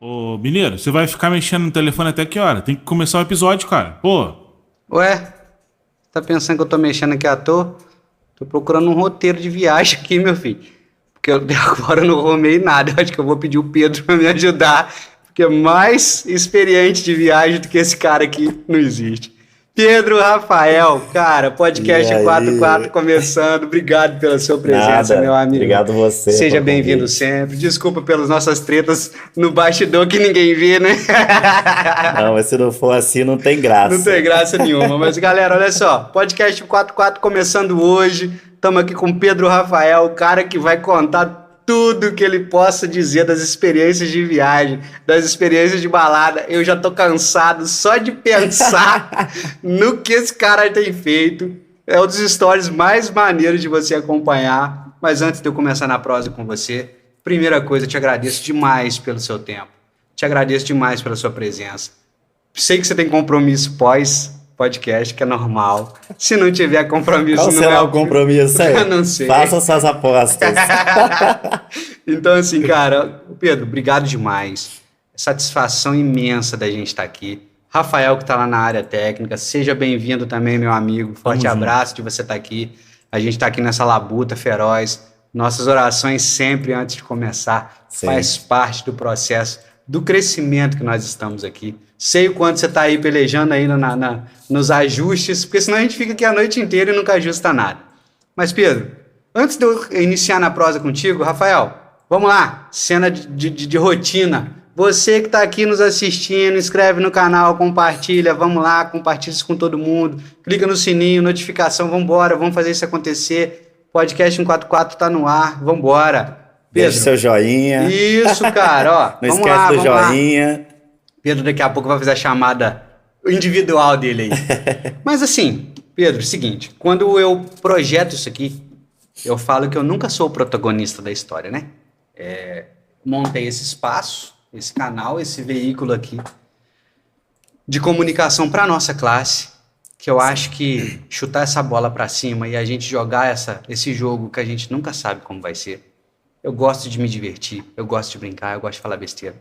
Ô, mineiro, você vai ficar mexendo no telefone até que hora? Tem que começar o episódio, cara. Pô. Ué, tá pensando que eu tô mexendo aqui à toa? Tô procurando um roteiro de viagem aqui, meu filho. Porque até agora eu não arrumei nada. Eu acho que eu vou pedir o Pedro pra me ajudar. Porque mais experiente de viagem do que esse cara aqui não existe. Pedro Rafael, cara, podcast 44 começando. Obrigado pela sua presença, Nada. meu amigo. Obrigado você. Seja bem-vindo sempre. Desculpa pelas nossas tretas no bastidor que ninguém vê, né? Não, mas se não for assim, não tem graça. Não tem graça nenhuma. Mas, galera, olha só. Podcast 44 começando hoje. Estamos aqui com Pedro Rafael, o cara que vai contar tudo que ele possa dizer das experiências de viagem, das experiências de balada. Eu já tô cansado só de pensar no que esse cara tem feito. É um dos stories mais maneiros de você acompanhar. Mas antes de eu começar na prosa com você, primeira coisa, eu te agradeço demais pelo seu tempo. Te agradeço demais pela sua presença. Sei que você tem compromisso pós-podcast, que é normal. Se não tiver compromisso... Qual será o compromisso aí? Eu não sei. Faça suas apostas. Então, assim, cara, Pedro, obrigado demais. Satisfação imensa da gente estar aqui. Rafael, que está lá na área técnica, seja bem-vindo também, meu amigo. Forte abraço de você estar aqui. A gente está aqui nessa labuta feroz. Nossas orações sempre antes de começar. Sim. Faz parte do processo, do crescimento que nós estamos aqui. Sei o quanto você está aí pelejando ainda nos ajustes, porque senão a gente fica aqui a noite inteira e nunca ajusta nada. Mas, Pedro, antes de eu iniciar na prosa contigo, Rafael, vamos lá, cena de rotina. Você que está aqui nos assistindo, inscreve no canal, compartilha, vamos lá, compartilha isso com todo mundo, clica no sininho, notificação, vamos embora, vamos fazer isso acontecer. Podcast 144 está no ar, vamos embora. Deixa seu joinha. Isso, cara, ó. Não esquece do joinha. Pedro daqui a pouco vai fazer a chamada individual dele aí. Mas assim, Pedro, seguinte, quando eu projeto isso aqui, eu falo que eu nunca sou o protagonista da história, né? Montei esse espaço, esse canal, esse veículo aqui de comunicação para nossa classe, que eu acho que chutar essa bola para cima e a gente jogar esse jogo que a gente nunca sabe como vai ser. Eu gosto de me divertir, eu gosto de brincar, eu gosto de falar besteira.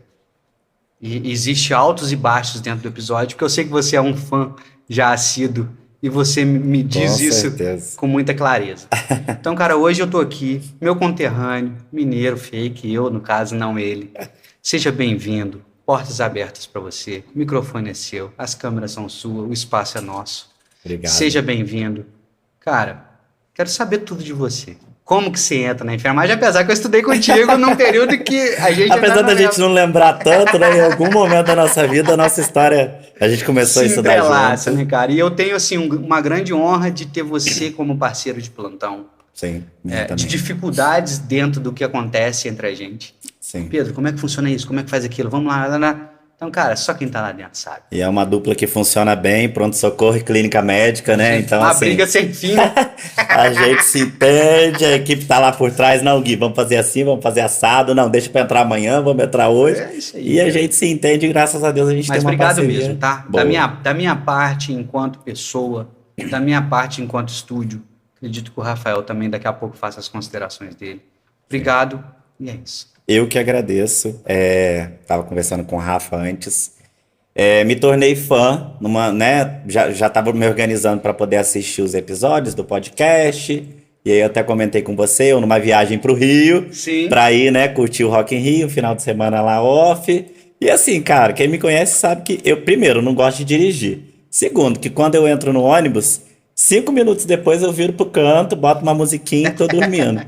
E existe altos e baixos dentro do episódio, porque eu sei que você é um fã já assíduo e você me diz isso com muita clareza. Então, cara, hoje eu tô aqui, meu conterrâneo, mineiro, fake, eu, no caso, não ele. Seja bem-vindo, portas abertas para você, o microfone é seu, as câmeras são suas, o espaço é nosso. Obrigado. Seja bem-vindo. Cara, quero saber tudo de você. Como que você entra na enfermagem, apesar que eu estudei contigo num período que a gente... Apesar da gente não lembrar tanto, né? Em algum momento da nossa vida, a nossa história, a gente começou a estudar junto. Né, cara? E eu tenho, assim, uma grande honra de ter você como parceiro de plantão. Sim, de dificuldades dentro do que acontece entre a gente. Sim. Pedro, como é que funciona isso? Como é que faz aquilo? Vamos lá. Então, cara, só quem tá lá dentro sabe. E é uma dupla que funciona bem, pronto-socorro e clínica médica, né? Então, uma briga sem fim. A gente se entende, a equipe tá lá por trás. Não, Gui, vamos fazer assim, vamos fazer assado. Não, deixa pra entrar amanhã, vamos entrar hoje. É isso aí, e a gente se entende, graças a Deus a gente tem uma parceria. Mas obrigado mesmo, tá? Da minha parte, enquanto pessoa, da minha parte, enquanto estúdio, acredito que o Rafael também daqui a pouco faça as considerações dele. Obrigado, e é isso. Eu que agradeço. Tava conversando com o Rafa antes. Me tornei fã, né? Já estava me organizando para poder assistir os episódios do podcast. E aí eu até comentei com você, eu numa viagem para o Rio, para ir, né, curtir o Rock in Rio, final de semana lá off. E assim, cara, quem me conhece sabe que eu, primeiro, não gosto de dirigir. Segundo, que quando eu entro no ônibus, 5 minutos depois eu viro pro canto, boto uma musiquinha e tô dormindo.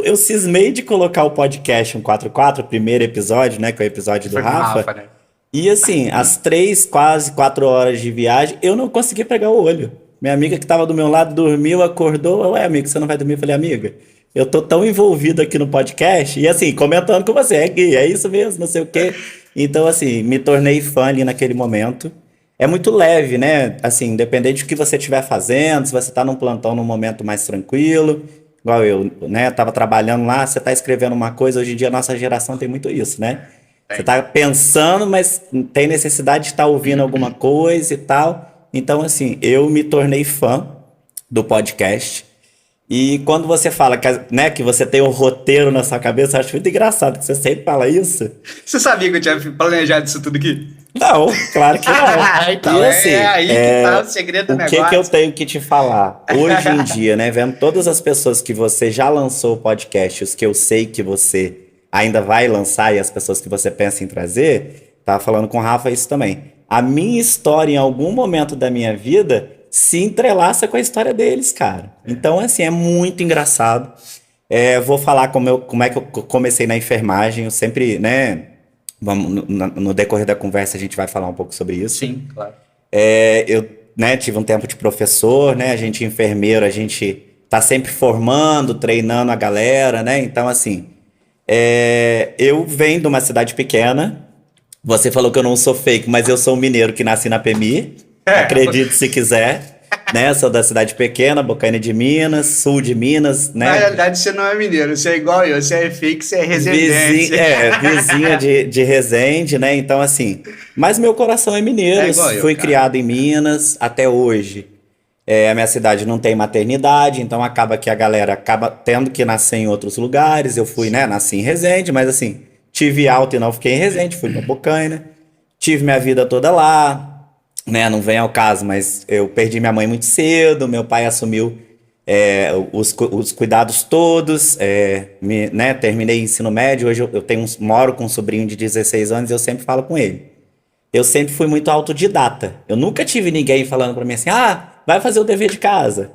Eu cismei de colocar o podcast 144, o primeiro episódio, né, que é o episódio do Rafa. Né? E assim, às 3, quase 4 horas de viagem, eu não consegui pegar o olho. Minha amiga que tava do meu lado dormiu, acordou. Ué, amigo, você não vai dormir? Eu falei, amiga, eu tô tão envolvido aqui no podcast. E assim, comentando com você, Gui, é isso mesmo, não sei o quê. Então, assim, me tornei fã ali naquele momento. É muito leve, né? Assim, independente do que você estiver fazendo, se você tá num plantão num momento mais tranquilo... Igual eu, né? Tava trabalhando lá, você tá escrevendo uma coisa. Hoje em dia a nossa geração tem muito isso, né? Você tá pensando, mas tem necessidade de estar ouvindo alguma coisa e tal. Então, assim, eu me tornei fã do podcast. E quando você fala que, né, que você tem um roteiro na sua cabeça, eu acho muito engraçado que você sempre fala isso. Você sabia que eu tinha planejado isso tudo aqui? Não, claro que não. Então, E assim, é aí que tá o segredo do o negócio. que eu tenho que te falar? Hoje em dia, né, vendo todas as pessoas que você já lançou o podcast, os que eu sei que você ainda vai lançar e as pessoas que você pensa em trazer, tava falando com o Rafa isso também. A minha história, em algum momento da minha vida, se entrelaça com a história deles, cara. Então, assim, é muito engraçado. Vou falar como é que eu comecei na enfermagem. Eu sempre, né... no decorrer da conversa a gente vai falar um pouco sobre isso. Sim, claro. Eu, né, tive um tempo de professor, né? A gente enfermeiro, a gente tá sempre formando, treinando a galera, né? Então, assim, eu venho de uma cidade pequena. Você falou que eu não sou fake, mas eu sou um mineiro que nasci na PMI. Acredite se quiser, né? Sou da cidade pequena, Bocaina de Minas, sul de Minas, né? Na realidade, você não é mineiro, você é igual eu, você é fake, você é residente. Vizinha de Resende, né? Então, assim, mas meu coração é mineiro, igual eu, fui cara. criado em Minas até hoje. A minha cidade não tem maternidade, então acaba que a galera acaba tendo que nascer em outros lugares. Eu fui, né? Nasci em Resende, mas assim, tive alta e não fiquei em Resende, fui pra Bocaina. Tive minha vida toda lá. Né, não vem ao caso, mas eu perdi minha mãe muito cedo, meu pai assumiu os cuidados todos, né, terminei ensino médio, hoje eu moro com um sobrinho de 16 anos e eu sempre falo com ele. Eu sempre fui muito autodidata, eu nunca tive ninguém falando pra mim assim, vai fazer o dever de casa,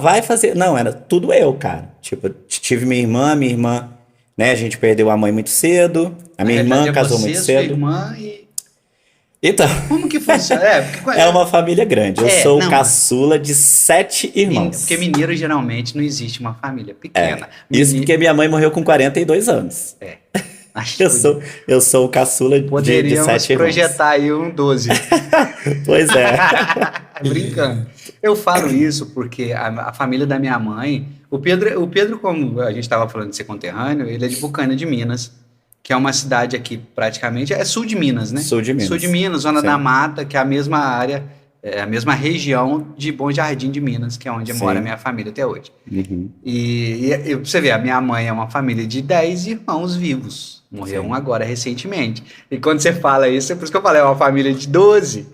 vai fazer... Não, era tudo eu, cara. Tipo, tive minha irmã, né, a gente perdeu a mãe muito cedo, a minha irmã casou muito cedo. Sua irmã e... Então, Como que funciona? é uma família grande. Eu sou o não, caçula de 7 irmãos. Porque mineiro geralmente não existe uma família pequena. Isso porque minha mãe morreu com 42 anos. Acho que Eu sou o caçula de 7 poderíamos irmãos. projetar aí um 12. Pois é. Brincando. Eu falo isso porque a família da minha mãe... O Pedro, como a gente estava falando de ser conterrâneo, ele é de Bocaina de Minas, que é uma cidade aqui praticamente... É sul de Minas, né? Sul de Minas. Sul de Minas, Zona Sim. da Mata, que é a mesma área, a mesma região de Bom Jardim de Minas, que é onde Sim. mora a minha família até hoje. Uhum. E você vê, a minha mãe é uma família de 10 irmãos vivos. Morreu Sim. um agora recentemente. E quando você fala isso, é por isso que eu falei, é uma família de 12,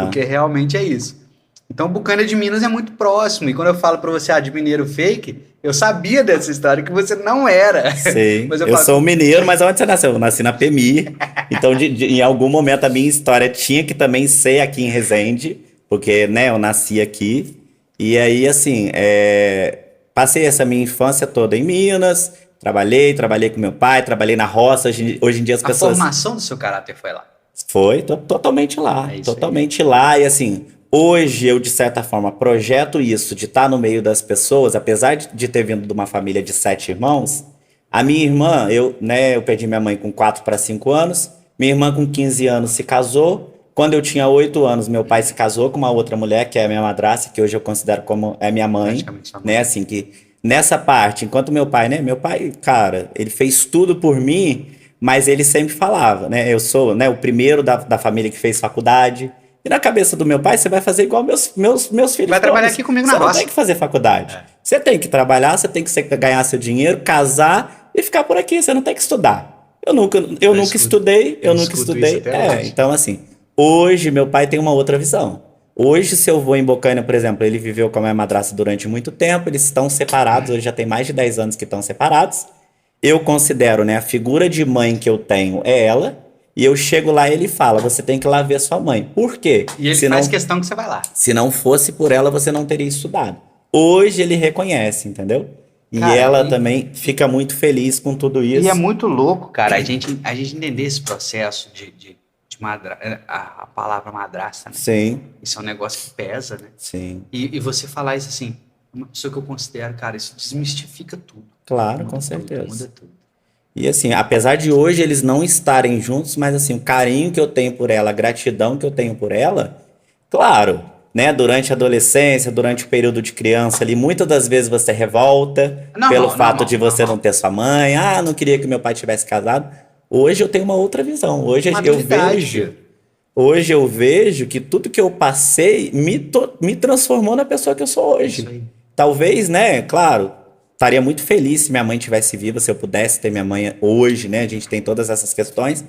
porque realmente é isso. Então, Bocaina de Minas é muito próximo. E quando eu falo pra você, de mineiro fake, eu sabia dessa história que você não era. Sim, Mas eu sou um mineiro, mas onde você nasceu? Eu nasci na PMI. Então, em algum momento, a minha história tinha que também ser aqui em Resende, porque, né, eu nasci aqui. E aí, assim, passei essa minha infância toda em Minas, trabalhei com meu pai, trabalhei na roça. Hoje em dia as pessoas... A formação do seu caráter foi lá. Foi totalmente lá, É isso totalmente lá. E assim, hoje eu, de certa forma, projeto isso de estar no meio das pessoas, apesar de ter vindo de uma família de 7 irmãos. A minha irmã, eu perdi minha mãe com 4 para 5 anos, minha irmã com 15 anos se casou. Quando eu tinha 8 anos, meu pai se casou com uma outra mulher, que é a minha madrasta, que hoje eu considero como minha mãe, Praticamente sua mãe. né, assim, que nessa parte, enquanto meu pai, cara, ele fez tudo por mim, mas ele sempre falava, né, eu sou, né, o primeiro da família que fez faculdade. E na cabeça do meu pai, você vai fazer igual meus filhos. Vai trabalhar aqui comigo na roça. Você não roça. tem que fazer faculdade. Você tem que trabalhar, você tem que ganhar seu dinheiro, casar e ficar por aqui. Você não tem que estudar. Eu nunca estudei. Isso até hoje. Então, assim, hoje meu pai tem uma outra visão. Hoje, se eu vou em Bocaina, por exemplo, ele viveu com a minha madrasta durante muito tempo, eles estão separados, hoje já tem mais de 10 anos que estão separados. Eu considero, né, a figura de mãe que eu tenho é ela. E eu chego lá e ele fala, você tem que ir lá ver sua mãe. Por quê? E ele faz questão que você vai lá. Se não fosse por ela, você não teria estudado. Hoje ele reconhece, entendeu? E Cara, ela também fica muito feliz com tudo isso. E é muito louco, cara, a gente entender esse processo de a palavra madrasta, né? Sim, Isso é um negócio que pesa, né? sim. E você falar isso assim, uma pessoa que eu considero, cara, isso desmistifica tudo. Claro, Muda com tudo, certeza. muda tudo. E assim, apesar de hoje eles não estarem juntos, mas assim, o carinho que eu tenho por ela, a gratidão que eu tenho por ela, claro, né, durante a adolescência, durante o período de criança ali, muitas das vezes você revolta pelo fato de você não ter sua mãe, não queria que meu pai tivesse casado. Hoje eu tenho uma outra visão. Hoje eu vejo que tudo que eu passei me transformou na pessoa que eu sou hoje. Isso aí. talvez, né, claro, estaria muito feliz se minha mãe tivesse viva, se eu pudesse ter minha mãe hoje, né? A gente tem todas essas questões.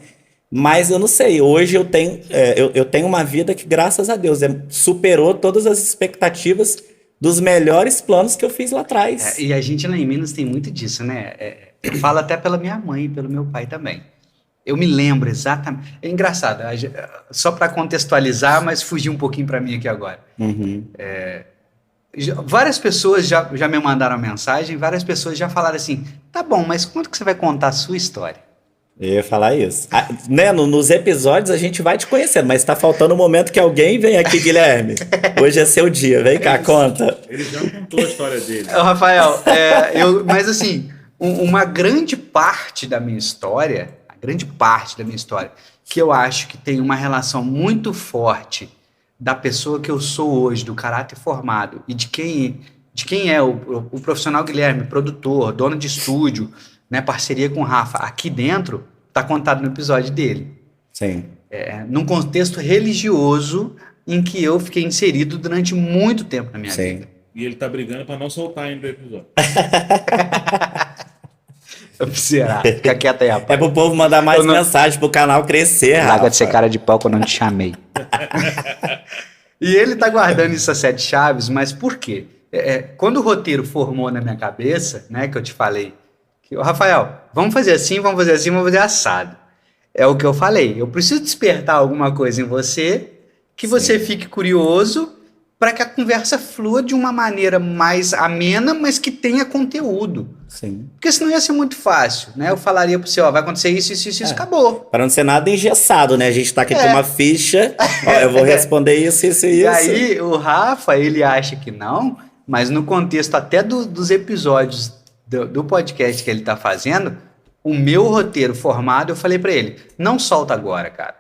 Mas eu não sei, hoje eu tenho uma vida que, graças a Deus, superou todas as expectativas dos melhores planos que eu fiz lá atrás. E a gente lá em Minas tem muito disso, né? Eu falo até pela minha mãe e pelo meu pai também. Eu me lembro exatamente. É engraçado, só para contextualizar, mas fugir um pouquinho para mim aqui agora. Várias pessoas já me mandaram mensagem, várias pessoas já falaram assim: tá bom, mas quando que você vai contar a sua história? Eu ia falar isso. Né, nos episódios a gente vai te conhecendo, mas tá faltando o momento que alguém vem aqui, Guilherme. Hoje é seu dia, vem cá, conta. Ele já contou a história dele. Rafael, mas assim, uma grande parte da minha história, que eu acho que tem uma relação muito forte da pessoa que eu sou hoje, do caráter formado, e de quem é o profissional Guilherme, produtor, dono de estúdio, né, parceria com o Rafa, aqui dentro, tá contado no episódio dele. Sim. Num contexto religioso em que eu fiquei inserido durante muito tempo na minha vida. E ele tá brigando pra não soltar ainda o episódio. Será? Fica quieto aí, rapaz. É pro povo mandar mais mensagem pro canal crescer, Rafa. Larga de ser cara de pau que eu não te chamei. E ele tá guardando isso a 7 chaves, mas por quê? Quando o roteiro formou na minha cabeça, né, que eu te falei, Rafael, vamos fazer assim, vamos fazer assado. É o que eu falei. Eu preciso despertar alguma coisa em você que você fique curioso para que a conversa flua de uma maneira mais amena, mas que tenha conteúdo. Sim. Porque senão ia ser muito fácil, né? Eu falaria para você, vai acontecer isso, acabou. Para não ser nada engessado, né? A gente tá aqui com uma ficha, eu vou responder isso. E aí o Rafa, ele acha que não, mas no contexto até dos episódios do podcast que ele tá fazendo, o meu roteiro formado, eu falei para ele, não solta agora, cara.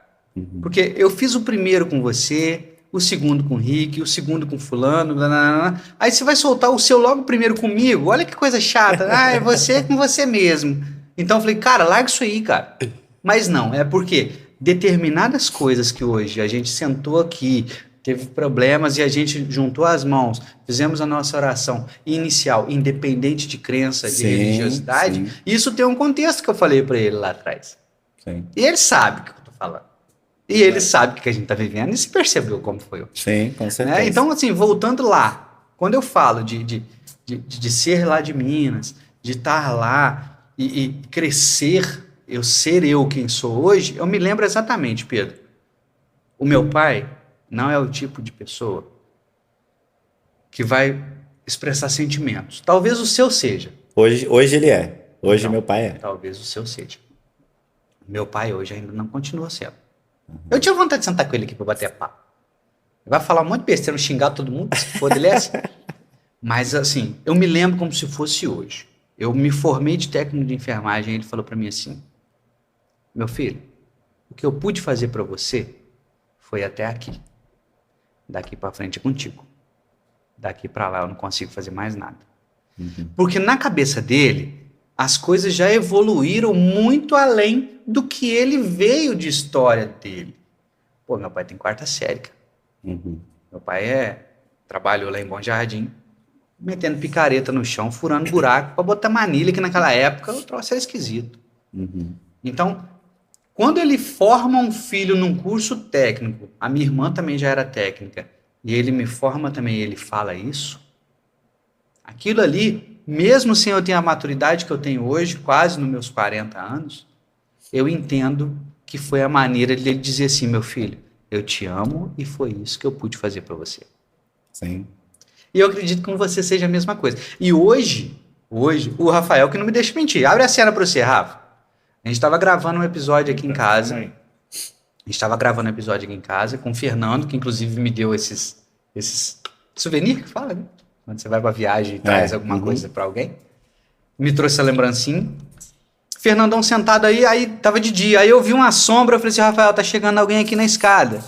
Porque eu fiz o primeiro com você, o segundo com o Rick, o segundo com fulano, aí você vai soltar o seu logo primeiro comigo, olha que coisa chata, é você com você mesmo. Então eu falei, cara, larga isso aí, cara. Mas não, é porque determinadas coisas que hoje a gente sentou aqui, teve problemas e a gente juntou as mãos, fizemos a nossa oração inicial, independente de crença, de religiosidade, isso tem um contexto que eu falei para ele lá atrás. Sim. E ele sabe o que eu tô falando. E ele sabe o que a gente tá vivendo e se percebeu como foi. Sim, com certeza. Então, assim, voltando lá, quando eu falo de ser lá de Minas, de estar lá e crescer, ser eu quem sou hoje, eu me lembro exatamente, Pedro. O meu pai não é o tipo de pessoa que vai expressar sentimentos. Talvez o seu seja. Hoje ele é. Hoje Então, meu pai é. Talvez o seu seja. Meu pai hoje ainda não continua sendo. Eu tinha vontade de sentar com ele aqui pra bater papo. Ele vai falar um monte de besteira, xingar todo mundo, se for ele é assim. Mas assim, eu me lembro como se fosse hoje. Eu me formei de técnico de enfermagem e ele falou pra mim assim, meu filho, o que eu pude fazer pra você foi até aqui. Daqui pra frente é contigo. Daqui pra lá eu não consigo fazer mais nada. Porque na cabeça dele, as coisas já evoluíram muito além do que ele veio de história dele. Pô, meu pai tem 4ª série, cara. Meu pai trabalhou lá em Bom Jardim, metendo picareta no chão, furando buraco pra botar manilha, que naquela época o troço era esquisito. Então, quando ele forma um filho num curso técnico, a minha irmã também já era técnica, e ele me forma também, ele fala isso, aquilo ali, mesmo sem eu ter a maturidade que eu tenho hoje, quase nos meus 40 anos, eu entendo que foi a maneira de ele dizer assim, meu filho, eu te amo e foi isso que eu pude fazer para você. Sim. E eu acredito que com você seja a mesma coisa. E hoje, o Rafael que não me deixa mentir. Abre a cena para você, Rafa. A gente estava gravando um episódio aqui em casa. Com o Fernando, que inclusive me deu esses souvenirs que fala, né? Quando você vai pra viagem e traz alguma coisa pra alguém. Me trouxe a lembrancinha. Fernandão sentado aí tava de dia. Aí eu vi uma sombra, eu falei assim, Rafael, tá chegando alguém aqui na escada.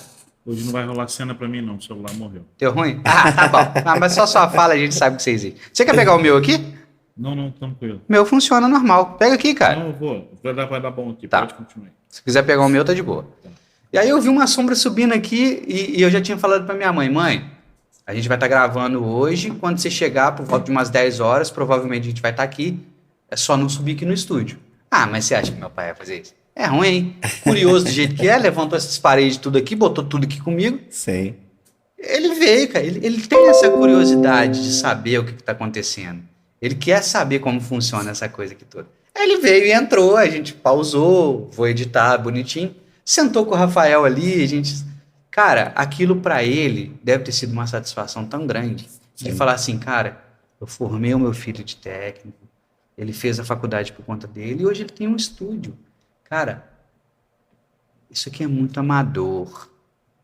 Hoje não vai rolar cena pra mim não, o celular morreu. Deu ruim? Tá bom. Mas só sua fala, a gente sabe que vocês existem. Você quer pegar o meu aqui? Não, tranquilo. Meu funciona normal. Pega aqui, cara. Não, eu vou. Vai dar bom aqui, Tá. Pode continuar. Se quiser pegar o meu, tá de boa. E aí eu vi uma sombra subindo aqui e eu já tinha falado pra minha mãe, A gente vai estar gravando hoje, quando você chegar por volta de umas 10 horas, provavelmente a gente vai estar aqui, é só não subir aqui no estúdio. Ah, mas você acha que meu pai vai fazer isso? É ruim, hein? Curioso do jeito que é, levantou essas paredes tudo aqui, botou tudo aqui comigo. Sim. Ele veio, cara, ele tem essa curiosidade de saber o que está acontecendo. Ele quer saber como funciona essa coisa aqui toda. Aí ele veio e entrou, a gente pausou, vou editar bonitinho, sentou com o Rafael ali, a gente... Cara, aquilo pra ele deve ter sido uma satisfação tão grande de falar assim, cara, eu formei o meu filho de técnico, ele fez a faculdade por conta dele e hoje ele tem um estúdio. Cara, isso aqui é muito amador.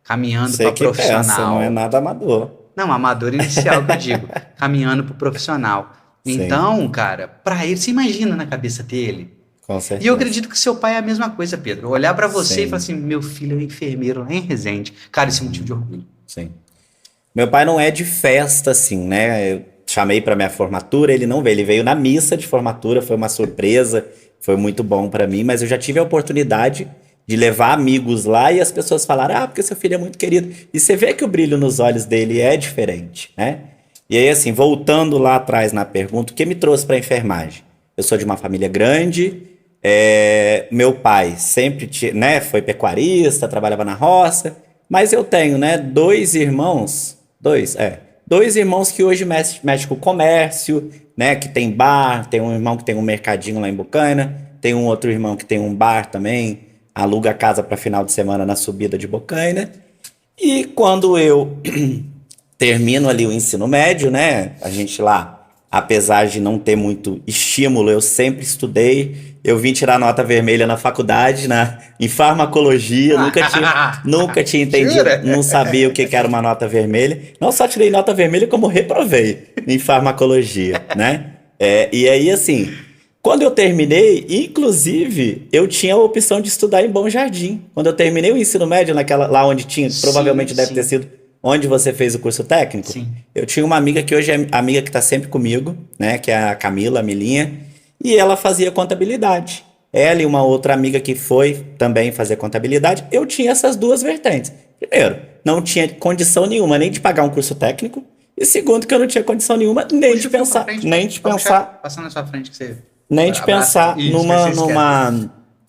Caminhando Você para que profissional. pensa, não é nada amador. Não, amador inicial que eu digo. Caminhando para o profissional. Sim. Então, cara, para ele, você imagina na cabeça dele. Com certeza. E eu acredito que seu pai é a mesma coisa, Pedro. Olhar para você Sim. e falar assim, meu filho é enfermeiro lá em Resende. Cara, isso é motivo de orgulho. Sim. Meu pai não é de festa, assim, né? Eu chamei pra minha formatura, ele não veio. Ele veio na missa de formatura, foi uma surpresa, foi muito bom pra mim, mas eu já tive a oportunidade de levar amigos lá e as pessoas falaram, ah, porque seu filho é muito querido. E você vê que o brilho nos olhos dele é diferente, né? E aí, assim, voltando lá atrás na pergunta, o que me trouxe pra enfermagem? Eu sou de uma família grande, meu pai sempre né, foi pecuarista, trabalhava na roça, mas eu tenho, né, dois irmãos que hoje mexem com o comércio, né, que tem bar, tem um irmão que tem um mercadinho lá em Bocaina, tem um outro irmão que tem um bar também, aluga casa para final de semana na subida de Bocaina. E quando eu termino ali o ensino médio, né, a gente lá, apesar de não ter muito estímulo, eu sempre estudei. Eu vim tirar nota vermelha na faculdade, em farmacologia, nunca tinha entendido, não sabia o que era uma nota vermelha. Não só tirei nota vermelha, como reprovei em farmacologia, né? E aí, assim, quando eu terminei, inclusive, eu tinha a opção de estudar em Bom Jardim. Quando eu terminei o ensino médio, lá onde tinha, provavelmente deve ter sido onde você fez o curso técnico. Sim. Eu tinha uma amiga que hoje é amiga que está sempre comigo, né? Que é a Camila, a Milinha. E ela fazia contabilidade. Ela e uma outra amiga que foi também fazer contabilidade. Eu tinha essas duas vertentes. Primeiro, não tinha condição nenhuma nem de pagar um curso técnico. E segundo, que eu não tinha condição nenhuma nem de pensar. Passando na sua frente que você... Nem de pensar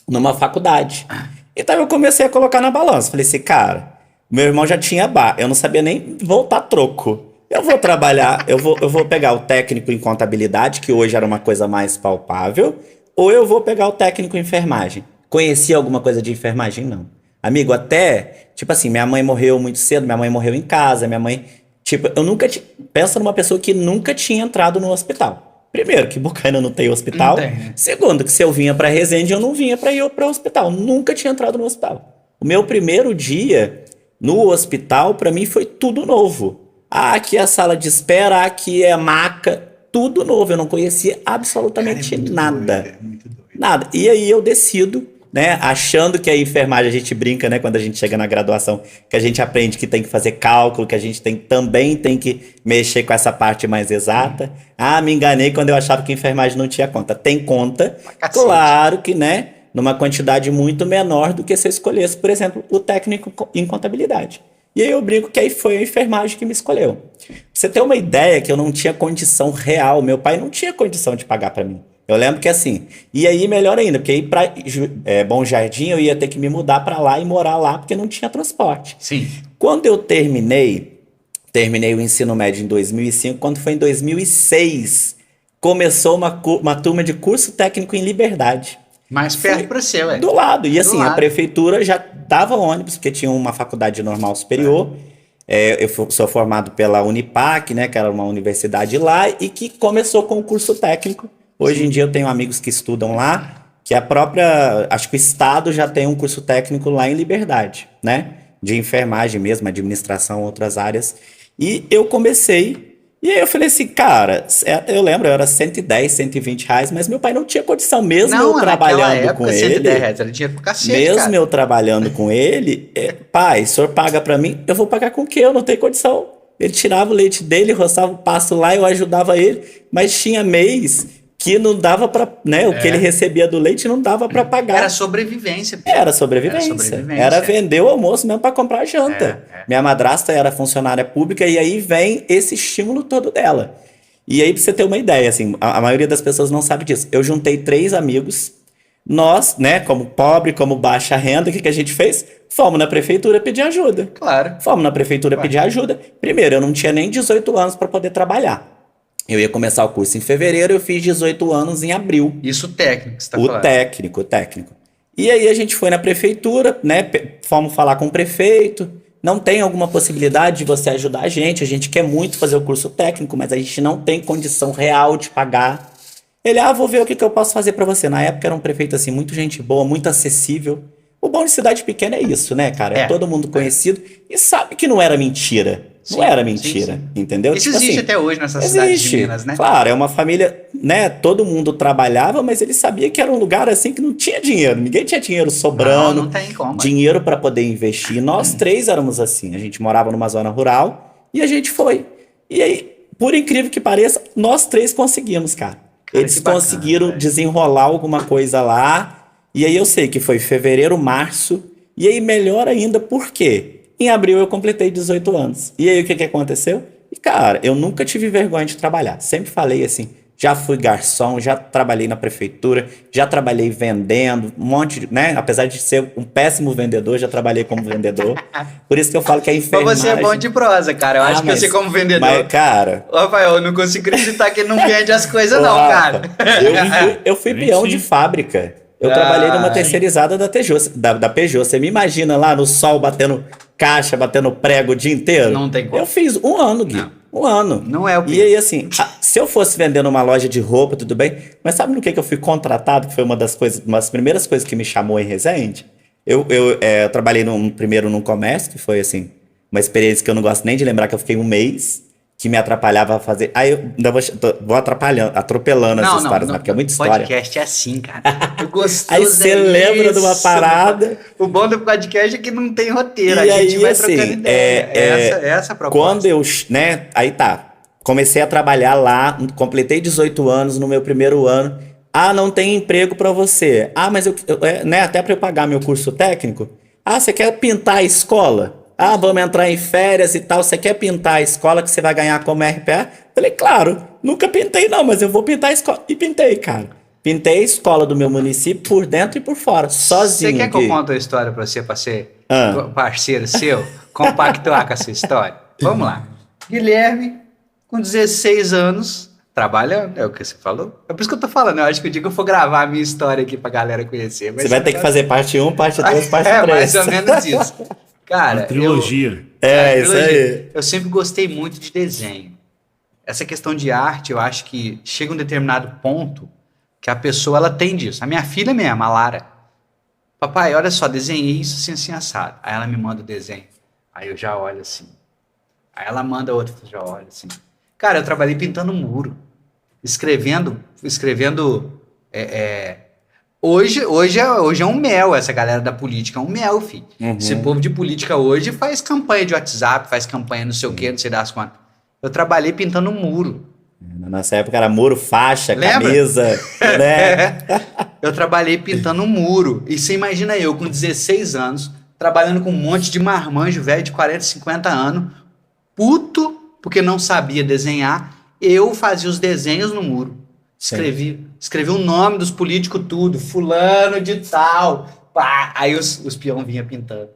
numa faculdade. Então eu comecei a colocar na balança. Falei assim, cara, meu irmão já tinha bar. Eu não sabia nem voltar troco. Eu vou trabalhar, eu vou pegar o técnico em contabilidade, que hoje era uma coisa mais palpável, ou eu vou pegar o técnico em enfermagem. Conhecia alguma coisa de enfermagem? Não. Amigo, até, tipo assim, minha mãe morreu muito cedo, minha mãe morreu em casa, minha mãe... Tipo, eu nunca... Pensa numa pessoa que nunca tinha entrado no hospital. Primeiro, que Bocaina não tem hospital. Não tem, né? Segundo, que se eu vinha pra Resende, eu não vinha pra ir pro hospital. Nunca tinha entrado no hospital. O meu primeiro dia no hospital, pra mim, foi tudo novo. Aqui é a sala de espera, aqui é a maca, tudo novo. Eu não conhecia absolutamente nada. Nada. E aí eu decido, né, achando que a enfermagem, a gente brinca, né, quando a gente chega na graduação, que a gente aprende que tem que fazer cálculo, que a gente também tem que mexer com essa parte mais exata. Me enganei quando eu achava que a enfermagem não tinha conta. Tem conta, claro que, né, numa quantidade muito menor do que se eu escolhesse, por exemplo, o técnico em contabilidade. E aí eu brinco que aí foi a enfermagem que me escolheu. Pra você ter uma ideia que eu não tinha condição real, meu pai não tinha condição de pagar pra mim. Eu lembro que assim, e aí melhor ainda, porque aí pra Bom Jardim eu ia ter que me mudar pra lá e morar lá, porque não tinha transporte. Sim. Quando eu terminei o ensino médio em 2005, quando foi em 2006, começou uma turma de curso técnico em Liberdade. Mais perto para você, ué. Do lado. E assim, lado. A prefeitura já dava ônibus, porque tinha uma faculdade normal superior. Eu sou formado pela Unipac, né, que era uma universidade lá, e que começou com o curso técnico. Hoje em dia eu tenho amigos que estudam lá, que acho que o Estado já tem um curso técnico lá em Liberdade, né? De enfermagem mesmo, administração, outras áreas. E eu comecei... E aí eu falei assim, cara, eu lembro, era 110, 120 reais, mas meu pai não tinha condição, mesmo eu trabalhando com ele. 110 reais era dinheiro pro cacete, mesmo cara. Eu trabalhando com ele, pai, o senhor paga pra mim? Eu vou pagar com o quê? Eu não tenho condição. Ele tirava o leite dele, roçava o pasto lá, eu ajudava ele, mas tinha mês que não dava pra, né? O que ele recebia do leite não dava pra pagar. Era sobrevivência, Pedro. Era sobrevivência. Era vender o almoço mesmo pra comprar janta. Minha madrasta era funcionária pública e aí vem esse estímulo todo dela. E aí, pra você ter uma ideia, assim, a maioria das pessoas não sabe disso. Eu juntei 3 amigos, nós, né, como pobre, como baixa renda, o que a gente fez? Fomos na prefeitura pedir ajuda. Claro. Fomos na prefeitura pedir ajuda. Primeiro, eu não tinha nem 18 anos para poder trabalhar. Eu ia começar o curso em fevereiro, eu fiz 18 anos em abril. Isso técnico, você tá O falando. técnico. E aí a gente foi na prefeitura, né? Fomos falar com o prefeito. Não tem alguma possibilidade de você ajudar a gente quer muito fazer o curso técnico, mas a gente não tem condição real de pagar. Ele, vou ver o que eu posso fazer para você. Na época era um prefeito assim, muito gente boa, muito acessível. O bom de cidade pequena é isso, né, cara? É todo mundo conhecido e sabe que não era mentira. Não era mentira, sim. entendeu? Isso Tipo existe assim, até hoje nessas cidades de Minas, né? Claro, é uma família, né? Todo mundo trabalhava, mas ele sabia que era um lugar assim que não tinha dinheiro. Ninguém tinha dinheiro sobrando. Não tem como. Dinheiro para poder investir. Nós 3 éramos assim. A gente morava numa zona rural e a gente foi. E aí, por incrível que pareça, nós 3 conseguimos, cara. Eles conseguiram desenrolar alguma coisa lá. E aí eu sei que foi fevereiro, março. E aí melhor ainda, por quê? Em abril eu completei 18 anos. E aí o que aconteceu? E cara, eu nunca tive vergonha de trabalhar. Sempre falei assim, já fui garçom, já trabalhei na prefeitura, já trabalhei vendendo, um monte de, né? Apesar de ser um péssimo vendedor, já trabalhei como vendedor. Por isso que eu falo que a enfermagem... Mas você é bom de prosa, cara. Eu acho que você como vendedor... Mas, cara... Rafael, eu não consigo acreditar que ele não vende as coisas não, Rafa, cara. Eu fui peão de fábrica. Eu trabalhei numa terceirizada da Peugeot. Você me imagina lá no sol batendo caixa, batendo prego o dia inteiro? Não tem como. Eu fiz 1 ano, Gui. Não. 1 ano. Não é o E aí, assim, se eu fosse vender numa loja de roupa, tudo bem. Mas sabe no que eu fui contratado? Que foi uma das primeiras coisas que me chamou em Resende? Eu trabalhei primeiro num comércio, que foi, assim, uma experiência que eu não gosto nem de lembrar, que eu fiquei 1 mês. Que me atrapalhava a fazer. Aí eu ainda vou atropelando essas histórias, né? Porque é muita história. Podcast é assim, cara. Eu gostoso. Aí você lembra de uma parada. O bom do podcast é que não tem roteiro. E a gente aí, vai assim, trocando ideia. Essa é a proposta. Quando eu, né? Aí tá. Comecei a trabalhar lá, completei 18 anos no meu primeiro ano. Não tem emprego pra você. Mas né? Até pra eu pagar meu curso técnico. Você quer pintar a escola? Vamos entrar em férias e tal, você quer pintar a escola que você vai ganhar como RPA? Falei, claro, nunca pintei não, mas eu vou pintar a escola. E pintei, cara. Pintei a escola do meu município por dentro e por fora, sozinho. Você quer que eu conte a história pra você, pra ser parceiro seu? Compactuar com essa história? Vamos lá. Guilherme, com 16 anos, trabalhando, é o que você falou? É por isso que eu tô falando, eu acho que o dia que eu for gravar a minha história aqui pra galera conhecer. Você vai ter que fazer parte 1, parte 2, parte 3. Mais ou menos isso. Cara, uma trilogia. Isso aí. Eu sempre gostei muito de desenho. Essa questão de arte, eu acho que chega um determinado ponto que a pessoa ela tem disso. A minha filha mesmo, a Lara. Papai, olha só, desenhei isso assim, assim, assado. Aí ela me manda o desenho. Aí eu já olho assim. Aí ela manda outro, eu já olho assim. Cara, eu trabalhei pintando muro. Escrevendo. Hoje é um mel, essa galera da política, é um mel, filho. Esse povo de política hoje faz campanha de WhatsApp, faz campanha não sei o quê, não sei das quantas. Eu trabalhei pintando muro. Na nossa época era muro, faixa, Lembra? camisa, né? Eu trabalhei pintando muro. E você imagina eu, com 16 anos, trabalhando com um monte de marmanjo velho de 40, 50 anos, puto, porque não sabia desenhar, eu fazia os desenhos no muro. Escrevi o nome dos políticos tudo, fulano de tal. Pá, aí os peão vinha pintando.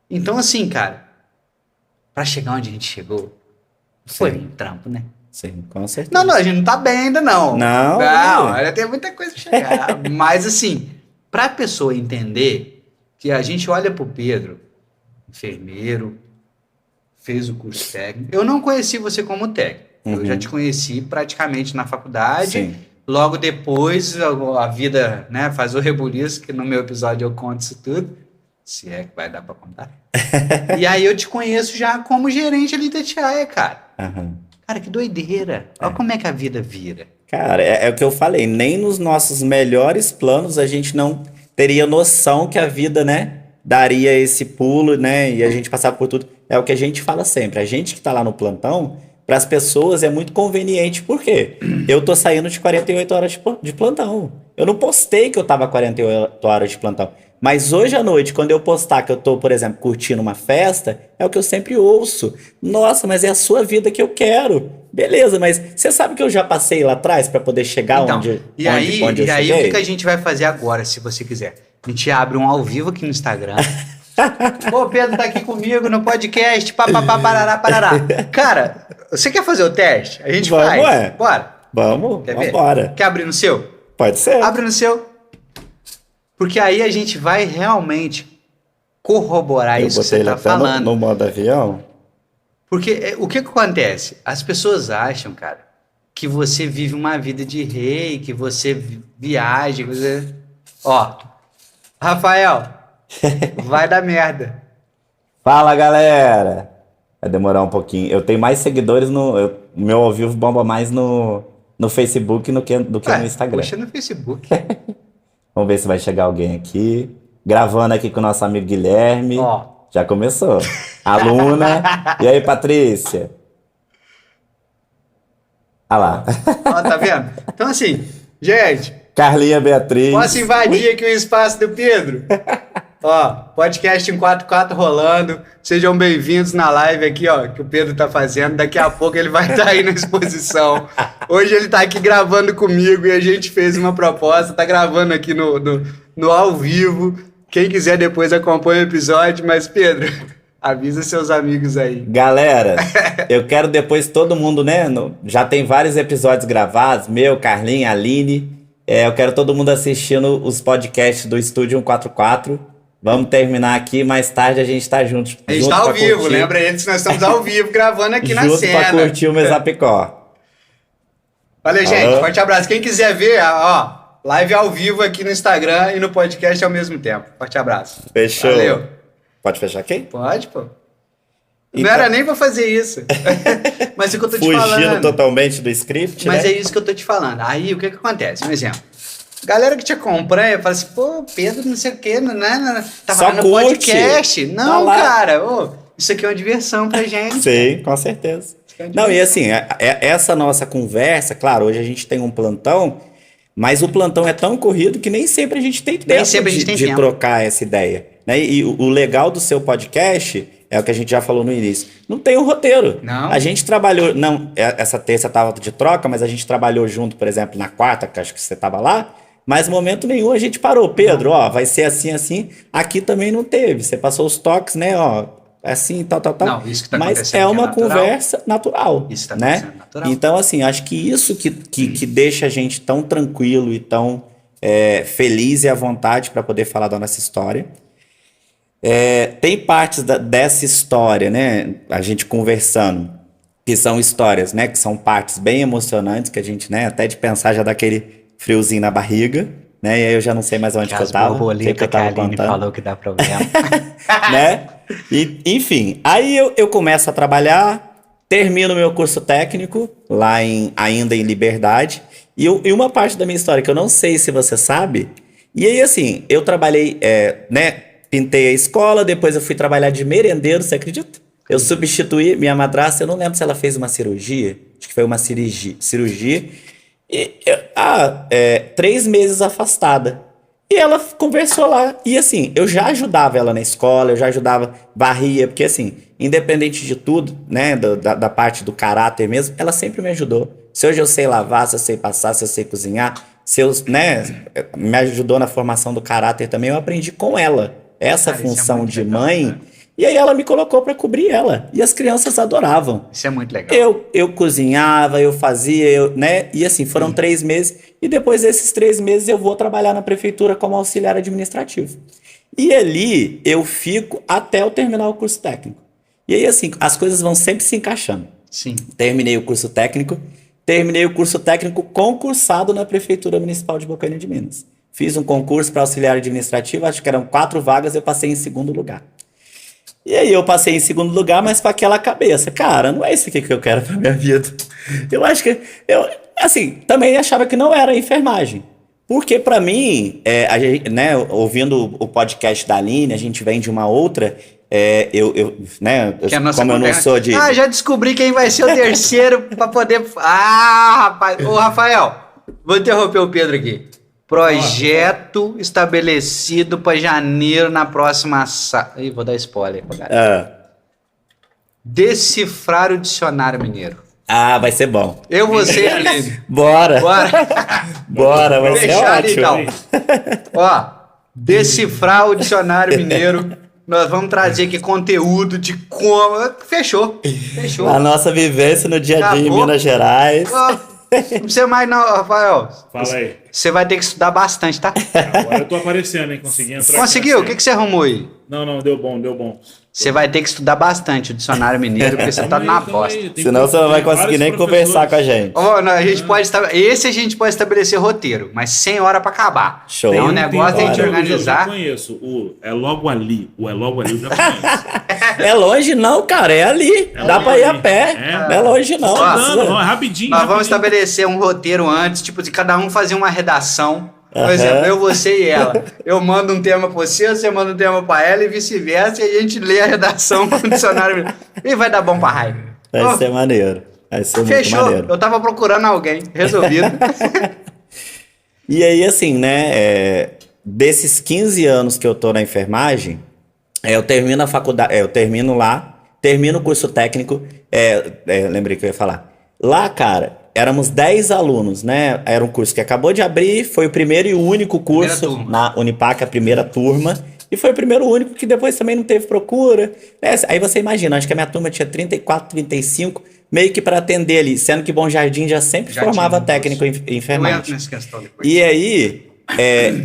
Então assim, cara, pra chegar onde a gente chegou, foi um trampo, né? Sim, com certeza. Não, a gente não tá bem ainda não. Não, ainda tem muita coisa pra chegar. Mas assim, pra pessoa entender que a gente olha pro Pedro, enfermeiro, fez o curso técnico. Eu não conheci você como técnico. Eu já te conheci praticamente na faculdade. Sim. Logo depois, a vida, né, faz o rebuliço, que no meu episódio eu conto isso tudo. Se é que vai dar pra contar. E aí eu te conheço já como gerente ali da Itatiaia, cara. Cara, que doideira. Olha como é que a vida vira. Cara, é o que eu falei. Nem nos nossos melhores planos a gente não teria noção que a vida, né, daria esse pulo, né, e a gente passava por tudo. É o que a gente fala sempre. A gente que tá lá no plantão para as pessoas é muito conveniente, por quê? Eu tô saindo de 48 horas de plantão. Eu não postei que eu tava 48 horas de plantão. Mas hoje à noite, quando eu postar que eu tô, por exemplo, curtindo uma festa, é o que eu sempre ouço. Nossa, mas é a sua vida que eu quero. Beleza, mas você sabe que eu já passei lá atrás para poder chegar Então, onde e aí, eu o cheguei? que a gente vai fazer agora, se você quiser? A gente abre um ao vivo aqui no Instagram. Pô, o Pedro tá aqui comigo no podcast, papapá, parará, parará. Cara, você quer fazer o teste? A gente Vamos, faz. ué. Bora. Vamos, Quer ver? vambora. Quer abrir no seu? Pode ser. Abre no seu. Porque aí a gente vai realmente corroborar Eu isso que botei você ele tá até falando. no modo avião. Porque o que acontece? As pessoas acham, cara, que você vive uma vida de rei, que você viaja, que você... Ó, Rafael, vai dar merda. Fala, galera! Vai demorar um pouquinho. Eu tenho mais seguidores meu ao vivo bomba mais no Facebook do que Ué, no Instagram. puxa no Facebook. Vamos ver se vai chegar alguém aqui. Gravando aqui com o nosso amigo Guilherme. Ó. Já começou. Aluna. E aí, Patrícia? Ah lá. Ó, tá vendo? Então, assim, gente, Carlinha Beatriz. posso invadir aqui o espaço do Pedro? Ó, podcast em 4x4 rolando. Sejam bem-vindos na live aqui, ó, que o Pedro tá fazendo. Daqui a pouco ele vai estar aí na exposição. Hoje ele tá aqui gravando comigo e a gente fez uma proposta, tá gravando aqui no ao vivo. Quem quiser depois acompanha o episódio, mas Pedro, avisa seus amigos aí. Galera, eu quero depois todo mundo, né? Já tem vários episódios gravados, meu, Carlinha, Aline. Eu quero todo mundo assistindo os podcasts do Estúdio 144. Vamos terminar aqui, mais tarde a gente tá junto. A gente tá ao vivo, lembra eles que nós estamos ao vivo gravando aqui na junto cena. pra curtir o Mesapicó. Valeu, gente. Alô? Forte abraço. Quem quiser ver, ó, live ao vivo aqui no Instagram e no podcast ao mesmo tempo. Forte abraço. Fechou. Valeu. Pode fechar aqui? Pode, pô. Não Então- era nem pra fazer isso. Mas é o que eu tô te Fugindo falando. totalmente do script, Mas né? é isso que eu tô te falando. Aí, o que que acontece? Um exemplo. Galera que te acompanha fala assim, pô, Pedro, não sei o quê, tava Só lá no curte. podcast. Tá Não, lá. cara, isso aqui é uma diversão pra gente. Sim, com certeza. Não, e assim, essa nossa conversa, claro, hoje a gente tem um plantão, mas o plantão é tão corrido que nem sempre a gente tem tempo sempre a gente tem de tempo. trocar essa ideia. Né? E o legal do seu podcast é o que a gente já falou no início. Não tem um roteiro. Não. A gente trabalhou, essa terça tava de troca, mas a gente trabalhou junto, por exemplo, na quarta, que acho que você tava lá, mas momento nenhum a gente parou. Pedro, ó, vai ser assim, assim. Aqui também não teve. Você passou os toques, né, ó, assim, tal. Não, isso que tá mas acontecendo é aqui é uma natural. conversa natural, Isso tá né? acontecendo natural. Então, assim, acho que isso que deixa a gente tão tranquilo e tão feliz e à vontade para poder falar da nossa história. Tem partes dessa história, né? A gente conversando, que são histórias, né? Que são partes bem emocionantes, que a gente, né? Até de pensar já dá aquele friozinho na barriga, né? E aí eu já não sei mais onde que eu tava. O que eu tava contando. falou que dá problema. Né? E, enfim, aí eu começo a trabalhar, termino meu curso técnico lá ainda em Liberdade, e uma parte da minha história que eu não sei se você sabe, e aí assim, eu trabalhei, né, pintei a escola, depois eu fui trabalhar de merendeiro, você acredita? Eu substituí minha madrasta, eu não lembro se ela fez uma cirurgia, acho que foi uma cirurgia, e 3 meses afastada. E ela conversou lá. E assim, eu já ajudava ela na escola, eu já ajudava, varria, porque assim, independente de tudo, né, da parte do caráter mesmo, ela sempre me ajudou. Se hoje eu sei lavar, se eu sei passar, se eu sei cozinhar, se eu, né, me ajudou na formação do caráter também, eu aprendi com ela essa Cara, isso é função muito de legal, mãe. né? E aí ela me colocou para cobrir ela. E as crianças adoravam. Isso é muito legal. Eu cozinhava, eu fazia, né? E assim, foram 3 meses. E depois desses 3 meses eu vou trabalhar na prefeitura como auxiliar administrativo. E ali eu fico até eu terminar o curso técnico. E aí assim, as coisas vão sempre se encaixando. Sim. Terminei o curso técnico concursado na Prefeitura Municipal de Bocaina de Minas. Fiz um concurso para auxiliar administrativo, acho que eram 4 vagas, eu passei em 2º lugar. E aí eu passei em 2º lugar, mas com aquela cabeça. Cara, não é isso aqui que eu quero pra minha vida. Eu acho que... assim, também achava que não era enfermagem. Porque pra mim, a gente, né, ouvindo o podcast da Aline, a gente vem de uma outra, Que a nossa como eu não conterrânea- sou de... Ah, já descobri quem vai ser o terceiro pra poder... rapaz. Ô, Rafael, vou interromper o Pedro aqui. Projeto estabelecido pra janeiro na próxima... Ih, vou dar spoiler pra galera. Decifrar o dicionário mineiro. Vai ser bom. Eu, você e a Aline. Bora! Bora. Bora, vai ser Fechado, ótimo. então. Ó, decifrar o dicionário mineiro. Nós vamos trazer aqui conteúdo de como... Fechou. A nossa vivência no dia a dia em Acabou. Minas Gerais. Ó, não precisa mais não, Rafael. Fala aí. Você vai ter que estudar bastante, tá? Agora eu tô aparecendo, hein? Consegui entrar. Conseguiu? O aqui que você arrumou aí? Não, deu bom. Você vai ter que estudar bastante o dicionário mineiro, porque você tá Tamo na aí, bosta. tem Senão você não vai vários conseguir nem professores. conversar com a gente. Ó, a gente pode esse a gente pode estabelecer roteiro, mas 100 horas pra acabar. Show. É um Tem negócio de a gente hora. Eu já organizar. conheço. O É Logo Ali. O É Logo Ali eu já conheço. É longe não, cara, é ali. Dá pra ir a pé. É. Não é longe não. Ó, precisa. Não, é rapidinho. Nós vamos rapidinho. estabelecer um roteiro antes, tipo, de cada um fazer uma redação. Por exemplo, eu, você e ela. Eu mando um tema pra você manda um tema pra ela e vice-versa, e a gente lê a redação com o dicionário. E vai dar bom pra raio. Vai ser maneiro. Vai ser muito Fechou. maneiro. Eu tava procurando alguém. Resolvido. E aí, assim, né, desses 15 anos que eu tô na enfermagem, eu termino a faculdade, eu termino lá, termino o curso técnico, lembrei que eu ia falar. Lá, cara, éramos 10 alunos, né? Era um curso que acabou de abrir, foi o primeiro e único curso Primeira turma. na Unipac, a primeira turma. E foi o primeiro e único que depois também não teve procura. Aí você imagina, acho que a minha turma tinha 34, 35, meio que para atender ali, sendo que Bom Jardim já sempre Já formava tinha um técnico em Eu entro enfermagem. nessa questão depois. E aí,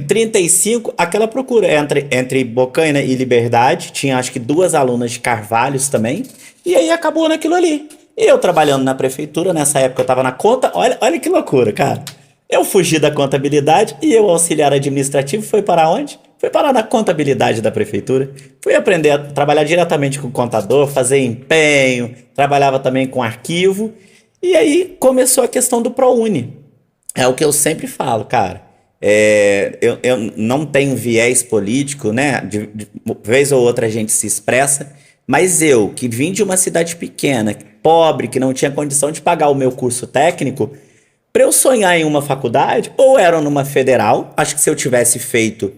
35, aquela procura entre Bocaina e Liberdade, tinha acho que 2 alunas de Carvalhos também, e aí acabou naquilo ali. E eu trabalhando na prefeitura, nessa época eu tava na conta, olha que loucura, cara. Eu fugi da contabilidade e eu, auxiliar administrativo, foi para onde? Foi parar na contabilidade da prefeitura. Fui aprender a trabalhar diretamente com o contador, fazer empenho, trabalhava também com arquivo. E aí começou a questão do ProUni. É o que eu sempre falo, cara. Eu não tenho viés político, né? De vez ou outra a gente se expressa. Mas eu, que vim de uma cidade pequena, pobre, que não tinha condição de pagar o meu curso técnico, para eu sonhar em uma faculdade, ou era numa federal, acho que se eu tivesse feito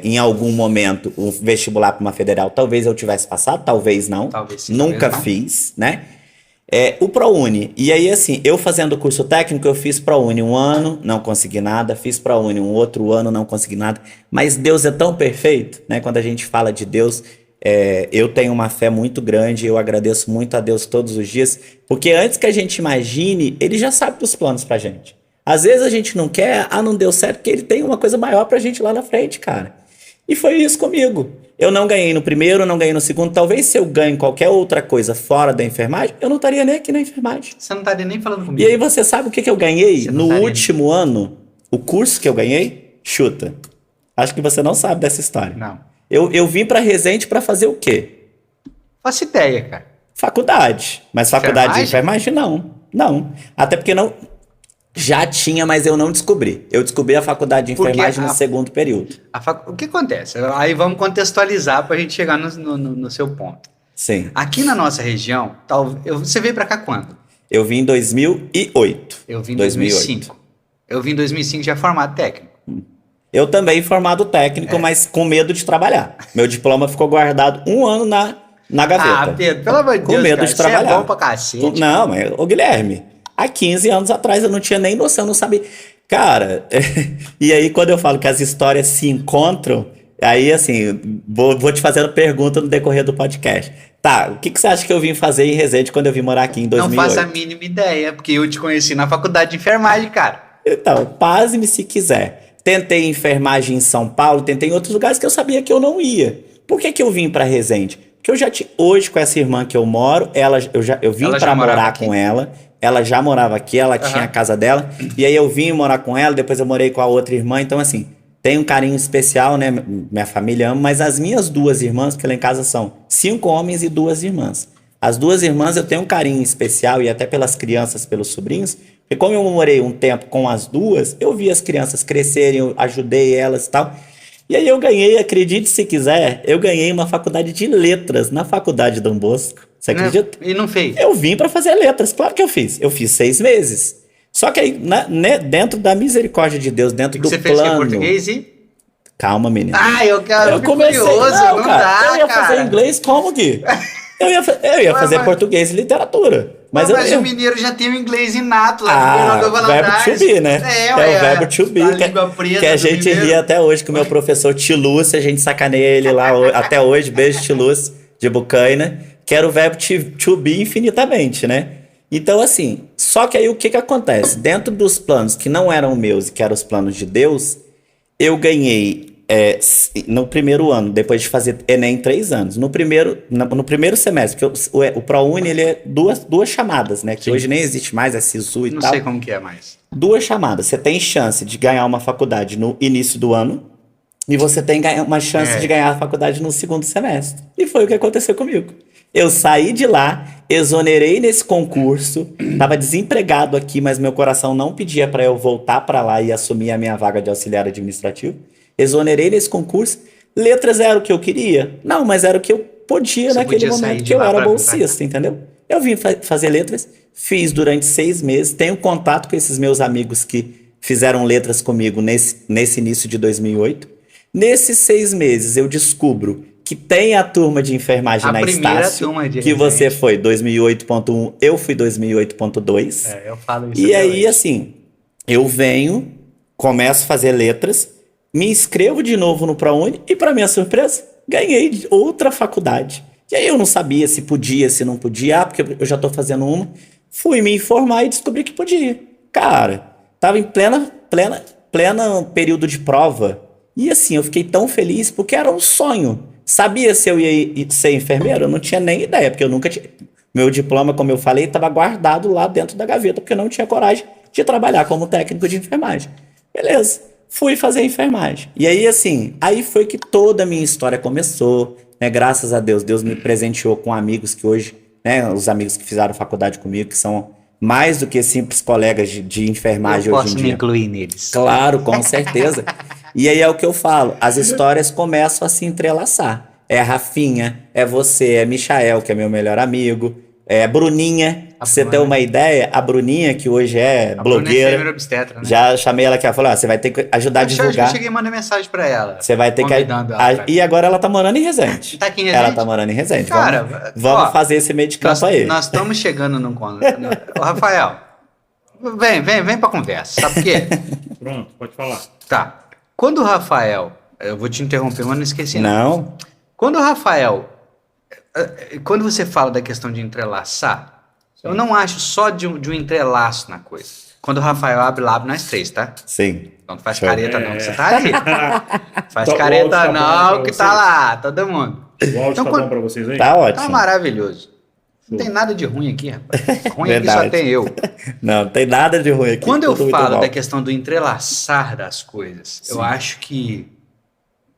em algum momento o vestibular para uma federal, talvez eu tivesse passado, talvez não. Talvez sim, Nunca talvez não. fiz, né? O ProUni. E aí, assim, eu fazendo o curso técnico, eu fiz ProUni um ano, não consegui nada. Fiz ProUni um outro ano, não consegui nada. Mas Deus é tão perfeito, né? Quando a gente fala de Deus, eu tenho uma fé muito grande. Eu agradeço muito a Deus todos os dias. Porque antes que a gente imagine, Ele já sabe dos planos pra gente. Às vezes a gente não quer, não deu certo, porque Ele tem uma coisa maior pra gente lá na frente, cara. E foi isso comigo. Eu não ganhei no primeiro, não ganhei no segundo. Talvez se eu ganho qualquer outra coisa fora da enfermagem, eu não estaria nem aqui na enfermagem. Você não estaria nem falando comigo. E aí você sabe o que eu ganhei Você não no estaria último ano? O curso que eu ganhei? Chuta. Acho que você não sabe dessa história. Não. Eu vim pra Resende pra fazer o quê? Faço ideia, cara. Faculdade. Mas faculdade de enfermagem, não. Não. Até porque não... Já tinha, mas eu não descobri. Eu descobri a faculdade de Porque enfermagem no segundo período. O que acontece? Aí vamos contextualizar pra gente chegar no seu ponto. Sim. Aqui na nossa região, você veio pra cá quando? Eu vim em 2008. Eu vim em 2005. Eu vim em 2005 já formado técnico. Eu também formado técnico, mas com medo de trabalhar. Meu diploma ficou guardado 1 ano na gaveta. Pedro, pelo amor de Com Deus, medo cara, de trabalhar. Você é bom pra cacete. Não, mas, ô Guilherme, há 15 anos atrás eu não tinha nem noção, não sabia. Cara, e aí quando eu falo que as histórias se encontram, aí assim, vou te fazendo pergunta no decorrer do podcast. Tá, o que você acha que eu vim fazer em Resende quando eu vim morar aqui em 2008? Não faço a mínima ideia, porque eu te conheci na faculdade de enfermagem, cara. Então, pasme se quiser. Tentei enfermagem em São Paulo, tentei em outros lugares que eu sabia que eu não ia. Por que eu vim para Resende? Porque eu já tinha, hoje com essa irmã que eu moro, eu vim para morar com ela. Ela já morava aqui, ela tinha a casa dela. E aí eu vim morar com ela, depois eu morei com a outra irmã. Então, assim, tem um carinho especial, né? Minha família ama, mas as minhas 2 irmãs, porque lá em casa são 5 homens e 2 irmãs. As 2 irmãs eu tenho um carinho especial, e até pelas crianças, pelos sobrinhos, porque como eu morei um tempo com as 2, eu vi as crianças crescerem, eu ajudei elas e tal. E aí eu ganhei, acredite se quiser, eu ganhei uma faculdade de letras na faculdade Dom Bosco. Você acredita? E não fez? Eu vim para fazer letras, claro que eu fiz. Eu fiz 6 meses. Só que aí, dentro da misericórdia de Deus, dentro do Você fez plano... português e... Calma, menino. Eu Eu comecei... curioso, não, cara, eu ia cara. fazer inglês como que? Eu ia fazer português e literatura. Mas o mineiro já tem o inglês inato lá do verbo to be, né? É o verbo to be. A língua preta Que a do gente mineiro. ri até hoje com o meu professor Tilúcio, a gente sacaneia ele lá até hoje. Beijo, Tilúcio, de Bucaina. Que era o verbo to be infinitamente, né? Então, assim, só que aí o que acontece? Dentro dos planos que não eram meus e que eram os planos de Deus, eu ganhei no primeiro ano, depois de fazer Enem 3 anos. No primeiro semestre, porque o ProUni ele é duas chamadas, né? Que Sim. hoje nem existe mais, é SISU e Não tal. sei como que é mais. 2 chamadas. Você tem chance de ganhar uma faculdade no início do ano e você tem uma chance de ganhar a faculdade no segundo semestre. E foi o que aconteceu comigo. Eu saí de lá, exonerei nesse concurso, estava desempregado aqui, mas meu coração não pedia para eu voltar para lá e assumir a minha vaga de auxiliar administrativo. Exonerei nesse concurso. Letras era o que eu queria? Não, mas era o que eu podia naquele momento que eu era bolsista, entendeu? Eu vim fazer letras, fiz durante 6 meses, tenho contato com esses meus amigos que fizeram letras comigo nesse início de 2008. Nesses 6 meses eu descubro que tem a turma de enfermagem na Estácio, que você foi 2008.1, eu fui 2008.2. Eu falo isso. E aí, assim, eu venho, começo a fazer letras, me inscrevo de novo no ProUni e, para minha surpresa, ganhei outra faculdade. E aí eu não sabia se podia, se não podia, porque eu já tô fazendo uma. Fui me informar e descobri que podia. Cara, tava em plena período de prova. E assim, eu fiquei tão feliz porque era um sonho. Sabia se eu ia ser enfermeiro? Eu não tinha nem ideia, porque eu nunca tinha... Meu diploma, como eu falei, estava guardado lá dentro da gaveta, porque eu não tinha coragem de trabalhar como técnico de enfermagem. Beleza, fui fazer enfermagem. E aí, assim, aí foi que toda a minha história começou, né? Graças a Deus, Deus me presenteou com amigos que hoje, né? Os amigos que fizeram faculdade comigo, que são mais do que simples colegas de enfermagem hoje em dia. Eu posso me incluir neles. Claro, com certeza. E aí é o que eu falo, as histórias começam a se entrelaçar. É a Rafinha, é você, é Michael, que é meu melhor amigo, é a Bruninha. Pra você ter uma ideia, a Bruninha, que hoje é blogueira, Bruna é obstetra, né? já chamei ela aqui, ela falou, você vai ter que ajudar a divulgar. Eu cheguei e mandei mensagem pra ela. Você vai ter que... E agora ela tá morando em Resende. Tá aqui em Resende? Ela tá morando em Resende. Cara, vamos fazer esse meio de campo aí. Nós estamos chegando num... Ô, Rafael, vem pra conversa, sabe por quê? Pronto, pode falar. Tá. Quando o Rafael... Eu vou te interromper, mas não esqueci. Não. Quando o Rafael... Quando você fala da questão de entrelaçar, eu não acho só de um entrelaço na coisa. Quando o Rafael abre lá, abre nós 3, tá? Sim. Então não faz careta não, que você tá ali. Faz O careta áudio tá não, bom que pra tá vocês? lá, todo mundo. O áudio tá bom pra vocês aí? Tá ótimo. Tá maravilhoso. Não tem nada de ruim aqui, rapaz. Ruim aqui Verdade. só tem eu. Não tem nada de ruim aqui. Quando eu tudo muito falo bom. da questão do entrelaçar das coisas, eu acho que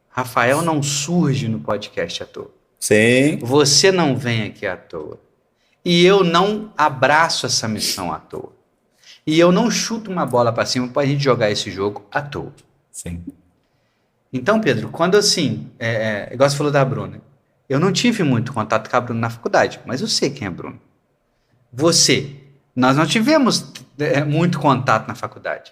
Rafael não surge no podcast à toa. Sim. Você não vem aqui à toa. E eu não abraço essa missão à toa. E eu não chuto uma bola pra cima pra gente jogar esse jogo à toa. Sim. Então, Pedro, quando assim, igual você falou da Bruna, eu não tive muito contato com a Bruna na faculdade, mas eu sei quem é a Bruna. Você, nós não tivemos muito contato na faculdade.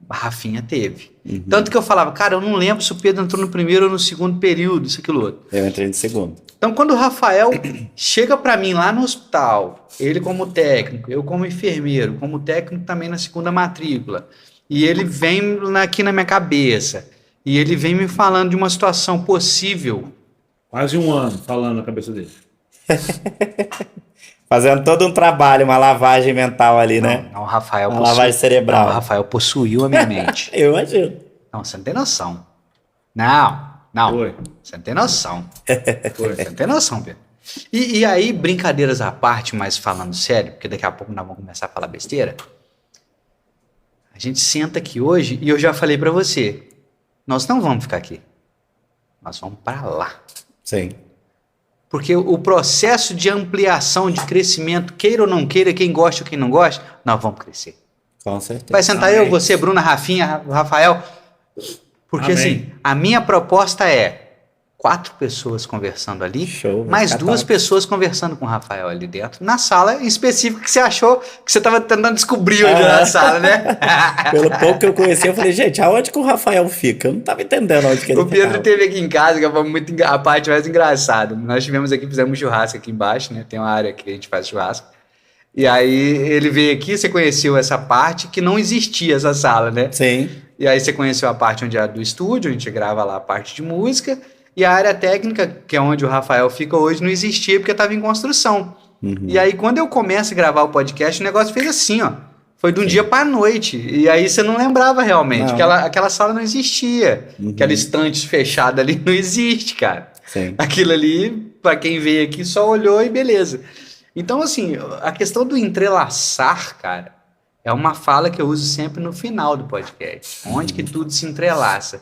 A Rafinha teve. Uhum. Tanto que eu falava, cara, eu não lembro se o Pedro entrou no primeiro ou no segundo período, isso, aquilo, outro. Eu entrei no segundo. Então, quando o Rafael chega para mim lá no hospital, ele como técnico, eu como enfermeiro, como técnico também na segunda matrícula, e ele vem aqui na minha cabeça, e ele vem me falando de uma situação possível. Quase um ano falando na cabeça dele. Fazendo todo um trabalho, uma lavagem mental ali, né? Não, o Rafael Uma lavagem cerebral. Não, o Rafael possuiu a minha mente. Eu imagino. Não, você não tem noção. Não. Foi. Você não tem noção. Foi. Você não tem noção, Pedro. E aí, brincadeiras à parte, mas falando sério, porque daqui a pouco nós vamos começar a falar besteira. A gente senta aqui hoje e eu já falei pra você, nós não vamos ficar aqui. Nós vamos pra lá. Sim. Porque o processo de ampliação, de crescimento, queira ou não queira, quem gosta ou quem não gosta, nós vamos crescer. Com certeza. Vai sentar Amém. eu, você, Bruna, Rafinha, Rafael. Porque Amém. assim, a minha proposta é 4 pessoas conversando ali, Show, vai mais ficar 2 top. pessoas conversando com o Rafael ali dentro, na sala em específico que você achou que você estava tentando descobrir onde era a sala, né? Pelo pouco que eu conheci, eu falei, gente, aonde que o Rafael fica? Eu não tava entendendo onde que ele O Pedro ficava. teve aqui em casa, que foi a parte mais engraçada. Nós tivemos aqui, fizemos um churrasco aqui embaixo, né? Tem uma área que a gente faz churrasco. E aí ele veio aqui, você conheceu essa parte que não existia essa sala, né? Sim. E aí você conheceu a parte onde é do estúdio, a gente grava lá a parte de música. E a área técnica, que é onde o Rafael fica hoje, não existia porque estava em construção. E aí quando eu começo a gravar o podcast, o negócio fez assim, ó. Foi de um dia para noite. E aí você não lembrava realmente. Não. Aquela sala não existia. Aquela estante fechada ali não existe, cara. Sim. Aquilo ali, para quem veio aqui, só olhou e beleza. Então, assim, a questão do entrelaçar, cara, é uma fala que eu uso sempre no final do podcast. Onde que tudo se entrelaça.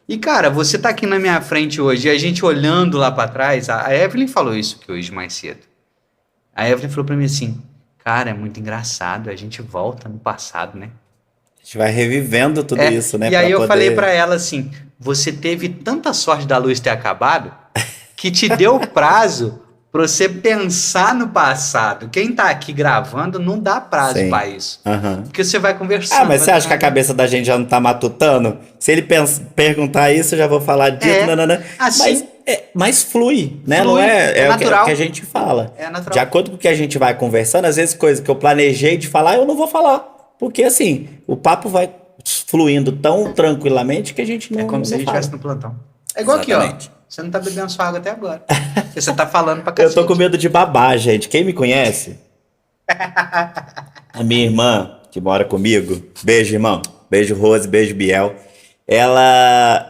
E, cara, você tá aqui na minha frente hoje e a gente olhando lá para trás, a Evelyn falou isso aqui hoje mais cedo. A Evelyn falou para mim assim, cara, é muito engraçado, a gente volta no passado, né? A gente vai revivendo tudo isso, né? E aí pra eu poder- falei pra ela assim, você teve tanta sorte da luz ter acabado que te deu prazo pra você pensar no passado. Quem tá aqui gravando não dá prazo Sim. pra isso. Aham. Porque você vai conversando. Ah, mas você vai acha que a cabeça da gente já não tá matutando? Se ele perguntar isso, eu já vou falar disso, É, nanana. assim- Mas flui, né? Flui, Não é é o que natural. a gente fala. É natural. De acordo com o que a gente vai conversando, às vezes coisas que eu planejei de falar, eu não vou falar. Porque assim, o papo vai fluindo tão tranquilamente que a gente não É como se a não gente fala. estivesse no plantão. É igual aqui, ó. Exatamente. Você não tá bebendo sua água até agora. Porque você tá falando pra Eu cacete. tô com medo de babar, gente. Quem me conhece? A minha irmã, que mora comigo. Beijo, irmão. Beijo, Rose. Beijo, Biel. Ela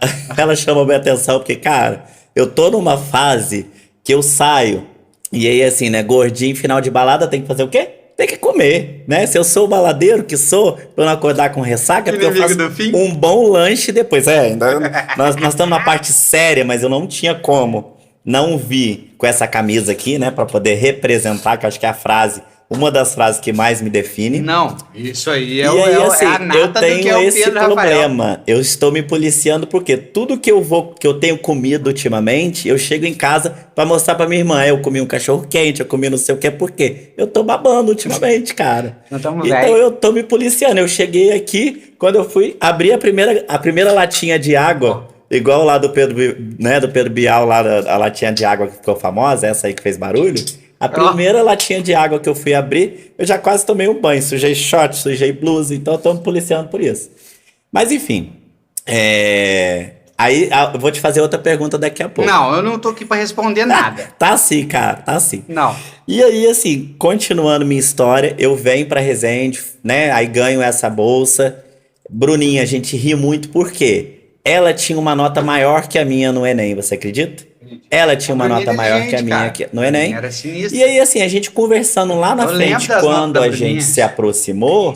chama minha atenção porque, cara, eu tô numa fase que eu saio e aí, assim, né, gordinho, final de balada, tem que fazer o quê? Tem que comer, né? Se eu sou o baladeiro que sou, pra eu não acordar com ressaca, é porque eu Inimigo faço do fim? um bom lanche depois. Nós estamos na parte séria, mas eu não tinha como não vir com essa camisa aqui, né? Pra poder representar, que eu acho que é a frase, uma das frases que mais me define. Não, isso aí E aí, assim, a nata eu do tenho que é o esse Pedro Rafael. problema. Eu estou me policiando porque tudo que eu tenho comido ultimamente, eu chego em casa pra mostrar pra minha irmã. Eu comi um cachorro quente, eu comi não sei o que, por quê? Eu tô babando ultimamente, cara. Nós tamo Então velho. eu tô me policiando. Eu cheguei aqui, quando eu fui abrir a primeira latinha de água, igual lá do Pedro, né, do Pedro Bial, lá a latinha de água que ficou famosa, essa aí que fez barulho. A primeira latinha de água que eu fui abrir, eu já quase tomei um banho. Sujei short, sujei blusa, então eu tô me policiando por isso. Mas enfim. Aí eu vou te fazer outra pergunta daqui a pouco. Não, eu não tô aqui pra responder nada. Tá assim, cara, tá assim. Não. E aí, assim, continuando minha história, eu venho pra Resende, né? Aí ganho essa bolsa. Bruninha, a gente ri muito porque ela tinha uma nota maior que a minha no Enem, você acredita? Ela tinha uma Bruninha nota maior gente, que a minha cara. aqui, no Enem. Era sinistro. E aí, assim, a gente conversando lá na Eu lembro frente, das notas quando da a Bruninha. gente se aproximou,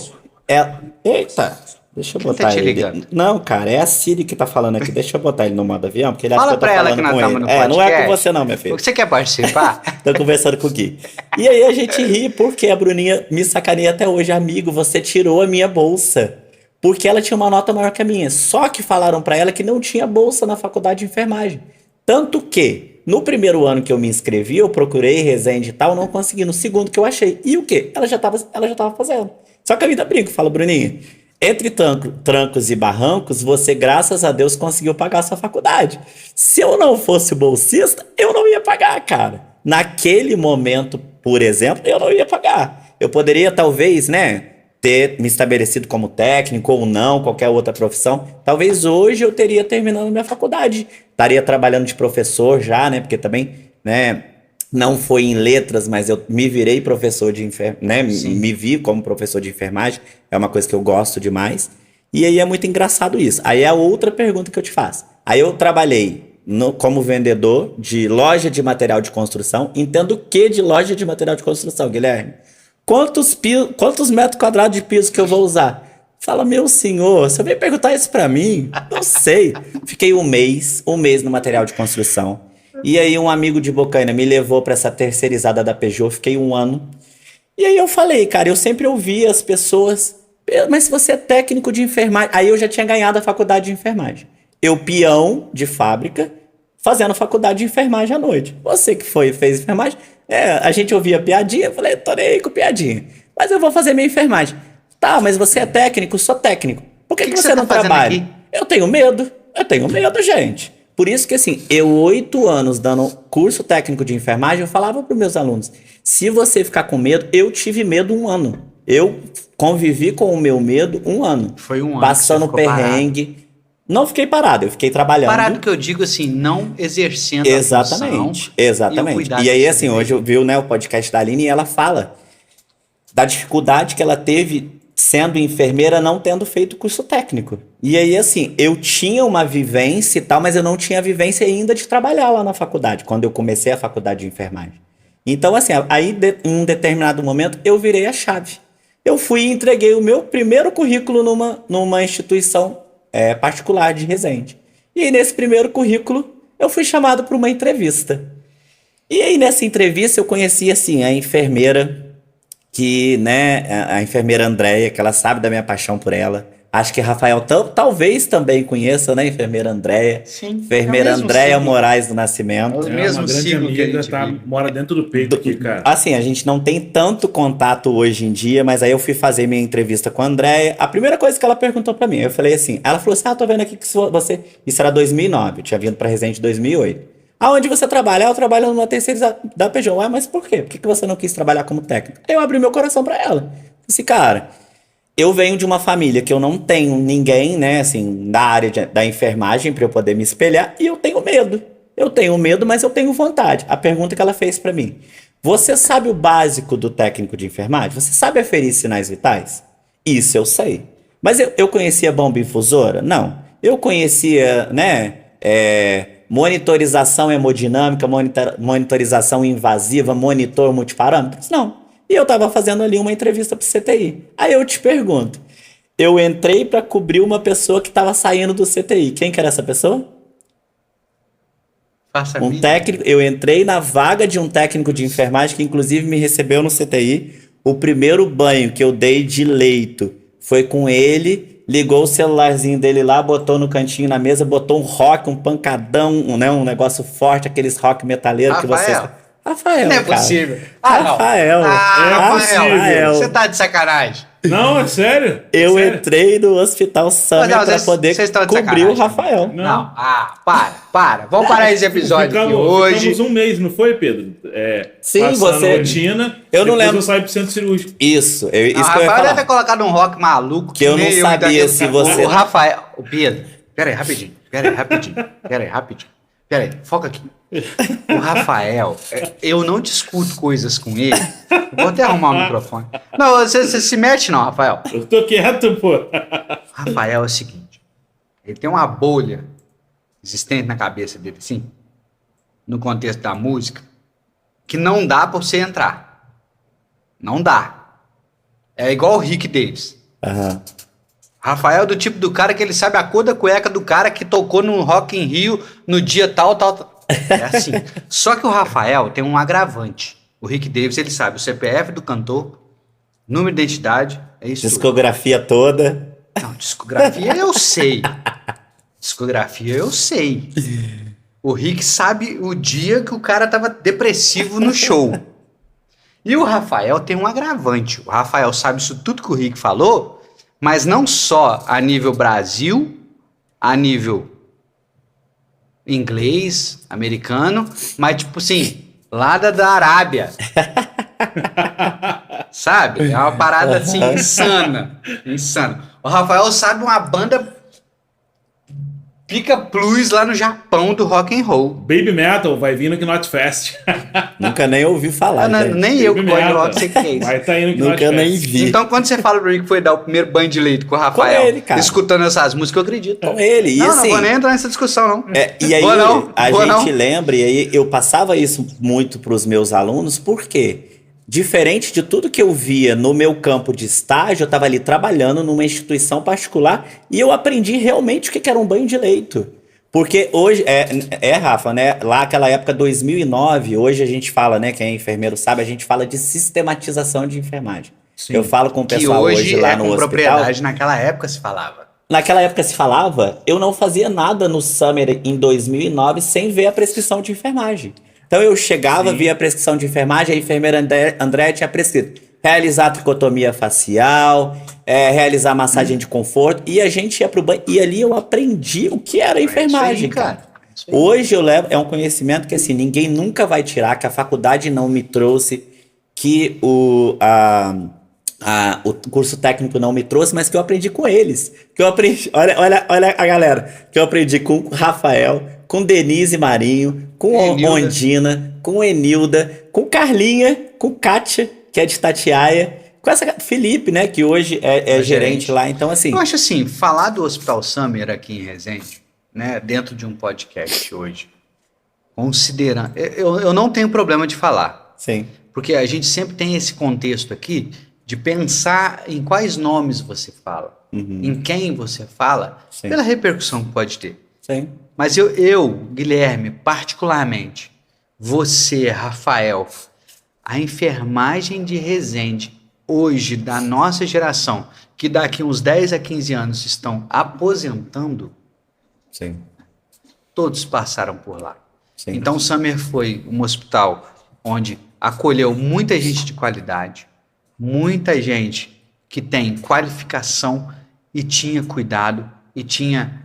ela... Eita, deixa eu Quem botar tá te ele. ligando? Não, cara, é a Siri que tá falando aqui. Deixa eu botar ele no modo avião, porque ele Fala acha que eu pra tô ela falando que nós com estamos ele. no podcast. Não é com você não, minha filha. Você quer participar? Tô conversando com o Gui. E aí a gente ri porque a Bruninha me sacaneia até hoje. Amigo, você tirou a minha bolsa. Porque ela tinha uma nota maior que a minha. Só que falaram pra ela que não tinha bolsa na faculdade de enfermagem. Tanto que, no primeiro ano que eu me inscrevi, eu procurei Resende e tal, não consegui. No segundo que eu achei. E o quê? Ela já tava fazendo. Só que a vida brinca, fala, Bruninha. Entre trancos e barrancos, você, graças a Deus, conseguiu pagar a sua faculdade. Se eu não fosse bolsista, eu não ia pagar, cara. Naquele momento, por exemplo, eu não ia pagar. Eu poderia, talvez, né, ter me estabelecido como técnico ou não, qualquer outra profissão. Talvez hoje eu teria terminado minha faculdade. Estaria trabalhando de professor já, né, porque também, né, não foi em letras, mas eu me virei professor de enfermagem, né? Me vi como professor de enfermagem. É uma coisa que eu gosto demais. E aí é muito engraçado isso. Aí é a outra pergunta que eu te faço. Aí eu trabalhei como vendedor de loja de material de construção. Entendo o que de loja de material de construção, Guilherme? Quantos metros quadrados de piso que eu vou usar? Fala, meu senhor, você veio perguntar isso pra mim? Não sei. Fiquei um mês no material de construção. E aí um amigo de Bocaina me levou pra essa terceirizada da Peugeot, fiquei 1 ano. E aí eu falei, cara, eu sempre ouvi as pessoas, mas se você é técnico de enfermagem... Aí eu já tinha ganhado a faculdade de enfermagem. eu peão de fábrica, fazendo faculdade de enfermagem à noite. Você que fez enfermagem, a gente ouvia piadinha, eu falei, tô nem aí com piadinha. Mas eu vou fazer minha enfermagem. Tá, mas você é técnico? Sou técnico. Por que você não tá fazendo trabalha? aqui? Eu tenho medo, gente. Por isso que assim, eu 8 anos dando curso técnico de enfermagem, eu falava para os meus alunos, se você ficar com medo, eu tive medo 1 ano. Eu convivi com o meu medo 1 ano. Foi 1 ano passando que você ficou perrengue. Não fiquei parado, eu fiquei trabalhando. Parado que eu digo assim, não exercendo Exatamente, a função exatamente. E E aí, do assim, seu hoje eu vi, né, o podcast da Aline e ela fala da dificuldade que ela teve sendo enfermeira, não tendo feito curso técnico. E aí, assim, eu tinha uma vivência e tal, mas eu não tinha vivência ainda de trabalhar lá na faculdade, quando eu comecei a faculdade de enfermagem. Então, assim, aí em um determinado momento eu virei a chave. Eu fui e entreguei o meu primeiro currículo numa instituição particular de Resende. E aí, nesse primeiro currículo, eu fui chamado para uma entrevista. E aí, nessa entrevista, eu conheci, assim, a enfermeira que, né, a enfermeira Andréia, que ela sabe da minha paixão por ela. Acho que Rafael talvez também conheça, né, a enfermeira Andréia. Sim. Enfermeira Andréia Moraes do Nascimento. Os É mesmos uma grande siglos que a amiga, gente vive. mora dentro do peito aqui, cara. Assim, a gente não tem tanto contato hoje em dia, mas aí eu fui fazer minha entrevista com a Andréia. A primeira coisa que ela perguntou pra mim, eu falei assim, ela falou assim, tô vendo aqui que você... Isso era 2009, eu tinha vindo pra Resende em 2008. Aonde você trabalha? Eu trabalho numa terceirização da Peugeot. Ué, mas por quê? Por que você não quis trabalhar como técnico? Eu abri meu coração pra ela. Disse, cara, eu venho de uma família que eu não tenho ninguém, né, assim, da área da enfermagem pra eu poder me espelhar e eu tenho medo. Eu tenho medo, mas eu tenho vontade. A pergunta que ela fez pra mim, você sabe o básico do técnico de enfermagem? Você sabe aferir sinais vitais? Isso eu sei. Mas eu conhecia bomba infusora? Não. Eu conhecia, né, monitorização hemodinâmica, monitorização invasiva, monitor multiparâmetros? Não. E eu tava fazendo ali uma entrevista pro CTI. Aí eu te pergunto, eu entrei para cobrir uma pessoa que tava saindo do CTI. Quem que era essa pessoa? Um técnico. Eu entrei na vaga de um técnico de enfermagem que inclusive me recebeu no CTI. O primeiro banho que eu dei de leito foi com ele. Ligou o celularzinho dele lá, botou no cantinho na mesa, botou um rock, um pancadão, né, um negócio forte, aqueles rock metaleiro que você... Rafael, não é cara. possível. Rafael. Rafael. Você tá de sacanagem. Não, é sério? Eu entrei no Hospital Summer pra poder cobrir o Rafael. Não. Para. Vamos parar esse episódio aqui hoje. Ficamos um mês, não foi, Pedro? Sim, você... rotina, eu não lembro. Eu saí pro centro cirúrgico. Isso, isso que eu ia Rafael falar. deve ter colocado um rock maluco. Que eu não sabia se você... O Rafael... O Pedro, pera aí, rapidinho. Pera aí, foca aqui. O Rafael, eu não discuto coisas com ele. Vou até arrumar o microfone. Não, você se mete não, Rafael. Eu tô quieto, pô. Rafael é o seguinte, ele tem uma bolha existente na cabeça dele, assim, no contexto da música, que não dá pra você entrar. Não dá. É igual o Rick Davis. Aham. Rafael é do tipo do cara que ele sabe a cor da cueca do cara que tocou no Rock in Rio no dia tal. É assim. Só que o Rafael tem um agravante. O Rick Davis, ele sabe o CPF do cantor, número de identidade, é isso. Discografia toda. Não, discografia eu sei. O Rick sabe o dia que o cara tava depressivo no show. E o Rafael tem um agravante. O Rafael sabe isso tudo que o Rick falou, mas não só a nível Brasil, a nível inglês, americano, mas tipo assim, lá da Arábia. Sabe? É uma parada assim, insana. O Rafael sabe uma banda pica blues lá no Japão do rock and roll. Baby Metal vai vir no Knot Fest. Nunca nem ouvi falar. Nem eu que gosto de rock sei que é isso. Vai tá indo no Knot Nunca Fest. nem vi. Então, quando você fala pra mim que foi dar o primeiro banho de leite com o Rafael, Com ele, cara. escutando essas músicas, eu acredito. Com ele. E Não assim, vou nem entrar nessa discussão, não. e aí a Vou gente não. lembra, e aí eu passava isso muito pros meus alunos, porque diferente de tudo que eu via no meu campo de estágio, eu estava ali trabalhando numa instituição particular e eu aprendi realmente o que era um banho de leito. Porque hoje, Rafa, né? Lá aquela época, 2009, hoje a gente fala, né? Quem é enfermeiro sabe, a gente fala de sistematização de enfermagem. Sim. Eu falo com o Que pessoal hoje lá é no com hospital. propriedade, naquela época se falava. naquela época se falava, eu não fazia nada no Summer em 2009 sem ver a prescrição de enfermagem. Então eu chegava, via a prescrição de enfermagem, a enfermeira André tinha prescrito realizar tricotomia facial, realizar massagem de conforto, e a gente ia pro banho, e ali eu aprendi o que era enfermagem, isso aí, cara. Isso aí. Hoje eu levo, é um conhecimento que assim, ninguém nunca vai tirar, que a faculdade não me trouxe, que o curso técnico não me trouxe, mas que eu aprendi com eles. Que eu aprendi, olha a galera, que eu aprendi com o Rafael, com Denise Marinho, com Enilda. Ondina, com Enilda, com Carlinha, com Kátia, que é de Itatiaia, com essa Felipe, né, que hoje é gerente lá. Então, assim, Eu acho assim, falar do Hospital Summer aqui em Resende, né, dentro de um podcast hoje, considerando... Eu não tenho problema de falar, sim, porque a gente sempre tem esse contexto aqui de pensar em quais nomes você fala, em quem você fala, Sim. pela repercussão que pode ter. sim, Mas eu, Guilherme, particularmente, você, Rafael, a enfermagem de Resende, hoje, da nossa geração, que daqui uns 10 a 15 anos estão aposentando, sim, todos passaram por lá. sim. Então, o Summer foi um hospital onde acolheu muita gente de qualidade, muita gente que tem qualificação e tinha cuidado e tinha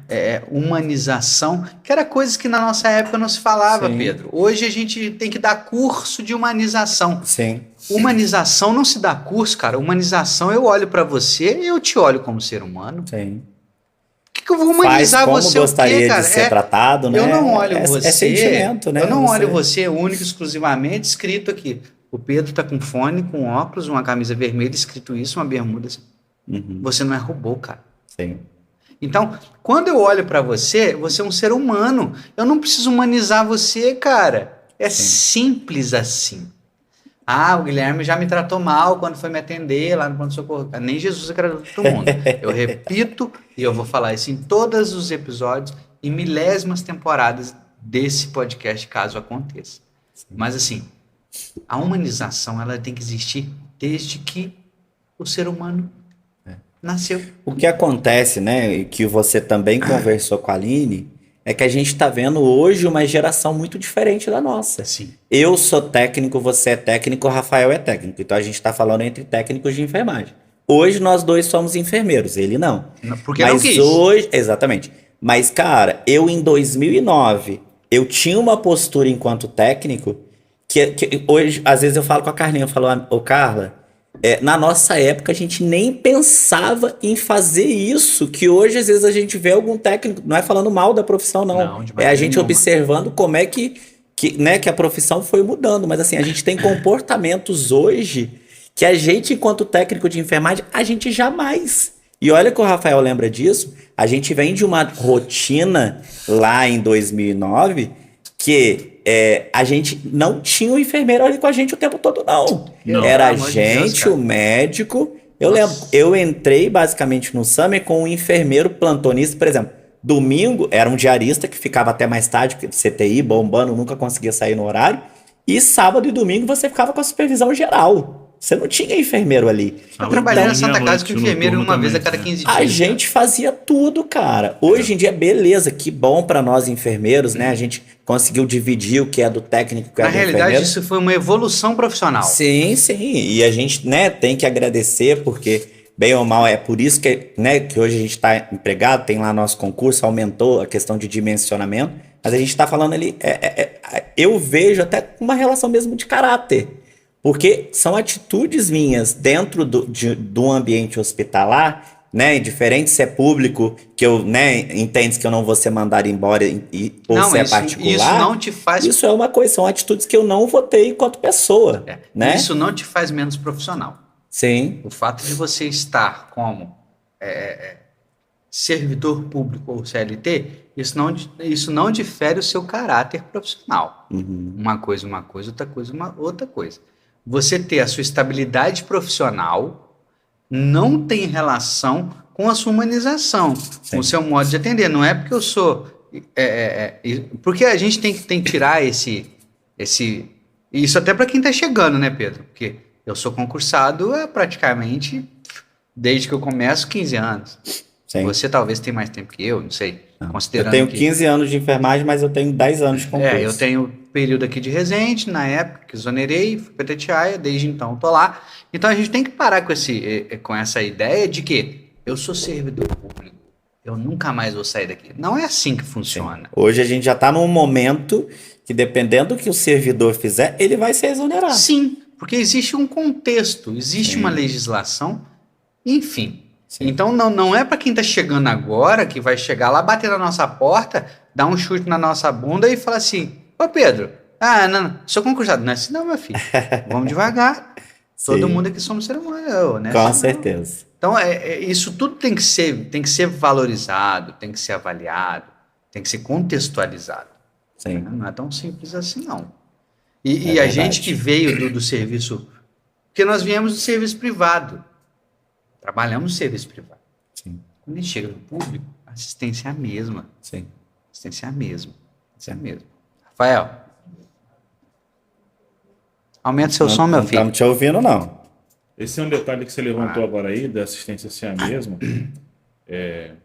humanização, que era coisas que na nossa época não se falava, Sim. Pedro. Hoje a gente tem que dar curso de humanização. Sim. Humanização não se dá curso, cara. Humanização, eu olho pra você e eu te olho como ser humano. Sim. Por que eu vou humanizar Faz como você gostaria o quê, cara? de ser tratado, né? Eu não olho você. É sentimento, né? Eu não Você- olho você único, exclusivamente, escrito aqui. O Pedro tá com fone, com óculos, uma camisa vermelha, escrito isso, uma bermuda. Assim. Você não é robô, cara. Sim. Então, quando eu olho pra você, você é um ser humano. Eu não preciso humanizar você, cara. É simples assim. Ah, o Guilherme já me tratou mal quando foi me atender lá no pronto-socorro. Nem Jesus agradou todo mundo. Eu repito, e eu vou falar isso em todos os episódios, em milésimas temporadas desse podcast, caso aconteça. Mas assim, a humanização ela tem que existir desde que o ser humano nasceu. O que acontece, né, e que você também conversou com a Aline, é que a gente tá vendo hoje uma geração muito diferente da nossa. Assim. Eu sou técnico, você é técnico, o Rafael é técnico. Então a gente tá falando entre técnicos de enfermagem. Hoje nós dois somos enfermeiros, ele não. Porque não Mas quis. hoje, exatamente. Mas cara, eu em 2009, eu tinha uma postura enquanto técnico que hoje, às vezes eu falo com a Carlinha, eu falo, ô Carla, na nossa época a gente nem pensava em fazer isso, que hoje às vezes a gente vê algum técnico, não é falando mal da profissão não, Não, de é a maneira gente nenhuma. observando como é que a profissão foi mudando, mas assim, a gente tem comportamentos hoje que a gente enquanto técnico de enfermagem, a gente jamais. E olha que o Rafael lembra disso, a gente vem de uma rotina lá em 2009 que a gente não tinha um enfermeiro ali com a gente o tempo todo, não. Não, Era a pelo amor de Deus, gente, cara. o médico. Eu Nossa. lembro, eu entrei basicamente no Summer com um enfermeiro plantonista, por exemplo. Domingo era um diarista que ficava até mais tarde, porque CTI, bombando, nunca conseguia sair no horário. E sábado e domingo você ficava com a supervisão geral. Você não tinha enfermeiro ali. Eu trabalhei na Então, Santa Casa com meia-noite, enfermeiro no uma vez a turno cada também, 15 dias. A gente fazia tudo, cara. Hoje em dia, beleza, que bom pra nós enfermeiros, né? A gente conseguiu dividir o que é do técnico e o que é Na do realidade, enfermeiro. isso foi uma evolução profissional. Sim, sim. E a gente, né, tem que agradecer, porque, bem ou mal, é por isso que, né, que hoje a gente está empregado, tem lá nosso concurso, aumentou a questão de dimensionamento, mas a gente está falando ali, eu vejo até uma relação mesmo de caráter. Porque são atitudes minhas dentro do ambiente hospitalar, né? Indiferente se é público, que eu, né, entende que eu não vou ser mandado embora ou Não, se é isso- particular. isso não te faz- Isso é uma coisa, são atitudes que eu não vou ter enquanto pessoa. Né? Isso não te faz menos profissional. Sim, O fato de você estar como servidor público ou CLT, isso não difere o seu caráter profissional. Uma coisa, outra coisa. Você ter a sua estabilidade profissional não tem relação com a sua humanização, com o seu modo de atender. Não é porque eu sou... porque a gente tem que tirar esse... Isso até para quem está chegando, né, Pedro? Porque eu sou concursado há praticamente, desde que eu começo, 15 anos. Sim. Você talvez tenha mais tempo que eu, não sei. Eu Considerando tenho que... 15 anos de enfermagem, mas eu tenho 10 anos de concurso. eu tenho período aqui de Resende, na época que exonerei, fui para Itatiaia, desde então tô lá. Então a gente tem que parar com essa ideia de que eu sou servidor público, eu nunca mais vou sair daqui. Não é assim que funciona. Hoje a gente já está num momento que, dependendo do que o servidor fizer, ele vai ser exonerado. Sim, porque existe um contexto, existe uma legislação, enfim. Sim. Então não é para quem está chegando agora, que vai chegar lá, bater na nossa porta, dar um chute na nossa bunda e falar assim, ô Pedro, não, sou concursado. Não é assim não, meu filho. Vamos devagar. Todo Sim. mundo aqui somos ser humano, né? Com certeza. Então, isso tudo tem que ser valorizado, tem que ser avaliado, tem que ser contextualizado. Sim. Não é tão simples assim, não. É E a verdade. gente que veio do serviço... Porque nós viemos do serviço privado. Trabalhamos no serviço privado. Sim. Quando a gente chega no público, a assistência é a mesma. Sim. Assistência é a mesma. Assistência é a mesma. Rafael, aumenta seu som, meu Não filho. estamos te ouvindo, não. Esse é um detalhe que você levantou agora aí, da assistência ser a mesma.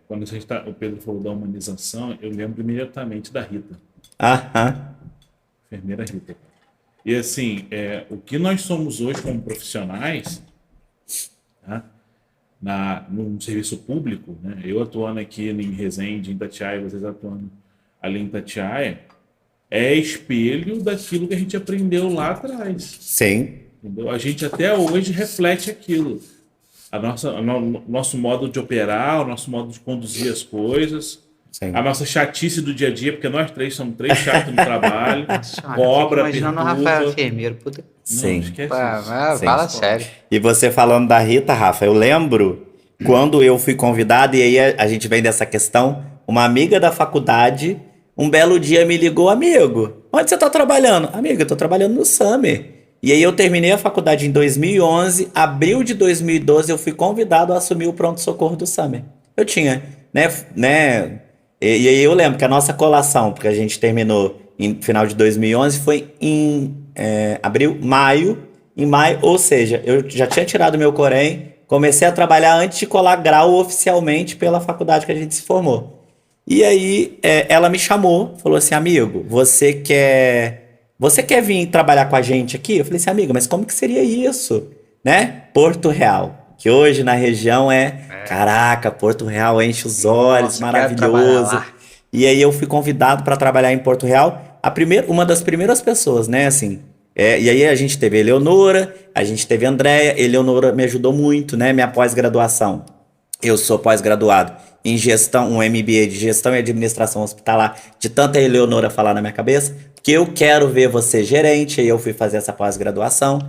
Quando o Pedro falou da humanização, eu lembro imediatamente da Rita, Aham. enfermeira Rita. E assim, o que nós somos hoje como profissionais, tá? No serviço público, né? Eu atuando aqui em Resende, em Itatiaia, vocês atuando ali em Itatiaia, é espelho daquilo que a gente aprendeu lá atrás. Sim. Entendeu? A gente até hoje reflete aquilo. Nosso modo de operar, o nosso modo de conduzir as coisas, Sim. a nossa chatice do dia a dia, porque nós três somos três chatos no trabalho, Senhora, cobra, eu fico imaginando o perturba. Rafael enfermeiro. Puta. Não, Sim. esquece isso. Sim. Fala sério. E você falando da Rita, Rafa, eu lembro quando eu fui convidado, e aí a gente vem dessa questão, uma amiga da faculdade, um belo dia me ligou, amigo, onde você tá trabalhando? Amiga, eu tô trabalhando no Summer. E aí eu terminei a faculdade em 2011, abril de 2012 eu fui convidado a assumir o pronto-socorro do Summer. Eu tinha, né, e aí eu lembro que a nossa colação, porque a gente terminou em final de 2011, foi em maio, ou seja, eu já tinha tirado meu Corém, comecei a trabalhar antes de colar grau oficialmente pela faculdade que a gente se formou. E aí ela me chamou, falou assim, amigo, você quer vir trabalhar com a gente aqui? Eu falei assim, amiga, mas como que seria isso? Né? Porto Real, que hoje na região caraca, Porto Real enche os olhos, Nossa, quero trabalhar maravilhoso. lá. E aí eu fui convidado para trabalhar em Porto Real, uma das primeiras pessoas, né, assim. E aí a gente teve a Eleonora, a gente teve a Andréia, Eleonora me ajudou muito, né, minha pós-graduação. Eu sou pós-graduado em gestão, um MBA de gestão e administração hospitalar, de tanta Eleonora falar na minha cabeça, que eu quero ver você gerente, aí eu fui fazer essa pós-graduação.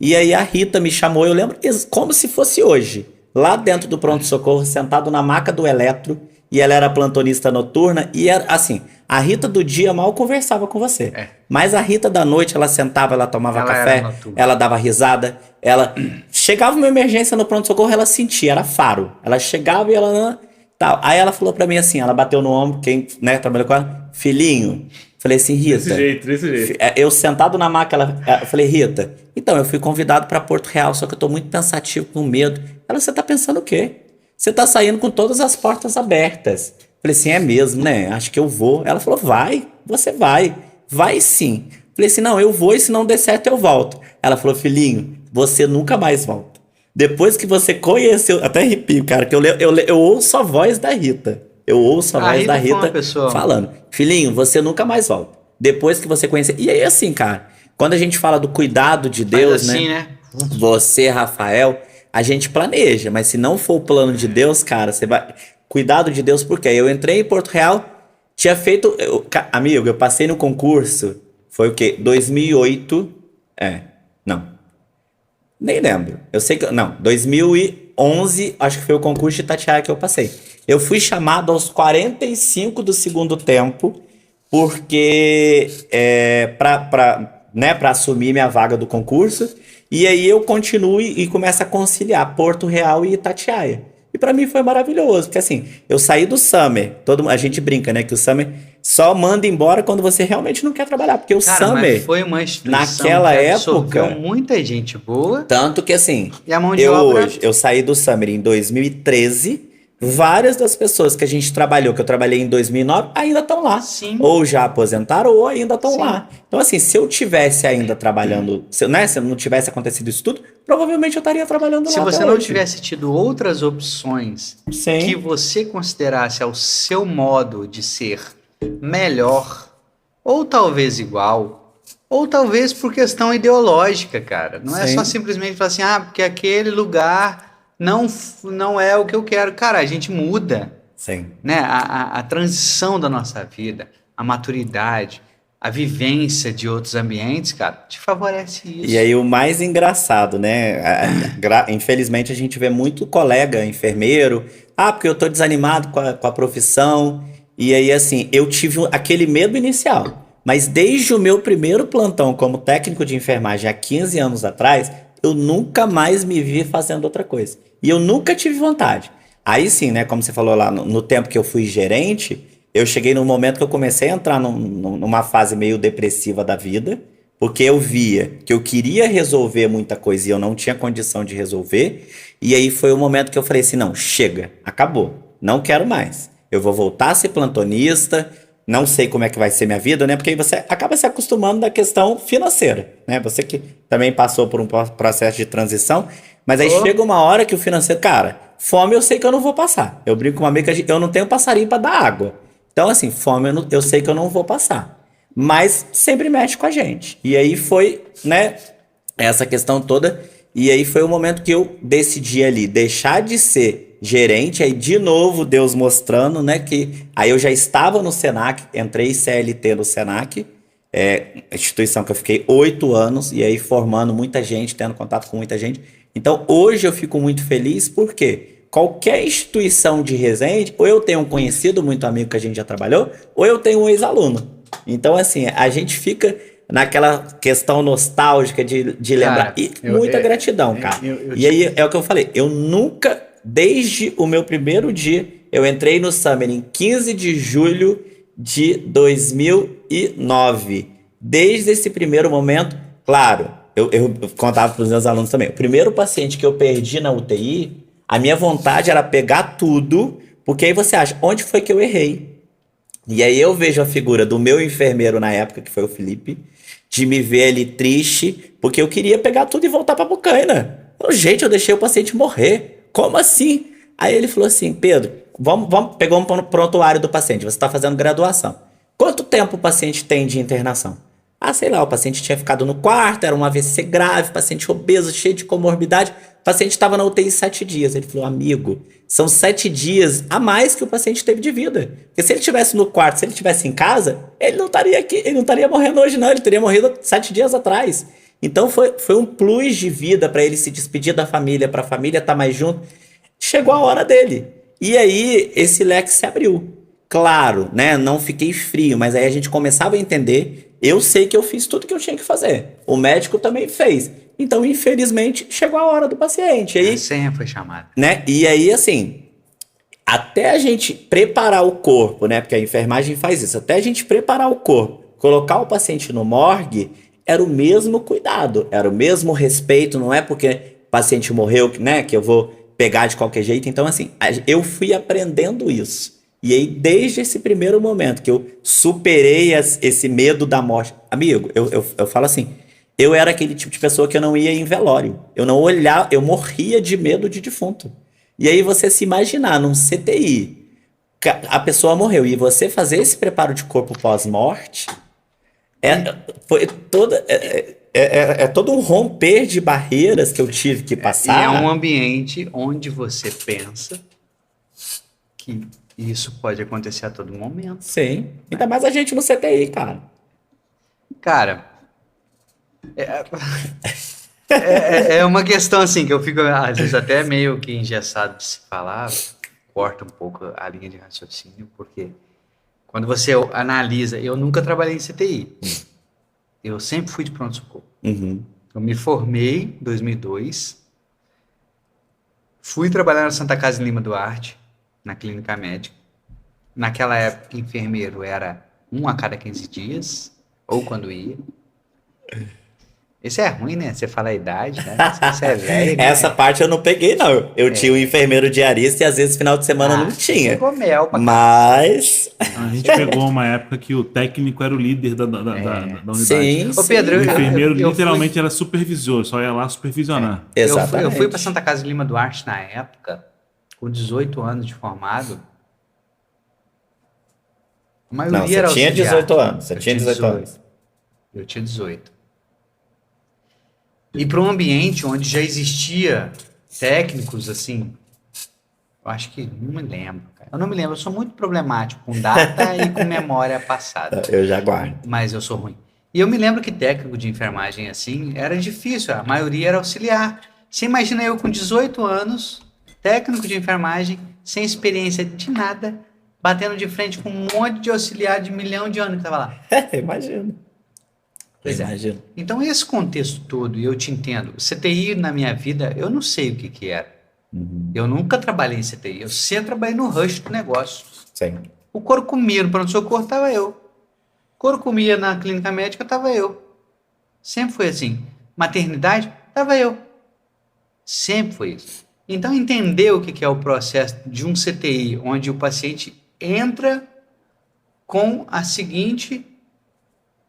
E aí a Rita me chamou, eu lembro como se fosse hoje, lá dentro do pronto-socorro, sentado na maca do eletro, e ela era plantonista noturna, e era assim, a Rita do dia mal conversava com você. Mas a Rita da noite, ela sentava, ela tomava Ela era café, noturna. ela dava risada, ela chegava uma emergência no pronto-socorro, ela sentia, era faro. Ela chegava e ela tal. Aí ela falou pra mim assim, ela bateu no ombro, quem, né, trabalhou com ela, filhinho. Falei assim, Rita. Desse jeito. Eu sentado na maca, eu falei, Rita, então, eu fui convidado pra Porto Real, só que eu tô muito pensativo, com medo. Ela, você tá pensando o quê? Você tá saindo com todas as portas abertas. Falei assim, é mesmo, né? Acho que eu vou. Ela falou, vai, você vai. Vai sim. Falei assim, não, eu vou e se não der certo eu volto. Ela falou, filhinho, você nunca mais volta. Depois que você conheceu, até arrepio, cara, que eu ouço a voz da Rita. Eu ouço a voz da Rita foi uma Rita pessoa... falando, filhinho, você nunca mais volta. Depois que você conhecer. E aí, assim, cara, quando a gente fala do cuidado de Deus, Mas assim, né? Você, Rafael, a gente planeja, mas se não for o plano de Deus, cara, você vai. Cuidado de Deus, por quê? Eu entrei em Porto Real, tinha feito. Amigo, eu passei no concurso, foi o quê? 2008. Não. Nem lembro. Eu sei que. Não, 2011, acho que foi o concurso de Itatiaia que eu passei. Eu fui chamado aos 45 do segundo tempo, porque. Pra assumir minha vaga do concurso. E aí eu continuo e começo a conciliar Porto Real e Itatiaia. E pra mim foi maravilhoso, porque assim, eu saí do Summer, a gente brinca, né, que o Summer só manda embora quando você realmente não quer trabalhar, porque o Summer, mas foi uma instituição naquela que absorveu época, muita gente boa. tanto que assim, E a mão de obra... eu saí do Summer em 2013, várias das pessoas que a gente trabalhou, que eu trabalhei em 2009, ainda estão lá. Sim. Ou já aposentaram, ou ainda estão Sim. lá. Então, assim, se eu tivesse ainda trabalhando, se não tivesse acontecido isso tudo, provavelmente eu estaria trabalhando Se lá você até não hoje. tivesse tido outras opções Sim. que você considerasse ao seu modo de ser melhor, ou talvez igual, ou talvez por questão ideológica, cara. Não é Sim. só simplesmente falar assim, porque aquele lugar não é o que eu quero. Cara, a gente muda, Sim. né? A transição da nossa vida, a maturidade, a vivência de outros ambientes, cara, te favorece isso. E aí o mais engraçado, né? Infelizmente a gente vê muito colega enfermeiro, porque eu tô desanimado com a profissão. E aí, assim, eu tive aquele medo inicial. Mas desde o meu primeiro plantão como técnico de enfermagem há 15 anos atrás, eu nunca mais me vi fazendo outra coisa. E eu nunca tive vontade. Aí sim, né? Como você falou lá, no tempo que eu fui gerente, eu cheguei num momento que eu comecei a entrar numa fase meio depressiva da vida. Porque eu via que eu queria resolver muita coisa e eu não tinha condição de resolver. E aí foi o momento que eu falei assim: não, chega, acabou, não quero mais. Eu vou voltar a ser plantonista, não sei como é que vai ser minha vida, né? Porque aí você acaba se acostumando da questão financeira, né? Você que também passou por um processo de transição, mas aí chega uma hora que o financeiro, cara, fome eu sei que eu não vou passar. Eu brinco com uma amiga que eu não tenho passarinho para dar água. Então, assim, fome eu sei que eu não vou passar. Mas sempre mexe com a gente. E aí foi, né, essa questão toda. E aí foi o momento que eu decidi ali deixar de ser gerente. Aí de novo Deus mostrando, né, que aí eu já estava no Senac, entrei CLT no Senac, instituição que eu fiquei 8 anos e aí formando muita gente, tendo contato com muita gente. Então hoje eu fico muito feliz porque qualquer instituição de Resende, ou eu tenho um conhecido, muito amigo que a gente já trabalhou, ou eu tenho um ex-aluno. Então, assim, a gente fica naquela questão nostálgica de lembrar. Cara, E muita gratidão, cara. E aí é o que eu falei, eu nunca, desde o meu primeiro dia, eu entrei no Summer em 15 de julho de 2009. Desde esse primeiro momento, claro, eu contava para os meus alunos também. O primeiro paciente que eu perdi na UTI, a minha vontade era pegar tudo, porque aí você acha, onde foi que eu errei? E aí eu vejo a figura do meu enfermeiro na época, que foi o Felipe, de me ver ali triste, porque eu queria pegar tudo e voltar pra Bocaina. Gente, eu deixei o paciente morrer. Como assim? Aí ele falou assim, Pedro, pegou um prontuário do paciente, você está fazendo graduação. Quanto tempo o paciente tem de internação? Sei lá, o paciente tinha ficado no quarto, era um AVC grave, paciente obeso, cheio de comorbidade. O paciente estava na UTI 7 dias. Ele falou, amigo, são 7 dias a mais que o paciente teve de vida. Porque se ele estivesse no quarto, se ele estivesse em casa, ele não estaria aqui, ele não estaria morrendo hoje, não. Ele teria morrido 7 dias atrás. Então foi um plus de vida para ele se despedir da família, para a família estar mais junto. Chegou a hora dele. E aí esse leque se abriu. Claro, né? Não fiquei frio, mas aí a gente começava a entender. Eu sei que eu fiz tudo que eu tinha que fazer. O médico também fez. Então, infelizmente, chegou a hora do paciente. Aí, a senha foi chamada. Né? E aí, assim, até a gente preparar o corpo, né? Porque a enfermagem faz isso. Até a gente preparar o corpo, colocar o paciente no morgue, era o mesmo cuidado, era o mesmo respeito. Não é porque o paciente morreu, né? Que eu vou pegar de qualquer jeito. Então, assim, eu fui aprendendo isso. E aí, desde esse primeiro momento que eu superei esse medo da morte... Amigo, eu falo assim, eu era aquele tipo de pessoa que eu não ia em velório. Eu não olhava, eu morria de medo de defunto. E aí você se imaginar num CTI, a pessoa morreu, e você fazer esse preparo de corpo pós-morte, é todo um romper de barreiras que eu tive que passar. E é um ambiente onde você pensa que isso pode acontecer a todo momento. Sim. Ainda mais a gente no CTI, cara. Cara, é uma questão assim que eu fico, às vezes, até meio que engessado de se falar, corta um pouco a linha de raciocínio, porque quando você analisa, eu nunca trabalhei em CTI. Eu sempre fui de pronto-socorro. Uhum. Eu me formei em 2002, fui trabalhar na Santa Casa em Lima Duarte, na clínica médica. Naquela época, enfermeiro era 1 a cada 15 dias, ou quando ia. Isso é ruim, né? Você fala a idade, né? Você é velho, né? Essa parte eu não peguei, não. Eu tinha o enfermeiro diarista e às vezes final de semana não tinha. Pegou mel pra Mas. A gente pegou uma época que o técnico era o líder da unidade. Sim, Ô, Pedro, O sim. enfermeiro eu literalmente era supervisor, só ia lá supervisionar. Exatamente. Eu fui pra Santa Casa de Lima Duarte na época, com 18 anos de formado. A maioria Não, você era tinha auxiliar. 18 anos. Você Eu tinha 18 anos. Eu tinha 18. E para um ambiente onde já existia técnicos, assim, eu acho que não me lembro, cara. Eu não me lembro, eu sou muito problemático com data e com memória passada. Eu já guardo. Mas eu sou ruim. E eu me lembro que técnico de enfermagem, assim, era difícil, a maioria era auxiliar. Você imagina eu com 18 anos, técnico de enfermagem, sem experiência de nada, batendo de frente com um monte de auxiliar de 1 milhão de anos que tava lá. Imagino. Pois é. Imagino. Então, esse contexto todo, e eu te entendo, CTI na minha vida, eu não sei o que era. Eu nunca trabalhei em CTI, eu sempre trabalhei no rush do negócio. Sim. O couro comia no pronto-socorro, estava eu. O couro comia na clínica médica, estava eu. Sempre foi assim. Maternidade, estava eu. Sempre foi isso. Então, entender o que é o processo de um CTI, onde o paciente entra com a seguinte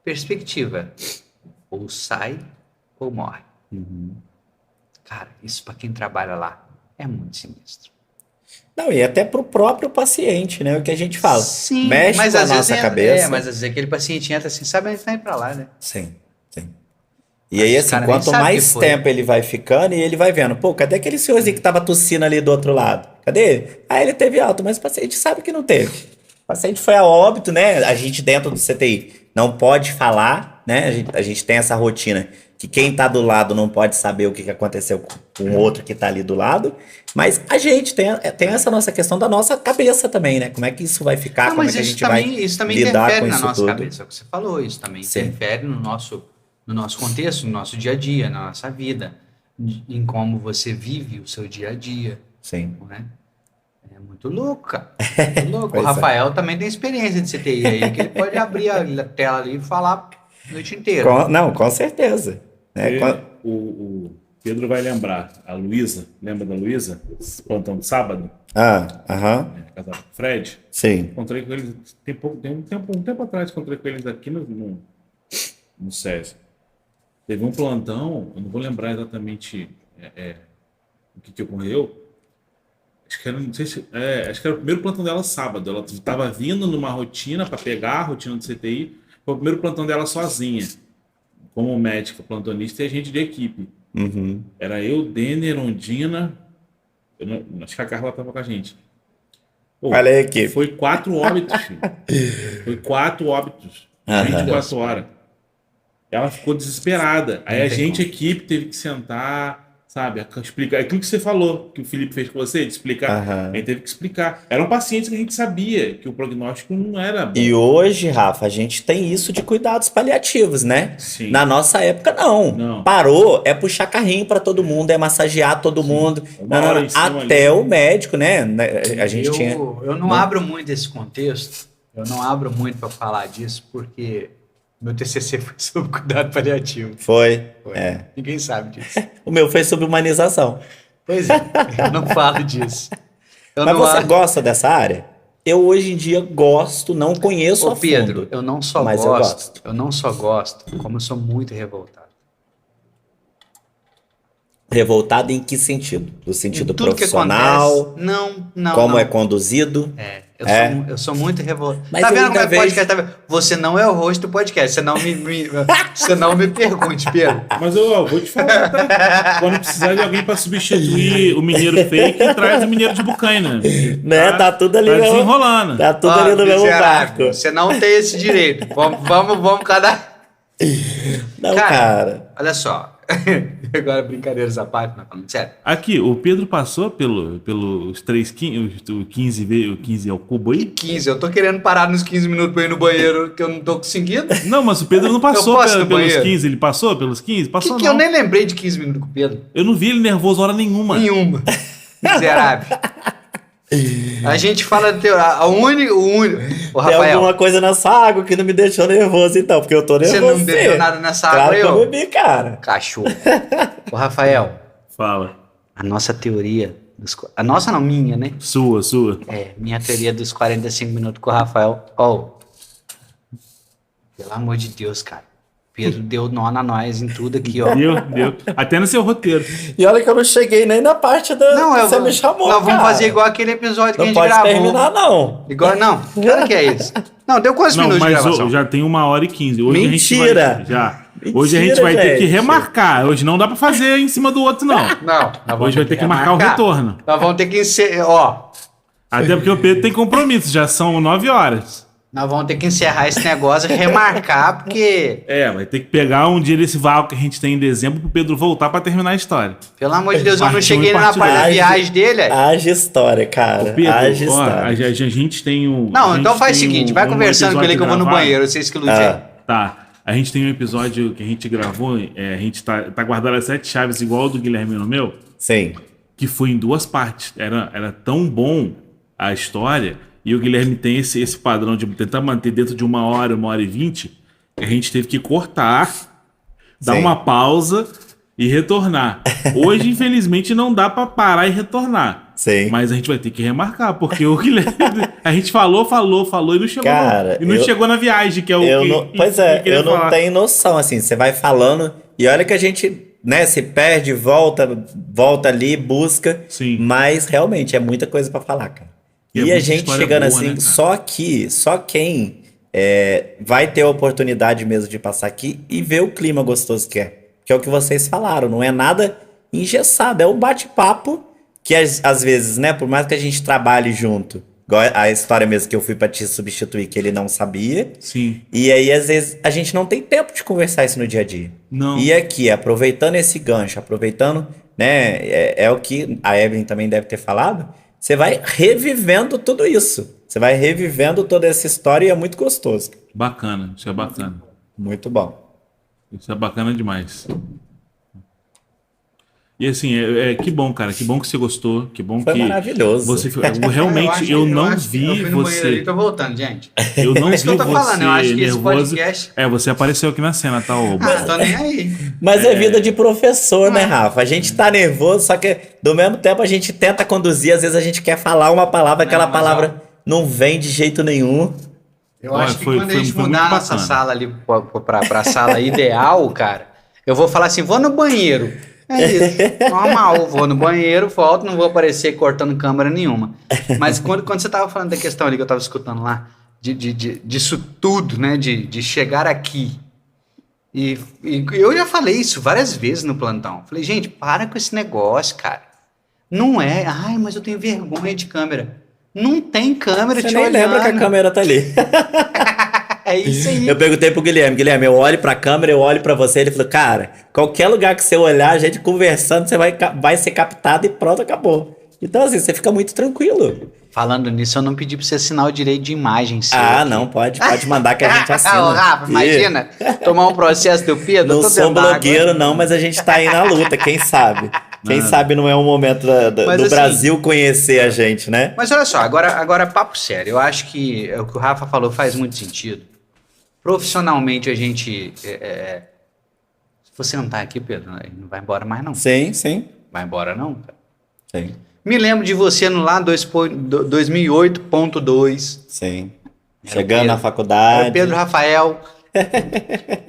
perspectiva: ou sai ou morre. Cara, isso para quem trabalha lá é muito sinistro. Não, e até pro próprio paciente, né? O que a gente fala. Sim, Mexe mas com a às vezes nossa entra- cabeça. mas às vezes aquele paciente entra assim, sabe onde vai para lá, né? Sim, sim. E Mas aí, os assim, cara nem quanto sabe mais que foi. tempo ele vai ficando, e ele vai vendo, pô, cadê aquele senhorzinho que tava tossindo ali do outro lado? Cadê ele? Ah, ele teve alta, mas o paciente sabe que não teve. O paciente foi a óbito, né? A gente dentro do CTI não pode falar, né? A gente tem essa rotina que quem tá do lado não pode saber o que aconteceu com o outro que tá ali do lado, mas a gente tem essa nossa questão da nossa cabeça também, né? Como é que isso vai ficar, Não, como é mas que a isso gente também, vai isso também lidar interfere com na isso nossa tudo. cabeça, é o que você falou, isso também Sim. interfere no nosso contexto, no nosso dia a dia, na nossa vida, em como você vive o seu dia a dia, Sim. não é? É muito louco, cara. Muito louco. O Pois é. Rafael também tem experiência de CTI aí, que ele pode abrir a tela ali e falar a noite inteira. Não, com certeza. Né? O Pedro vai lembrar. A Luísa, lembra da Luísa? Esse plantão de sábado? Aham, Casada com o Fred? sim. Encontrei com eles um tempo atrás, encontrei com eles aqui no SESI. Teve um plantão, eu não vou lembrar exatamente o que ocorreu. Acho que era, não sei se, acho que era o primeiro plantão dela sábado. Ela estava vindo numa rotina para pegar a rotina do CTI. Foi o primeiro plantão dela sozinha, como médica, plantonista e agente de equipe. Uhum. Era eu, Denner, Ondina. Acho que a Carla estava com a gente. Pô, Olha aí, equipe. foi 4 óbitos, filho. Foi 4 óbitos. 24 horas. Ela ficou desesperada. Aí a gente, a equipe, teve que sentar, sabe, explicar. Aquilo que você falou, que o Felipe fez com você, de explicar. A gente teve que explicar. Eram pacientes que a gente sabia que o prognóstico não era bom. E hoje, Rafa, a gente tem isso de cuidados paliativos, né? Sim. Na nossa época, não. Parou, é puxar carrinho pra todo mundo, é massagear todo mundo. Uma hora em cima até ali. o médico, né? A gente tinha. Eu não abro muito esse contexto, eu não abro muito para falar disso, porque meu TCC foi sobre cuidado paliativo. Foi. Ninguém sabe disso. O meu foi sobre humanização. Pois é, eu não falo disso. Mas você gosta dessa área? Eu hoje em dia gosto, não conheço a fundo. Pedro, eu não só mas gosto, eu não só gosto, como eu sou muito revoltado. Revoltado em que sentido? No sentido Em tudo profissional? que acontece. Não. Como é conduzido? Eu sou muito revoltado. Mas Tá eu vendo como ainda é podcast? Tá vendo? Você não é o host do podcast. Você não me pergunte, Pedro. Mas eu vou te falar, tá? Quando precisar de alguém para substituir o mineiro fake, traz o mineiro de Bucaina. Né? Tá tudo ali Tá mesmo. desenrolando. Tá tudo ali no mesmo miserável, barco. Você não tem esse direito. Vamos cada... Não, cara. Olha só. Agora, brincadeiras à parte, mas falando sério. Aqui, o Pedro passou pelos 15 ao cubo aí? 15, eu tô querendo parar nos 15 minutos pra ir no banheiro, que eu não tô conseguindo. Não, mas o Pedro não passou Eu posso ir no pelos banheiro? 15. Ele passou pelos 15? Passou Que não. eu nem lembrei de 15 minutos com o Pedro. Eu não vi ele nervoso hora nenhuma. Nenhuma. Miserável. A gente fala de teoria. O único. Ô, Tem Rafael, alguma coisa nessa água que não me deixou nervoso, então, porque eu tô você nervoso. não bebeu nada nessa Claro água, que eu eu? bebi, cara. Cachorro. Ô, Rafael, Fala. a nossa teoria. A nossa não, minha, né? Sua. Minha teoria dos 45 minutos com o Rafael. Pelo amor de Deus, cara. Pedro deu nó na nós em tudo aqui, ó. Deu. Até no seu roteiro. E olha que eu não cheguei nem na parte da Não, que você me chamou, nós vamos cara. fazer igual aquele episódio que Não a gente pode gravou. terminar, não. Igual, não, claro que é isso. Não, deu quantos Não, minutos de mas gravação? já tem 1h15. Hoje Mentira. a gente vai, já. Hoje a gente Mentira, vai ter que gente. remarcar. Hoje não dá pra fazer em cima do outro, não. Não, nós vamos Hoje vai ter que marcar o retorno. Nós vamos ter que encerrar, Até porque o Pedro tem compromisso, já são 9 horas. nós vamos ter que encerrar esse negócio e remarcar, porque, Vai ter que pegar um dia desse vácuo que a gente tem em dezembro pro Pedro voltar pra terminar a história. pelo amor de Deus, eu não Parte um cheguei e na parte parte da dois. viagem dele. aí. Haja história, cara. Pedro, Haja ó, história. a gente tem um. Não, a então gente faz o tem seguinte, vai conversando com ele que eu vou no episódio banheiro, vocês que iludem. Ah. Tá. A gente tem um episódio que a gente gravou, a gente tá guardando as 7 chaves igual o do Guilherme no meu, Sim. que foi em 2 partes. Era tão bom a história, e o Guilherme tem esse padrão de tentar manter dentro de 1h, 1h20, que a gente teve que cortar, dar Sim. uma pausa e retornar. Hoje, infelizmente, não dá pra parar e retornar. Sim. Mas a gente vai ter que remarcar, porque o Guilherme. A gente falou e não chegou. Cara, e não chegou na viagem, que é o Eu que. não, pois é, que eu queria eu não falar. tenho noção, assim, você vai falando e olha que a gente, né, se perde, volta ali, busca, Sim. mas realmente é muita coisa pra falar, cara. E é E a muita gente história chegando boa, assim, né, cara? só quem vai ter a oportunidade mesmo de passar aqui e ver o clima gostoso que é o que vocês falaram, não é nada engessado, é um bate-papo que às vezes, né, por mais que a gente trabalhe junto, igual a história mesmo que eu fui pra te substituir, que ele não sabia, Sim. e aí, às vezes, a gente não tem tempo de conversar isso no dia a dia. Não. E aqui, aproveitando esse gancho, aproveitando, né, é o que a Evelyn também deve ter falado, você vai revivendo tudo isso. Você vai revivendo toda essa história e é muito gostoso. Bacana, isso é bacana. Muito bom. Isso é bacana demais. E assim, que bom, cara. Que bom que você gostou. Que bom Foi que maravilhoso. você realmente eu não vi você. Tô voltando, gente. Eu não É isso vi que eu tô você falando, eu acho que esse nervoso. podcast- Você apareceu aqui na cena, tá, ô? Tô nem aí. Mas é vida de professor, né, Rafa? A gente tá nervoso, só que do mesmo tempo a gente tenta conduzir, às vezes a gente quer falar uma palavra, aquela Não, mas, palavra não vem de jeito nenhum. Eu Olha, acho que foi- quando a foi- gente foi mudar muito a nossa bacana. sala ali pra sala ideal, cara, eu vou falar assim, vou no banheiro. É isso, normal, vou no banheiro, volto, não vou aparecer cortando câmera nenhuma. Mas quando você tava falando da questão ali que eu tava escutando lá, disso tudo, né, de chegar aqui, e eu já falei isso várias vezes no plantão, falei, gente, para com esse negócio, cara. Não é, ai, mas eu tenho vergonha de câmera. Não tem câmera Você te nem olhando. lembra que a câmera tá ali. É isso aí. Eu perguntei pro Guilherme, eu olho pra câmera, eu olho pra você, ele falou, cara, qualquer lugar que você olhar, a gente conversando, você vai ser captado e pronto, acabou. Então, assim, você fica muito tranquilo. Falando nisso, eu não pedi pra você assinar o direito de imagem seu Ah, aqui. não, pode mandar que a gente Ô, assina. Rafa, Ih, imagina, tomar um processo do Pedro, Não tô sou dentro d'água. blogueiro, não, mas a gente tá aí na luta, quem sabe? Quem sabe não é um momento Mas, do assim, Brasil conhecer a gente, né? Mas olha só, agora papo sério, eu acho que o que o Rafa falou faz muito sentido. Profissionalmente a gente... Se você não tá aqui, Pedro, não vai embora mais não. Sim, sim, Vai embora não, cara. sim, Me lembro de você no lá 2008.2. sim. Era Chegando Pedro. na faculdade. Era o Pedro Rafael.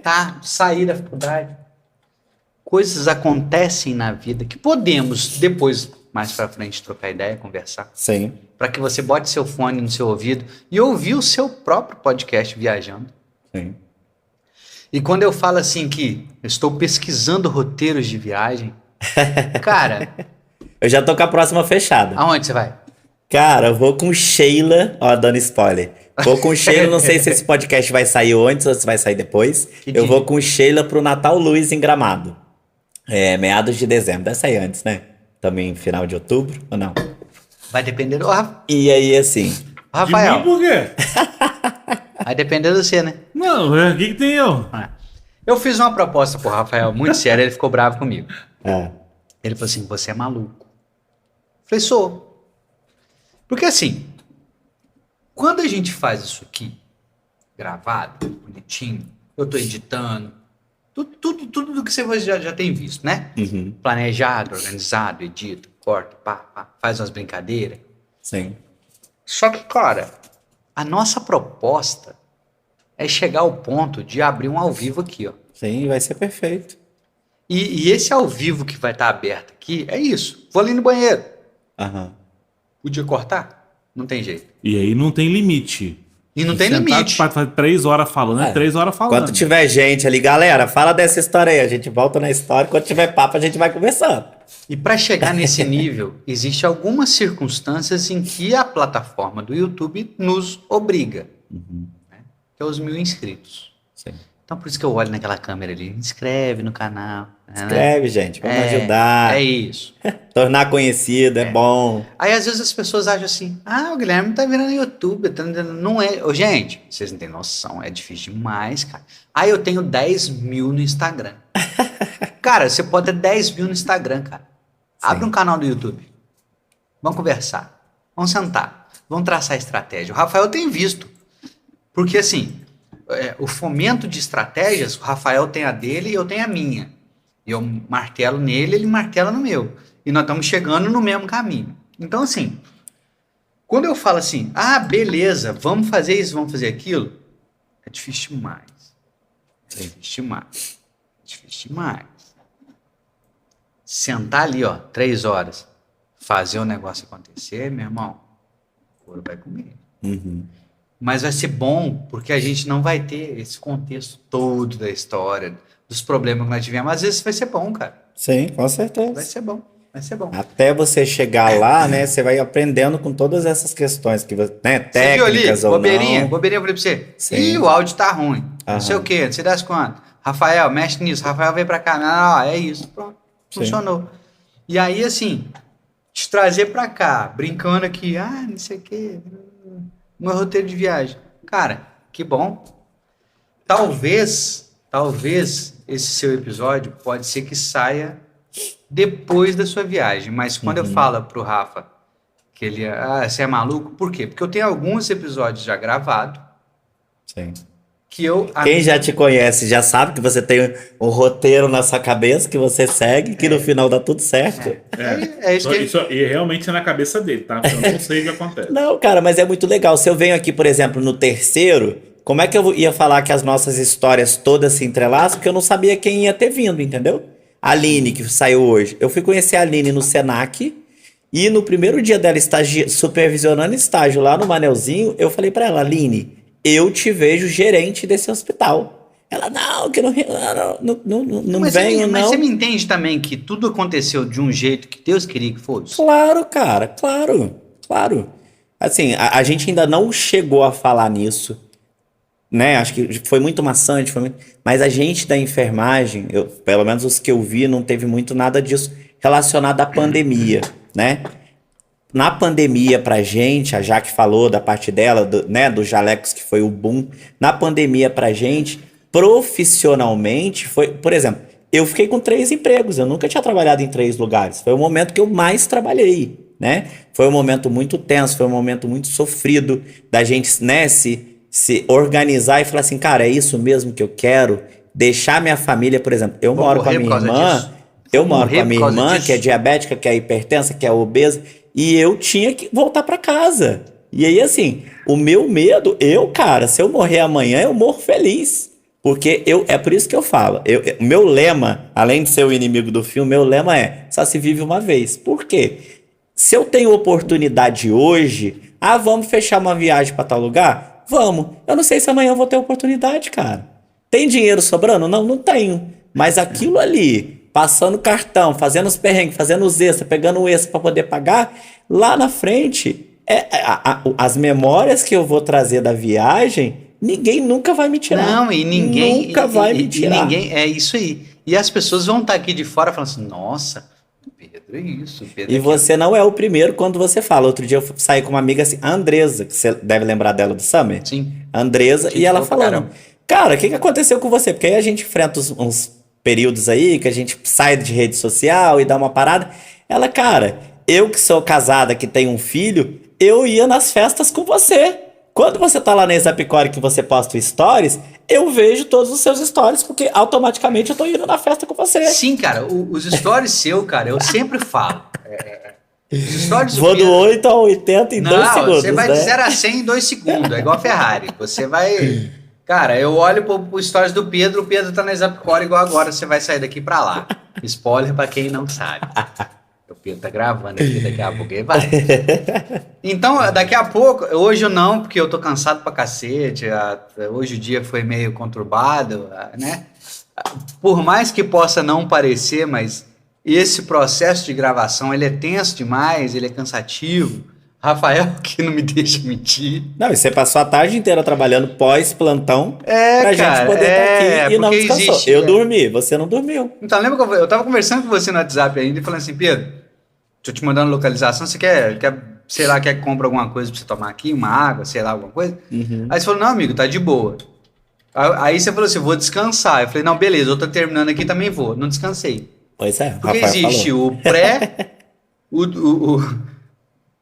Tá, saí da faculdade. Coisas acontecem na vida que podemos depois, mais pra frente, trocar ideia, conversar. Sim, Para que você bote seu fone no seu ouvido e ouvir o seu próprio podcast viajando. sim. E quando eu falo assim que eu estou pesquisando roteiros de viagem, cara, Eu já tô com a próxima fechada. aonde você vai? Cara, eu vou com Sheila, ó, dando spoiler. Vou com Sheila, não sei se esse podcast vai sair antes ou se vai sair depois. Que Eu dia? vou com Sheila pro Natal Luz em Gramado. Meados de dezembro. Deve sair antes, né? Também final de outubro, ou não? Vai depender do E aí, assim, De mim, Rafael. por quê? Vai depender de você, né? Não, o que tem eu? Eu fiz uma proposta pro Rafael muito séria, ele ficou bravo comigo. é, Ele falou assim: você é maluco. Eu falei, sou. Porque assim, quando a gente faz isso aqui, gravado, bonitinho, eu tô editando, tudo do que você já tem visto, né? Uhum. Planejado, organizado, edita, corta, pá, faz umas brincadeiras. Sim. Só que, cara, a nossa proposta é chegar ao ponto de abrir um ao vivo aqui, ó. Sim, vai ser perfeito. E esse ao vivo que vai estar aberto aqui é isso. Vou ali no banheiro. Aham. Podia cortar? Não tem jeito. E aí não tem limite. E não tem Sentado limite. pra fazer 3 horas falando, é 3 horas falando. Quando tiver gente ali, galera, fala dessa história aí. A gente volta na história. Quando tiver papo, a gente vai conversando. E para chegar nesse nível, existem algumas circunstâncias em que a plataforma do YouTube nos obriga. Né? Que é os 1.000 inscritos. Sim. Então por isso que eu olho naquela câmera ali. Inscreve no canal. Inscreve, gente. Vamos ajudar. É isso. Tornar conhecido, é bom. Aí às vezes as pessoas acham assim, o Guilherme tá virando YouTube, não é. Ô, gente, vocês não têm noção, é difícil demais, cara. Eu tenho 10 mil no Instagram. Cara, você pode ter 10 mil no Instagram, cara. Abre um canal do YouTube. Vamos conversar. Vamos sentar. Vamos traçar estratégia. O Rafael tem visto. Porque assim, o fomento de estratégias, o Rafael tem a dele e eu tenho a minha. Eu martelo nele, ele martela no meu. E nós estamos chegando no mesmo caminho. Então, assim, quando eu falo assim, beleza, vamos fazer isso, vamos fazer aquilo, é difícil demais. É difícil demais. É difícil demais. Sentar ali, 3 horas, fazer o negócio acontecer, meu irmão, o couro vai comer. Uhum. Mas vai ser bom, porque a gente não vai ter esse contexto todo da história, dos problemas que nós tivemos. Às vezes vai ser bom, cara. Sim, com certeza. Vai ser bom. Vai ser bom. Até você chegar lá, né, você vai aprendendo com todas essas questões, que, né, técnicas ou bobeirinha, não. bobeirinha, eu falei pra você. Sim. Ih, o áudio tá ruim. Não Aham. sei o quê, não sei das quantas. Rafael, mexe nisso. Rafael, vem pra cá. Não, é isso. Pronto. Sim. Funcionou. E aí, assim, te trazer pra cá, brincando aqui, não sei o quê, meu roteiro de viagem. Cara, que bom. Talvez esse seu episódio pode ser que saia depois da sua viagem, mas quando eu falo pro Rafa que ele, você é maluco, por quê? Porque eu tenho alguns episódios já gravados Sim. que eu... Quem já te conhece já sabe que você tem um roteiro na sua cabeça que você segue, que no final dá tudo certo. É isso que... E realmente é na cabeça dele, tá? Eu não sei o que acontece. Não, cara, mas é muito legal. Se eu venho aqui, por exemplo, no terceiro, como é que eu ia falar que as nossas histórias todas se entrelaçam? Porque eu não sabia quem ia ter vindo, entendeu? A Aline, que saiu hoje. Eu fui conhecer a Aline no Senac e no primeiro dia dela supervisionando estágio lá no Manelzinho, eu falei pra ela, Aline, eu te vejo gerente desse hospital. Ela, não, que não venho, não. Mas você me entende também que tudo aconteceu de um jeito que Deus queria que fosse? Claro, cara, claro. Assim, a gente ainda não chegou a falar nisso, né? Acho que foi muito maçante, mas a gente da enfermagem, pelo menos os que eu vi, não teve muito nada disso relacionado à pandemia, né? Na pandemia pra gente, a Jaque falou da parte dela, do Jalecos, que foi o boom. Na pandemia pra gente, profissionalmente, foi, por exemplo, eu fiquei com 3 empregos, eu nunca tinha trabalhado em 3 lugares. Foi o momento que eu mais trabalhei, né? Foi um momento muito tenso, foi um momento muito sofrido da gente, né, se organizar e falar assim, cara, é isso mesmo que eu quero? Deixar minha família, por exemplo, eu moro com a minha irmã, que é diabética, que é hipertensa, que é obesa, e eu tinha que voltar pra casa. E aí, assim, o meu medo, cara, se eu morrer amanhã, eu morro feliz. Porque é por isso que eu falo. O meu lema, além de ser o inimigo do filme, meu lema é, só se vive uma vez. Por quê? Se eu tenho oportunidade hoje, vamos fechar uma viagem pra tal lugar? Vamos. Eu não sei se amanhã eu vou ter oportunidade, cara. Tem dinheiro sobrando? Não tenho. Mas aquilo ali, passando cartão, fazendo os perrengues, fazendo os extras, pegando o extra para poder pagar, lá na frente, as memórias que eu vou trazer da viagem, ninguém nunca vai me tirar. Não, e ninguém... Nunca vai me tirar. É isso aí. E as pessoas vão estar aqui de fora falando assim, nossa, Pedro é isso. Pedro E você não é o primeiro quando você fala. Outro dia eu saí com uma amiga assim, a Andresa, que você deve lembrar dela do Summer. Sim. A Andresa, Sim, e ela falou pra falando, caramba. cara, o que aconteceu com você? Porque aí a gente enfrenta uns períodos aí que a gente sai de rede social e dá uma parada. Ela, cara, eu que sou casada, que tenho um filho, eu ia nas festas com você. Quando você tá lá na Exapcore que você posta stories, eu vejo todos os seus stories, porque automaticamente eu tô indo na festa com você. Sim, cara, os stories seu, cara, eu sempre falo. Os stories do Vou do Pedro- 8 a 80 em 2 segundos, você vai né? de 0 a 100 em 2 segundos, é igual a Ferrari. Você vai... Cara, eu olho pro stories do Pedro, o Pedro tá na Exapcore igual agora, você vai sair daqui pra lá. Spoiler pra quem não sabe. O Pedro tá gravando aqui, daqui a pouco ele vai. Então, daqui a pouco, hoje eu não, porque eu tô cansado pra cacete, hoje o dia foi meio conturbado, né? Por mais que possa não parecer, mas esse processo de gravação, ele é tenso demais, ele é cansativo. Rafael, que não me deixa mentir. Não, e você passou a tarde inteira trabalhando pós-plantão pra cara, gente poder estar aqui e não porque descansou. existe, Eu dormi, você não dormiu. Então, lembra que eu tava conversando com você no WhatsApp ainda e falando assim, Pedro, tô te mandando localização, você quer sei lá, quer que compre alguma coisa pra você tomar aqui, uma água, sei lá, alguma coisa? Aí você falou, não, amigo, tá de boa. Aí você falou assim, vou descansar. Eu falei, não, beleza, eu tô terminando aqui, também vou. Não descansei. Pois é, Porque Rafael existe falou. o pré,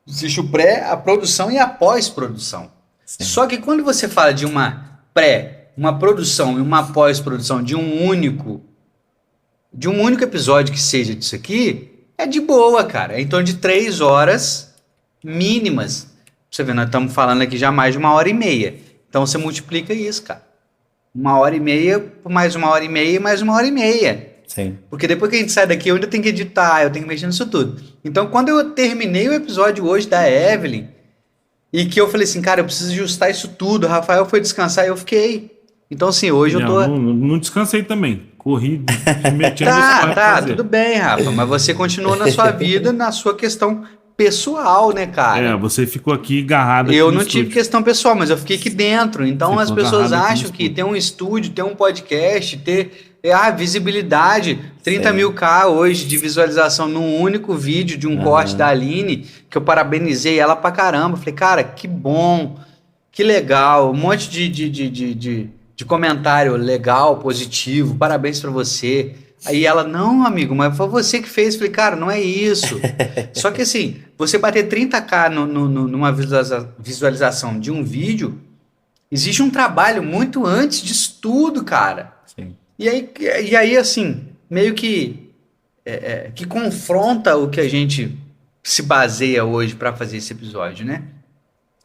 existe o pré, a produção e a pós-produção. Só que quando você fala de uma pré, uma produção e uma pós-produção de um único episódio que seja disso aqui, é de boa, cara. É em torno de 3 horas mínimas. Você vê, nós estamos falando aqui já mais de 1h30. Então você multiplica isso, cara. 1h30 por mais 1h30 e mais 1h30. Sim. Porque depois que a gente sai daqui, eu ainda tenho que editar, eu tenho que mexer nisso tudo. Então, quando eu terminei o episódio hoje da Evelyn, e que eu falei assim, cara, eu preciso ajustar isso tudo, o Rafael foi descansar e eu fiquei. Então, assim, hoje eu tô... Não descansei também. Corri, meti a Tá, tudo bem, Rafa, mas você continuou na sua vida, na sua questão pessoal, né, cara? É, você ficou aqui agarrado aqui Eu no não tive estúdio. questão pessoal, mas eu fiquei aqui dentro. Então Você as ficou pessoas agarrado aqui no acham que estúdio. ter um estúdio, ter um podcast, ter visibilidade, 30 Sim. mil K hoje de visualização num único vídeo de um corte da Aline, que eu parabenizei ela pra caramba. Falei, cara, que bom, que legal, um monte de comentário legal, positivo, parabéns pra você. Aí ela, não, amigo, mas foi você que fez. Falei, cara, não é isso. Só que assim, você bater 30K numa visualização de um vídeo, existe um trabalho muito antes disso tudo, cara. Sim. E aí assim, meio que confronta o que a gente se baseia hoje pra fazer esse episódio, né?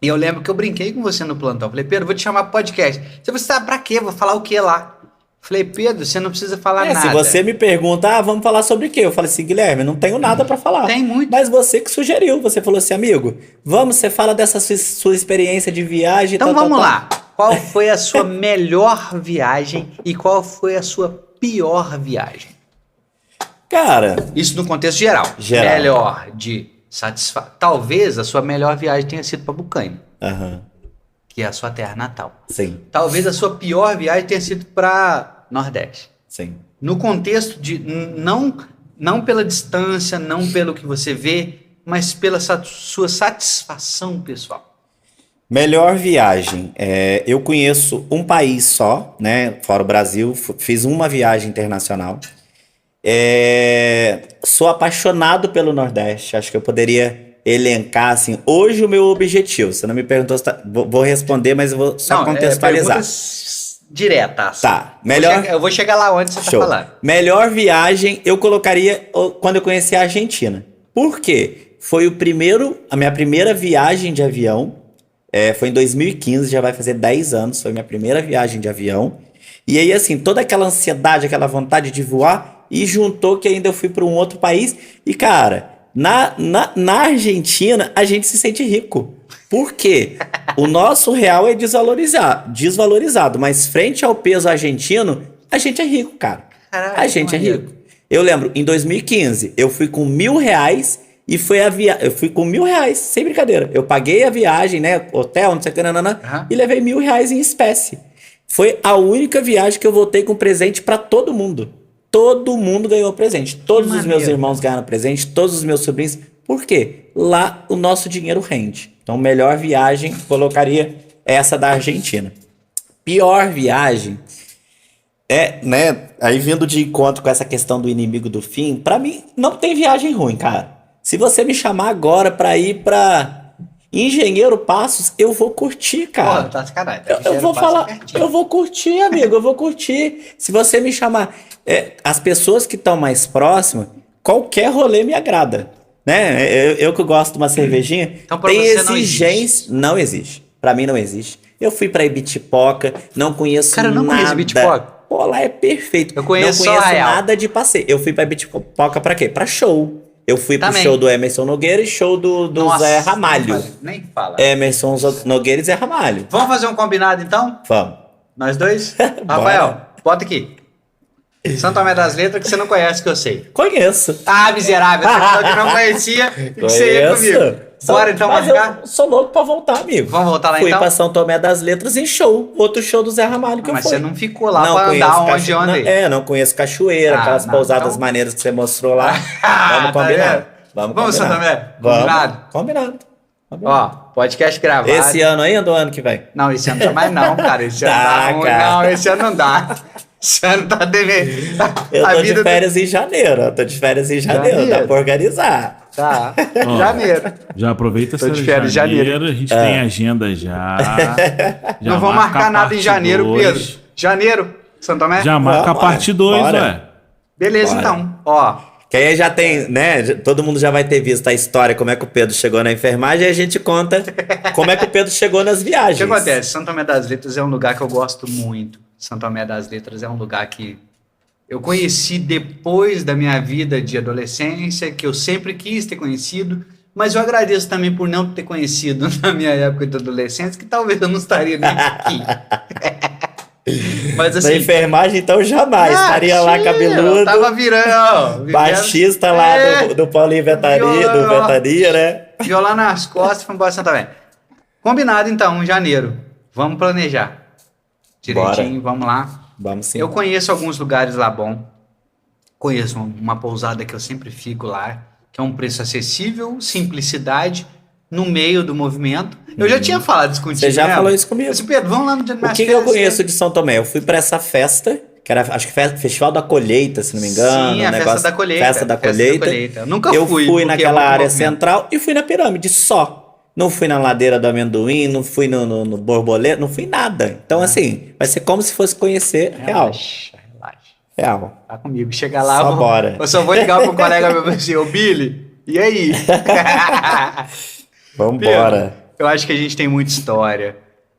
E eu lembro que eu brinquei com você no plantão. Falei, Pedro, vou te chamar pro podcast. Você sabe pra quê? Vou falar o quê lá? Falei, Pedro, você não precisa falar nada. Se você me pergunta, vamos falar sobre o quê? Eu falei assim, Guilherme, não tenho nada pra falar. Tem muito. Mas você que sugeriu, você falou assim, amigo, você fala dessa sua experiência de viagem. Então tal, vamos tal, lá. Qual foi a sua melhor viagem e qual foi a sua pior viagem? Cara, Isso no contexto geral. Geral. Melhor de satisfação. Talvez a sua melhor viagem tenha sido para Bucanha, que é a sua terra natal. sim, Talvez a sua pior viagem tenha sido para Nordeste. sim. No contexto de não pela distância, não pelo que você vê, mas pela sua satisfação pessoal. Melhor viagem. Eu conheço um país só, né? Fora o Brasil, fiz uma viagem internacional. Sou apaixonado pelo Nordeste. Acho que eu poderia elencar, assim, hoje o meu objetivo. Você não me perguntou, vou responder, mas eu vou só contextualizar. Perguntas diretas. Tá, melhor... Eu vou chegar lá onde você tá Show. falando. Melhor viagem eu colocaria quando eu conheci a Argentina. Por quê? Foi a minha primeira viagem de avião. Foi em 2015, já vai fazer 10 anos. Foi minha primeira viagem de avião. E aí, assim, toda aquela ansiedade, aquela vontade de voar, e juntou que ainda eu fui para um outro país. E, cara, na Argentina, a gente se sente rico. Por quê? O nosso real é desvalorizado, mas frente ao peso argentino, a gente é rico, cara. Caraca, A gente é maneiro. rico. Eu lembro, em 2015, eu fui com R$1.000 e eu fui com R$1.000, sem brincadeira. Eu paguei a viagem, né? Hotel, não sei o que, e levei R$1.000 em espécie. Foi a única viagem que eu voltei com presente pra todo mundo. Todo mundo ganhou presente. Todos os meus irmãos ganharam presente, todos os meus sobrinhos. Por quê? Lá o nosso dinheiro rende. Então, melhor viagem, colocaria essa da Argentina. Pior viagem né? Aí vindo de encontro com essa questão do inimigo do fim, pra mim não tem viagem ruim, cara. Se você me chamar agora pra ir pra Engenheiro Passos, eu vou curtir, cara. Porra, tá sacanagem. Eu vou falar, eu vou curtir, amigo, eu vou curtir. Se você me chamar, as pessoas que estão mais próximas, qualquer rolê me agrada, né? Eu que gosto de uma cervejinha, Então, pra tem você não exigência, não existe. Pra mim não existe. Eu fui pra Ibitipoca, não conheço Cara, eu não nada. conheço Ibitipoca. Pô, lá é perfeito. Eu conheço não só conheço Arraial. nada de passeio. Eu fui pra Ibitipoca pra quê? Pra show. Eu fui pro Também. show do Emerson Nogueira e show do Nossa, Zé Ramalho. Nem fala. Emerson Nogueira e Zé Ramalho. Vamos fazer um combinado, então? Vamos. Nós dois? Bora. Rafael, bota aqui. São Tomé das Letras, que você não conhece, que eu sei. Conheço. Ah, miserável. Você falou que não conhecia e que você ia comigo. Bora, então, Mas marcar? eu sou louco pra voltar, amigo. Vamos voltar lá, Fui então? pra São Tomé das Letras em show. Outro show do Zé Ramalho que Mas eu fui. você não ficou lá Não pra conheço andar onde eu andei. não conheço Cachoeira, Ah, aquelas não, pousadas então- maneiras que você mostrou lá. Ah, Vamos tá combinar. vendo? Vamos, São Tomé? Vamos. Combinado? Combinado. Ó, podcast gravado. Esse ano ainda ou ano que vem? Não, esse ano jamais não, cara. Esse ano Dá, tá ruim. cara. Não, esse ano não dá. Esse ano tá devendo. Eu A tô vida de férias em janeiro. Eu tô de férias em janeiro. Dá Janeiro. pra organizar. Tá. Ó. Janeiro. Já aproveita Tô essa de férias em janeiro. a gente tem agenda já. Já Não vamos marca marcar a nada em parte janeiro, 2. Pedro. Janeiro, São Tomé? Já marca a Bora, parte 2, bora. ué. Beleza, Bora. então. Ó, Que aí já tem, né? Todo mundo já vai ter visto a história, como é que o Pedro chegou na enfermagem, e a gente conta como é que o Pedro chegou nas o viagens. que acontece? São Tomé das Letras é um lugar que eu gosto muito. São Tomé das Letras é um lugar que eu conheci depois da minha vida de adolescência, que eu sempre quis ter conhecido, mas eu agradeço também por não ter conhecido na minha época de adolescência, que talvez eu não estaria nem aqui. Mas Na assim... enfermagem, então, jamais. Estaria lá tira, cabeludo, eu tava virando... ó, vivendo- baixista lá do Paulinho Ventania, do Violão. Ventania, né? Violão nas costas e fomos embora Santa Fé. Combinado, então, em janeiro. Vamos planejar. Direitinho, vamos lá. Vamos sim. Eu conheço alguns lugares lá bom. Conheço uma pousada que eu sempre fico lá, que é um preço acessível, simplicidade, no meio do movimento. Eu já tinha falado isso contigo, Você já né? falou isso comigo. Eu disse, Pedro, vamos lá no dia das O que eu conheço de São Tomé? Eu fui pra essa festa, que era, acho que Festival da Colheita, se não me engano. Sim, a um Festa negócio- da Colheita. Festa da Colheita. Eu nunca Eu fui. fui porque naquela é muito área movimento. central e fui na pirâmide só. Não fui na ladeira do amendoim, não fui no borboleta, não fui em nada. Então, assim, vai ser como se fosse conhecer real. Relaxa. Real. Tá comigo. Chega lá, Só bora. eu só vou ligar pro colega meu assim, ô Billy, e aí? Vambora. Pedro, eu acho que a gente tem muita história.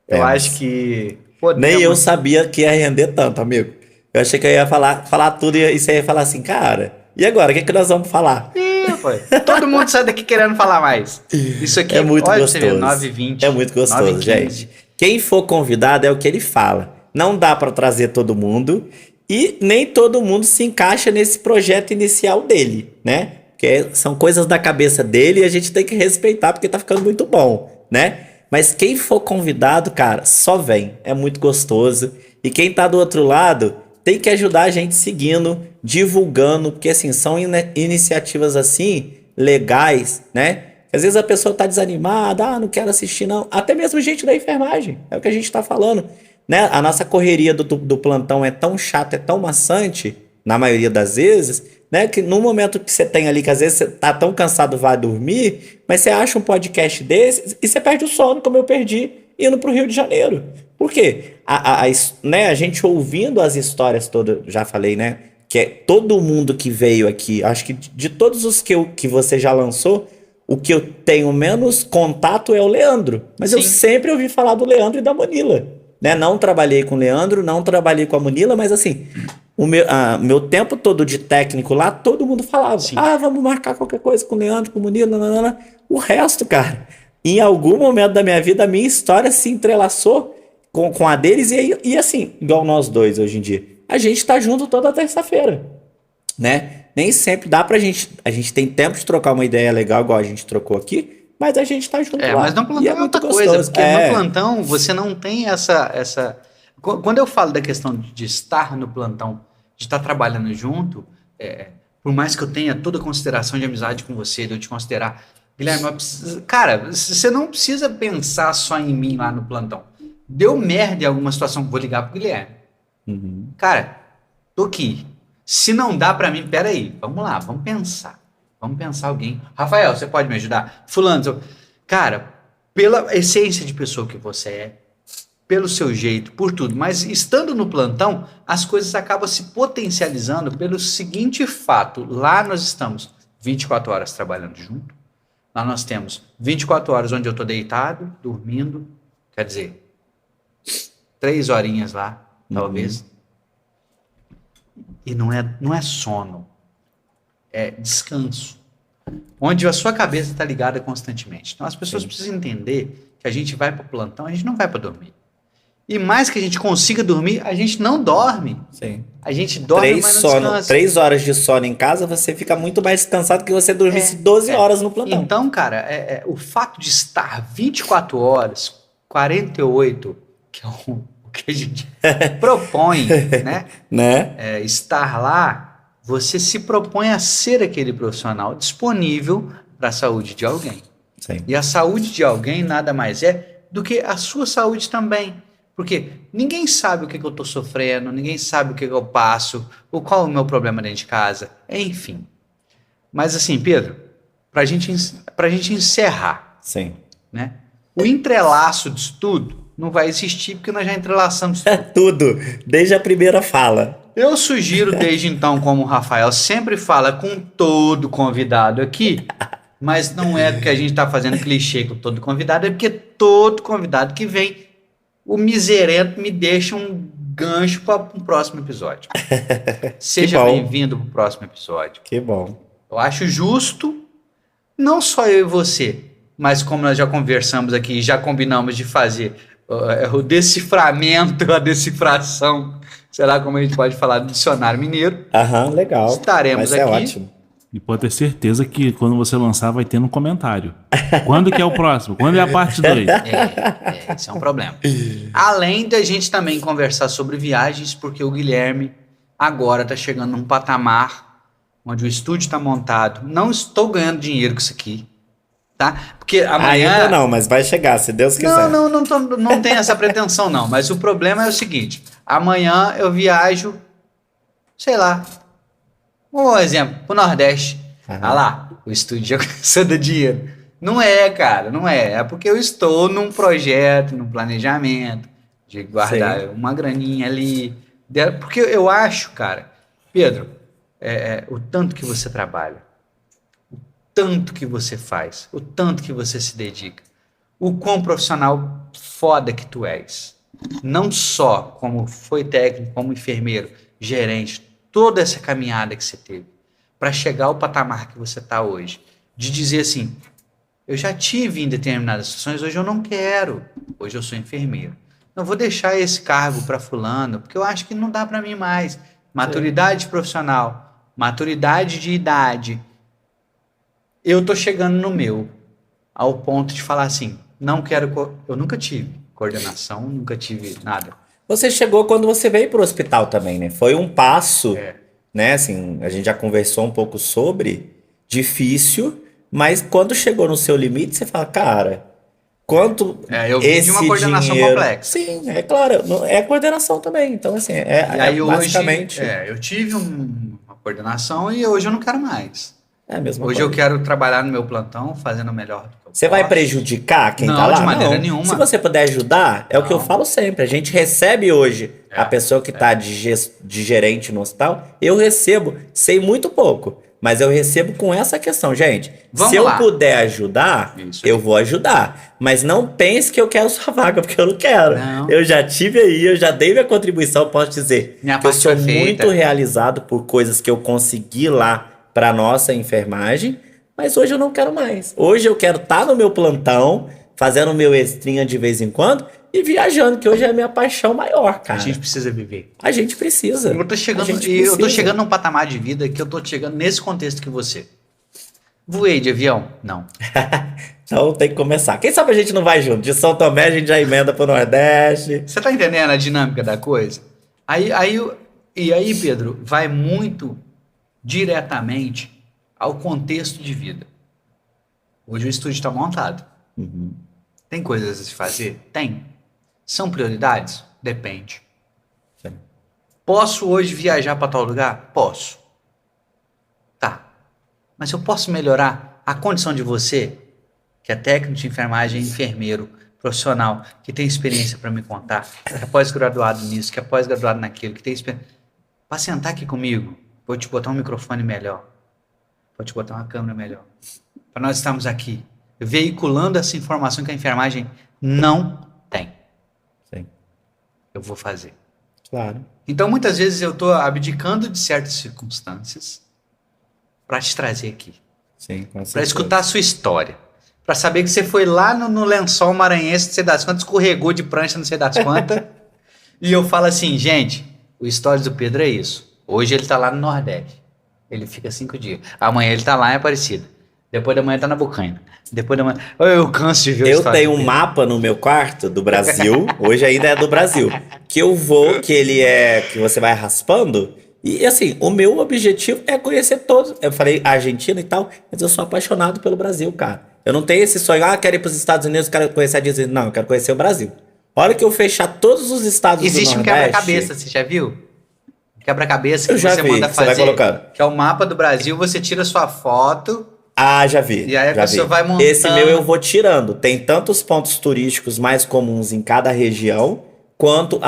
Eu Temos. acho que... podemos- Nem eu sabia que ia render tanto, amigo. Eu achei que eu ia falar tudo e você ia falar assim, cara, e agora? O que nós vamos falar? Ih, rapaz, todo mundo sai daqui querendo falar mais. Isso aqui, É muito olha pra você ver, gostoso. 9h20. É muito gostoso, 9h15. gente. Quem for convidado é o que ele fala. Não dá pra trazer todo mundo e nem todo mundo se encaixa nesse projeto inicial dele, né? Porque são coisas da cabeça dele e a gente tem que respeitar porque tá ficando muito bom, né? Mas quem for convidado, cara, só vem. É muito gostoso. E quem tá do outro lado tem que ajudar a gente seguindo, divulgando, porque assim, são iniciativas assim legais, né? Às vezes a pessoa tá desanimada, não quero assistir não. Até mesmo gente da enfermagem, é o que a gente tá falando, né? A nossa correria do plantão é tão chata, é tão maçante, na maioria das vezes, né? Que no momento que você tem ali, que às vezes você tá tão cansado, vai dormir, mas você acha um podcast desse e você perde o sono, como eu perdi, indo pro Rio de Janeiro. Por quê? Né, a gente ouvindo as histórias todas, já falei, né? Que é todo mundo que veio aqui, acho que de todos os que você já lançou, o que eu tenho menos contato é o Leandro. Mas eu Sim. sempre ouvi falar do Leandro e da Munila. Né? Não trabalhei com o Leandro, não trabalhei com a Munila, mas assim, o meu tempo todo de técnico lá, todo mundo falava, Sim. vamos marcar qualquer coisa com o Leandro, com o Munila, nananana. O resto, cara, em algum momento da minha vida, a minha história se entrelaçou com a deles e assim, igual nós dois hoje em dia. A gente tá junto toda terça-feira, né? Nem sempre dá pra gente... A gente tem tempo de trocar uma ideia legal, igual a gente trocou aqui, mas a gente tá junto lá. Mas no plantão E é muito outra coisa, gostoso. porque no plantão você não tem essa... Quando eu falo da questão de estar no plantão, de estar trabalhando junto, por mais que eu tenha toda a consideração de amizade com você, de eu te considerar, Guilherme, cara, você não precisa pensar só em mim lá no plantão. Deu merda em alguma situação, vou ligar pro Guilherme. Uhum. Cara, tô aqui. Se não dá pra mim, peraí, vamos lá, vamos pensar. Vamos pensar alguém. Rafael, você pode me ajudar? Fulano, cara, pela essência de pessoa que você é, pelo seu jeito, por tudo. Mas estando no plantão, as coisas acabam se potencializando pelo seguinte fato. Lá nós estamos 24 horas trabalhando junto. Lá nós temos 24 horas onde eu estou deitado, dormindo. Quer dizer, 3 horinhas lá, talvez. E não é sono. É descanso. Onde a sua cabeça está ligada constantemente. Então as pessoas precisam entender que a gente vai para o plantão, a gente não vai para dormir. E mais que a gente consiga dormir, a gente não dorme. Sim. A gente dorme, mas não descansa. 3 horas de sono em casa, você fica muito mais descansado que você dormisse 12 horas no plantão. Então, cara, o fato de estar 24 horas, 48, que é o que a gente propõe, né? Estar lá, você se propõe a ser aquele profissional disponível para a saúde de alguém. Sim. E a saúde de alguém nada mais é do que a sua saúde também. Porque ninguém sabe o que eu estou sofrendo, ninguém sabe o que eu passo, qual é o meu problema dentro de casa, enfim. Mas assim, Pedro, pra gente encerrar, Sim. né? O entrelaço disso tudo não vai existir porque nós já entrelaçamos tudo. Tudo, desde a primeira fala. Eu sugiro desde então, como o Rafael sempre fala com todo convidado aqui, mas não é porque a gente está fazendo clichê com todo convidado, é porque todo convidado que vem, o miserento me deixa um gancho para um próximo episódio. Seja bem-vindo para o próximo episódio. Que bom. Eu acho justo, não só eu e você, mas como nós já conversamos aqui, já combinamos de fazer o deciframento, a decifração, sei lá como a gente pode falar, do dicionário mineiro. Legal. Estaremos aqui. Ótimo. E pode ter certeza que quando você lançar vai ter no comentário. Quando que é o próximo? Quando é a parte 2? Esse é um problema. Além da gente também conversar sobre viagens, porque o Guilherme agora está chegando num patamar onde o estúdio está montado. Não estou ganhando dinheiro com isso aqui, tá? Porque amanhã... Ainda não, mas vai chegar, se Deus quiser. Não tem essa pretensão não, mas o problema é o seguinte, amanhã eu viajo, sei lá, um exemplo, pro Nordeste. Ah lá, o estúdio já começou a dar dinheiro. Não é, cara, não é. É porque eu estou num projeto, num planejamento, de guardar uma graninha ali. Porque eu acho, cara, Pedro, o tanto que você trabalha, o tanto que você faz, o tanto que você se dedica, o quão profissional foda que tu és. Não só como foi técnico, como enfermeiro, gerente, toda essa caminhada que você teve para chegar ao patamar que você está hoje, de dizer assim, eu já tive em determinadas situações, hoje eu não quero, hoje eu sou enfermeiro. Não vou deixar esse cargo para fulano, porque eu acho que não dá para mim mais. Maturidade profissional, maturidade de idade. Eu tô chegando no meu, ao ponto de falar assim, não quero, eu nunca tive coordenação, nunca tive nada. Você chegou quando você veio pro hospital também, né? Foi um passo, né? Assim, a gente já conversou um pouco sobre, difícil, mas quando chegou no seu limite, você fala, cara, quanto eu vim de uma coordenação complexa. Sim, é claro, é coordenação também. Então, assim, E aí basicamente... hoje, eu tive uma coordenação e hoje eu não quero mais. É a mesma hoje coisa. eu quero trabalhar no meu plantão, fazendo o melhor do que eu Você posso. vai prejudicar quem Não, tá lá? de maneira nenhuma. Se você puder ajudar, é o que eu falo sempre. A gente recebe hoje a pessoa que tá de gerente no hospital. Eu recebo, sei muito pouco, mas eu recebo com essa questão. Gente, Vamos se lá. eu puder ajudar, eu vou ajudar. Mas não pense que eu quero sua vaga, porque eu não quero. Não. Eu já tive aí, eu já dei minha contribuição. Posso dizer Minha que eu parte sou foi feita. muito realizado por coisas que eu consegui lá para nossa enfermagem. Mas hoje eu não quero mais. Hoje eu quero estar no meu plantão, fazendo meu extrinha de vez em quando e viajando, que hoje é a minha paixão maior, cara. A gente precisa viver. A gente precisa. Eu tô chegando num patamar de vida que eu tô chegando nesse contexto que você. Voei de avião? Não. Então tem que começar. Quem sabe a gente não vai junto? De São Tomé a gente já emenda pro Nordeste. Você tá entendendo a dinâmica da coisa? E aí, Pedro, vai muito diretamente ao contexto de vida. Hoje o estúdio está montado. Tem coisas a se fazer? Tem. São prioridades? Depende. Sim. Posso hoje viajar para tal lugar? Posso. Tá. Mas eu posso melhorar a condição de você que é técnico de enfermagem, enfermeiro, profissional, que tem experiência para me contar, que é pós-graduado nisso, que é pós-graduado naquilo, que tem experiência, para sentar aqui comigo, vou te botar um microfone melhor, vou te botar uma câmera melhor, para nós estarmos aqui, veiculando essa informação que a enfermagem não tem. Sim. Eu vou fazer. Claro. Então, muitas vezes eu estou abdicando de certas circunstâncias para te trazer aqui. Sim, com Para certeza. escutar a sua história. Para saber que você foi lá no lençol maranhense, não sei das quantas, escorregou de prancha, não sei das quantas. E eu falo assim, gente, o Stories do Pedro é isso. Hoje ele tá lá no Nordeste. Ele fica 5 dias. Amanhã ele tá lá em Aparecida. Depois da manhã tá na Bocaina. Depois da manhã... Eu canso de ver o Eu Stories tenho do um Pedro. mapa no meu quarto do Brasil, hoje ainda é do Brasil, que eu vou, que ele é, que você vai raspando, e assim, o meu objetivo é conhecer todos. Eu falei Argentina e tal, mas eu sou apaixonado pelo Brasil, cara. Eu não tenho esse sonho, quero ir para os Estados Unidos, quero conhecer a Disney. Não, eu quero conhecer o Brasil. A hora que eu fechar todos os estados Existe do um Nordeste... quebra-cabeça, você já viu? Quebra-cabeça que Eu já você vi, manda você vai fazer. colocando. Que é o mapa do Brasil, você tira sua foto... Ah, já vi. E aí a já pessoa vi. vai montando. Esse meu eu vou tirando. Tem tantos pontos turísticos mais comuns em cada região, quanto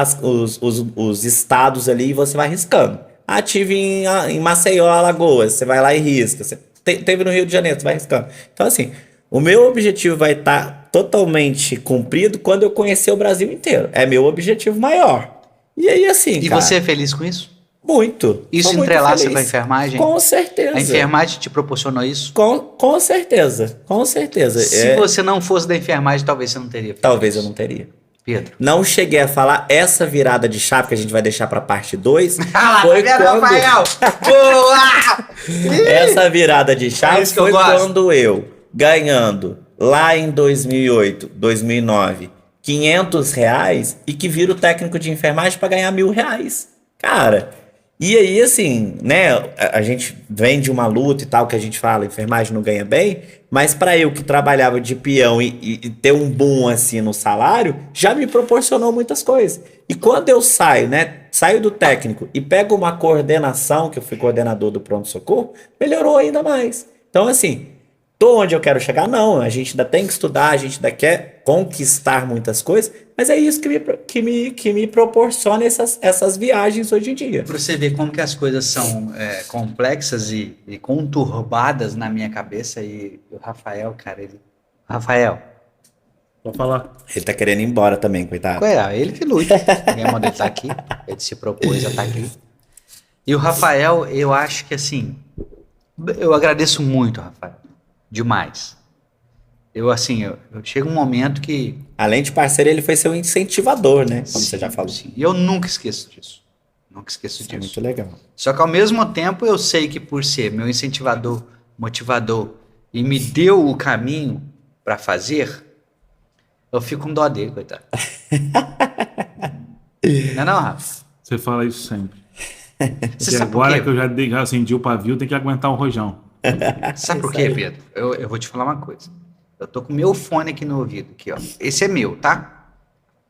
os estados ali, e você vai riscando. Tive em Maceió, Alagoas, você vai lá e risca. Teve no Rio de Janeiro, você vai riscando. Então, assim, o meu objetivo vai estar totalmente cumprido quando eu conhecer o Brasil inteiro. É meu objetivo maior. E aí, assim, E cara, você é feliz com isso? muito. Isso Sou muito entrelaça feliz. com a enfermagem? Com certeza. A enfermagem te proporcionou isso? Com certeza. Com certeza. Se você não fosse da enfermagem, talvez você não teria feito Talvez eu isso. não teria. Pedro. Não cheguei a falar essa virada de chave que a gente vai deixar pra parte 2. Foi Rafael! Boa! Essa virada de É chave isso que eu foi gosto. quando eu, ganhando lá em 2008, 2009, R$ 500 e que viro técnico de enfermagem pra ganhar R$ 1.000. Cara, e aí assim, né, a gente vem de uma luta e tal, que a gente fala, enfermagem não ganha bem, mas pra eu que trabalhava de peão e ter um boom assim no salário, já me proporcionou muitas coisas. E quando eu saio, né, saio do técnico e pego uma coordenação, que eu fui coordenador do pronto-socorro, melhorou ainda mais. Então assim, tô onde eu quero chegar? Não, a gente ainda tem que estudar, a gente ainda quer conquistar muitas coisas, mas é isso que me proporciona essas viagens hoje em dia. Pra você ver como que as coisas são complexas e conturbadas na minha cabeça. E o Rafael, cara, ele... Rafael, Pode falar. Ele tá querendo ir embora também, coitado. qual é? Ele que luta. Ninguém manda ele estar aqui. Ele se propôs a estar aqui. E o Rafael, eu acho que assim... Eu agradeço muito, Rafael. Demais. Eu chego um momento que... Além de parceiro, ele foi seu incentivador, né? Como você já falou. Sim, e eu nunca esqueço disso. Nunca esqueço Isso é disso. muito legal. Só que ao mesmo tempo eu sei que por ser meu incentivador, motivador e me deu o caminho para fazer, eu fico com dó dele, coitado. Não é não, Rafa? Você fala isso sempre. Você E sabe por agora quê? que eu já acendi o pavio, tem que aguentar o rojão. Sabe por quê, Pedro? Eu vou te falar uma coisa. Eu tô com meu fone aqui no ouvido, aqui, ó. Esse é meu, tá?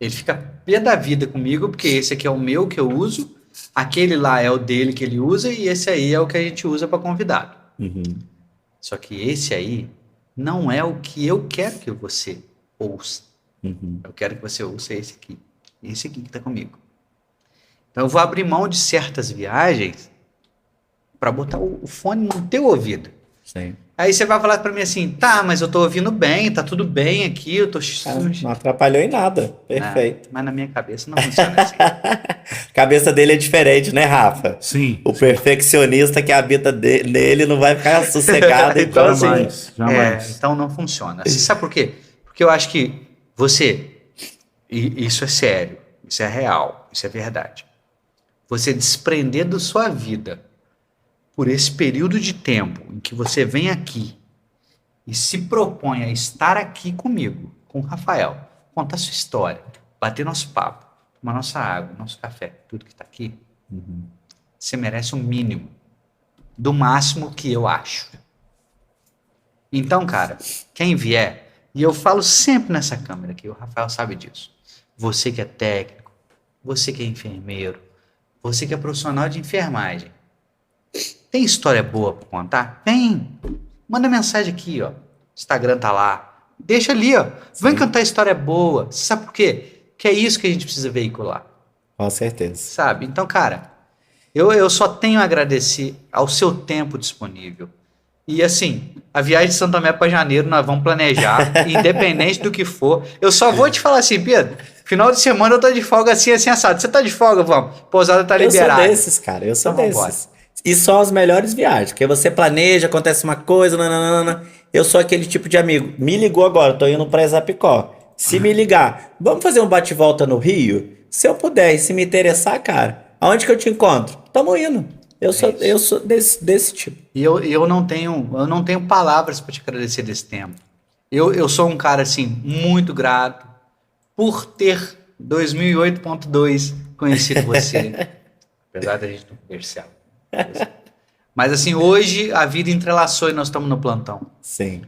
Ele fica pé da vida comigo, porque esse aqui é o meu que eu uso, aquele lá é o dele que ele usa, e esse aí é o que a gente usa para convidado. Uhum. Só que esse aí não é o que eu quero que você ouça. Uhum. Eu quero que você ouça esse aqui. Esse aqui que tá comigo. Então eu vou abrir mão de certas viagens para botar o fone no teu ouvido. Sim. Aí você vai falar para mim assim, tá, mas eu tô ouvindo bem, tá tudo bem aqui, eu tô... Não atrapalhou em nada. Perfeito. Mas na minha cabeça não funciona assim. A cabeça dele é diferente, né, Rafa? Sim. O perfeccionista que habita nele não vai ficar sossegado. Então, assim, Jamais. Jamais. Então não funciona. Você sabe por quê? Porque eu acho que e isso é sério, isso é real, isso é verdade. Você desprender da sua vida por esse período de tempo em que você vem aqui e se propõe a estar aqui comigo, com o Rafael, contar sua história, bater nosso papo, tomar nossa água, nosso café, tudo que está aqui, você merece o mínimo, do máximo que eu acho. Então, cara, quem vier, e eu falo sempre nessa câmera aqui, o Rafael sabe disso, você que é técnico, você que é enfermeiro, você que é profissional de enfermagem, tem história boa para contar? Vem! Manda mensagem aqui, ó. Instagram tá lá. Deixa ali, ó. Vem cantar história boa. Sabe por quê? Que é isso que a gente precisa veicular. Com certeza. Sabe? Então, cara, eu só tenho a agradecer ao seu tempo disponível. E assim, a viagem de Santo Tomé para janeiro nós vamos planejar, independente do que for. Eu só vou te falar assim, Pedro, final de semana eu tô de folga assim assado. Você tá de folga, vamos. Pousada tá liberada. Eu sou desses, cara. Eu sou Então, desses. E são as melhores viagens, porque você planeja, acontece uma coisa, nananana. Eu sou aquele tipo de amigo. Me ligou agora, tô indo pra Exapicó. Se me ligar, vamos fazer um bate-volta no Rio? Se eu puder e se me interessar, cara, aonde que eu te encontro? Tamo indo. Eu sou desse tipo. E eu não tenho palavras para te agradecer desse tempo. Eu sou um cara, assim, muito grato por ter 2008.2 conhecido você. Apesar da gente não comercial. Mas, assim, hoje a vida entrelaçou e nós estamos no plantão. Sim.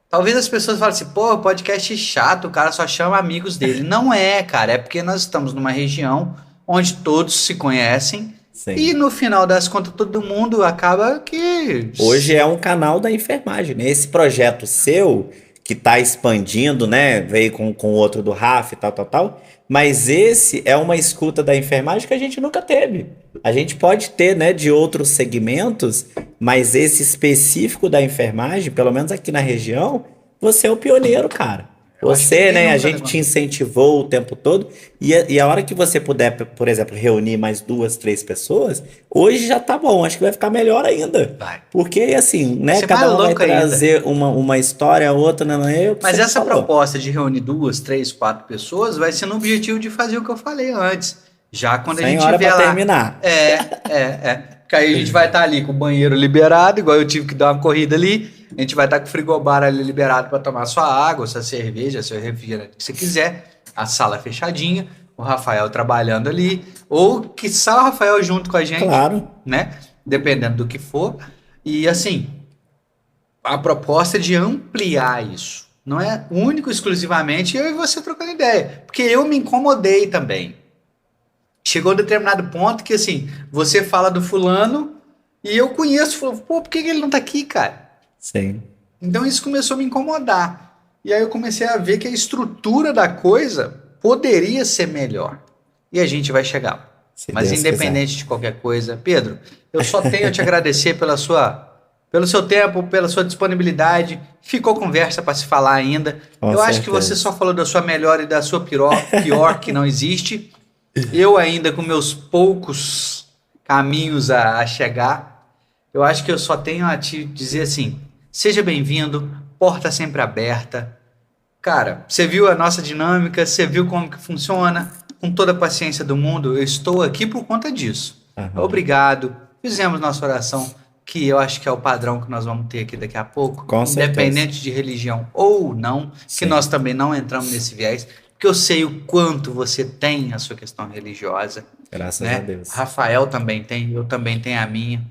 Talvez as pessoas falem assim, pô, podcast chato, o cara só chama amigos dele. Não é, cara, é porque nós estamos numa região onde todos se conhecem. Sim. E no final das contas, todo mundo acaba que... Hoje é um canal da enfermagem, né? Esse projeto seu, que tá expandindo, né? Veio com o outro do Rafa e tal. Mas esse é uma escuta da enfermagem que a gente nunca teve. A gente pode ter, né, de outros segmentos, mas esse específico da enfermagem, pelo menos aqui na região, você é o pioneiro, cara. Você, né, a gente te incentivou o tempo todo, e a hora que você puder, por exemplo, reunir mais 2, 3 pessoas, hoje já tá bom, acho que vai ficar melhor ainda. Vai. Porque, assim, né, Você cada um vai louco trazer uma história, outra, não é eu. Mas essa proposta de reunir 2, 3, 4 pessoas vai ser no objetivo de fazer o que eu falei antes. Já quando a Sem gente hora tiver pra lá... terminar. Porque aí a gente vai estar ali com o banheiro liberado, igual eu tive que dar uma corrida ali. A gente vai estar com o frigobar ali liberado para tomar sua água, sua cerveja, seu refrigerante que você quiser. A sala fechadinha, o Rafael trabalhando ali. Ou quiçá o Rafael junto com a gente. Claro. Né? Dependendo do que for. E assim, a proposta é de ampliar isso. Não é único, exclusivamente eu e você trocando ideia. Porque eu me incomodei também. Chegou a determinado ponto que, assim, você fala do fulano e eu conheço, falo, pô, por que ele não tá aqui, cara? Sim. Então isso começou a me incomodar. E aí eu comecei a ver que a estrutura da coisa poderia ser melhor. E a gente vai chegar lá. Mas Deus independente de qualquer coisa, Pedro, eu só tenho a te agradecer pelo seu tempo, pela sua disponibilidade. Ficou conversa para se falar ainda. Eu acho que você só falou da sua melhor e da sua pior que não existe. Eu ainda com meus poucos caminhos a chegar, eu acho que eu só tenho a te dizer assim, seja bem-vindo, porta sempre aberta. Cara, você viu a nossa dinâmica, você viu como que funciona, com toda a paciência do mundo, eu estou aqui por conta disso. Uhum. Obrigado, fizemos nossa oração, que eu acho que é o padrão que nós vamos ter aqui daqui a pouco, Com independente certeza. de religião ou não, Sim. que nós também não entramos nesse viés, porque eu sei o quanto você tem a sua questão religiosa. Graças né? a Deus. Rafael também tem, eu também tenho a minha.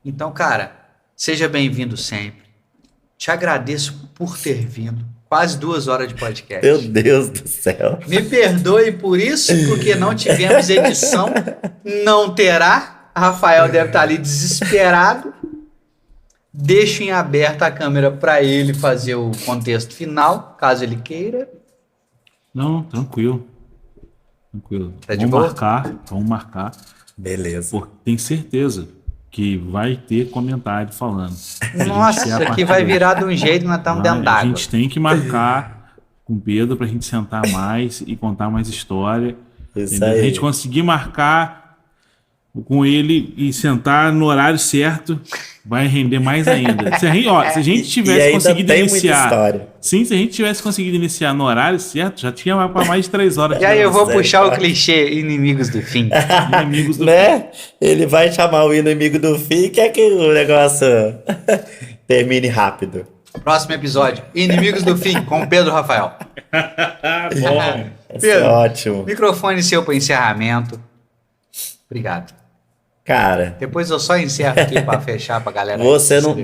Então, cara, seja bem-vindo sempre. Te agradeço por ter vindo. Quase 2 horas de podcast. Meu Deus do céu. Me perdoe por isso, porque não tivemos edição. Não terá. Rafael deve estar ali desesperado. Deixo em aberto a câmera para ele fazer o contexto final, caso ele queira. Não, tranquilo. Tranquilo. Tá de boa? Vamos marcar. Beleza. Porque tem certeza que vai ter comentário falando. Nossa, isso aqui vai virar de um jeito que nós estamos dentro A d'água. gente tem que marcar com o Pedro pra gente sentar mais e contar mais história. Isso Entendeu? aí. A gente conseguir marcar com ele e sentar no horário certo, vai render mais ainda. Se a gente tivesse ainda conseguido tem muita iniciar. história. Sim, se a gente tivesse conseguido iniciar no horário certo, já tinha para mais de 3 horas. E aí eu vou Zé, puxar o cara. clichê inimigos do fim. Inimigos do Né? Ele vai chamar o inimigo do fim e quer que o negócio termine rápido. Próximo episódio, Inimigos do Fim, com Pedro Rafael. Bom. Isso é ótimo. Microfone seu para encerramento. Obrigado. Cara, Depois eu só encerro aqui para fechar pra galera.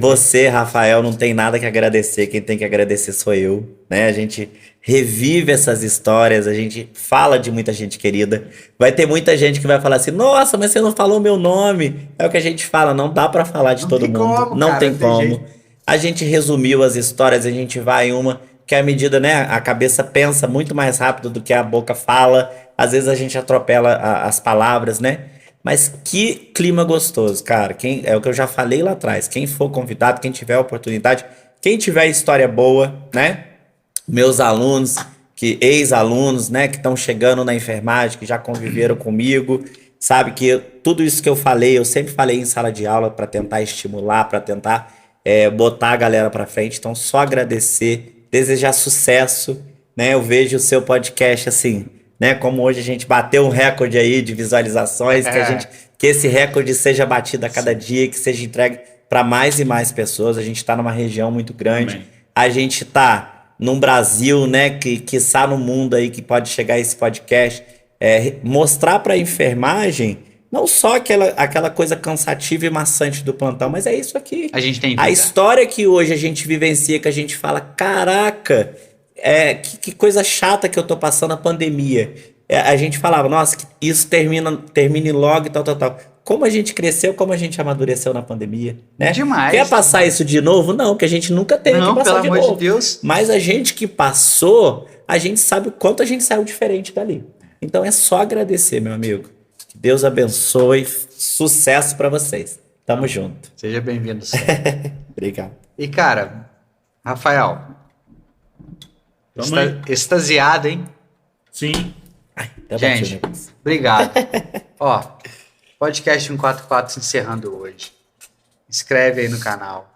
você, Rafael, não tem nada que agradecer. Quem tem que agradecer sou eu, né? A gente revive essas histórias, a gente fala de muita gente querida. Vai ter muita gente que vai falar assim: "Nossa, mas você não falou meu nome". É o que a gente fala, não dá pra falar de Não todo tem mundo. como, Não cara, tem não tem como. jeito. A gente resumiu as histórias, a gente vai uma que à medida, né, a cabeça pensa muito mais rápido do que a boca fala. Às vezes a gente atropela as palavras, né? Mas que clima gostoso, cara. É o que eu já falei lá atrás. Quem for convidado, quem tiver oportunidade, quem tiver história boa, né? Meus alunos, ex-alunos, né, que estão chegando na enfermagem, que já conviveram comigo, sabe que tudo isso que eu falei, eu sempre falei em sala de aula para tentar estimular, para tentar botar a galera para frente. Então, só agradecer, desejar sucesso, né? Eu vejo o seu podcast assim, né? Como hoje a gente bateu um recorde aí de visualizações, que esse recorde seja batido a cada dia, que seja entregue para mais e mais pessoas. A gente está numa região muito grande, Amém. A gente está num Brasil, né? Que está no mundo aí que pode chegar esse podcast, mostrar para a enfermagem. Não só aquela coisa cansativa e maçante do plantão, mas é isso aqui. A gente tem vida. A história que hoje a gente vivencia, que a gente fala, caraca, que coisa chata que eu tô passando a pandemia. A gente falava, nossa, que isso termine logo e tal. Como a gente cresceu, como a gente amadureceu na pandemia, né? Demais. Quer passar isso de novo? Não, que a gente nunca teve que passar de novo. Pelo amor de Deus. Mas a gente que passou, a gente sabe o quanto a gente saiu diferente dali. Então é só agradecer, meu amigo. Que Deus abençoe. Sucesso pra vocês. Tamo junto. Seja bem-vindo. Obrigado. E, cara, Rafael, Tamo aí. extasiado, hein? Sim. Ai, tá Gente, batido. obrigado. Ó, podcast 144 encerrando hoje. Inscreve aí no canal.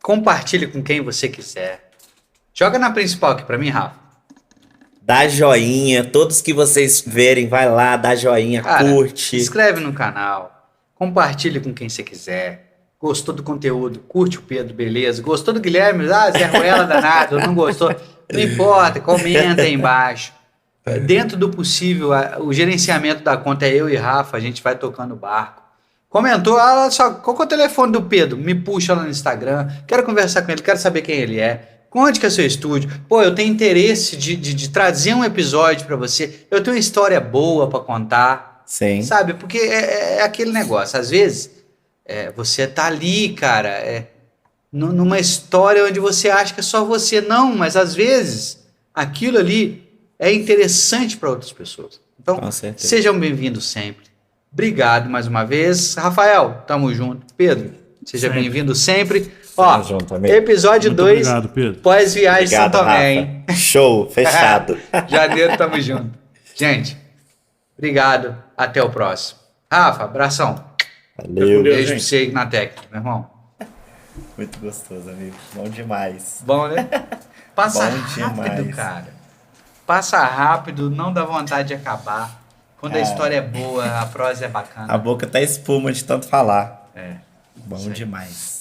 Compartilhe com quem você quiser. Joga na principal aqui pra mim, Rafa. Dá joinha, todos que vocês verem, vai lá, dá joinha, Cara, curte. se inscreve no canal. Compartilhe com quem você quiser. Gostou do conteúdo? Curte o Pedro, beleza. Gostou do Guilherme? Zé Ruela danado, não gostou? Não importa, comenta aí embaixo. Dentro do possível, o gerenciamento da conta é eu e Rafa, a gente vai tocando o barco. Comentou, só, qual que é o telefone do Pedro? Me puxa lá no Instagram, quero conversar com ele, quero saber quem ele é. Onde que é seu estúdio? Pô, eu tenho interesse de trazer um episódio pra você. Eu tenho uma história boa pra contar. Sim. Sabe? Porque é aquele negócio. Às vezes, você tá ali, cara, numa história onde você acha que é só você. Não, mas às vezes, aquilo ali é interessante para outras pessoas. Então, Com certeza. sejam bem-vindos sempre. Obrigado mais uma vez. Rafael, tamo junto. Pedro, seja Sempre. bem-vindo sempre. Ó, Tamo junto, amigo. episódio Muito 2, obrigado, Pedro. pós-viagem São Obrigado, Tomé, Rafa. hein? Show, fechado. Janeiro, tamo junto. Gente, obrigado. Até o próximo. Rafa, abração. Valeu. Deus. Beijo pra gente. você aí na técnica, meu irmão. Muito gostoso, amigo. Bom demais. Bom, né? Passa Bom rápido, demais. cara. Passa rápido, não dá vontade de acabar. Quando a história é boa, a prosa é bacana. A boca tá espuma de tanto falar. É. Bom Isso aí. demais.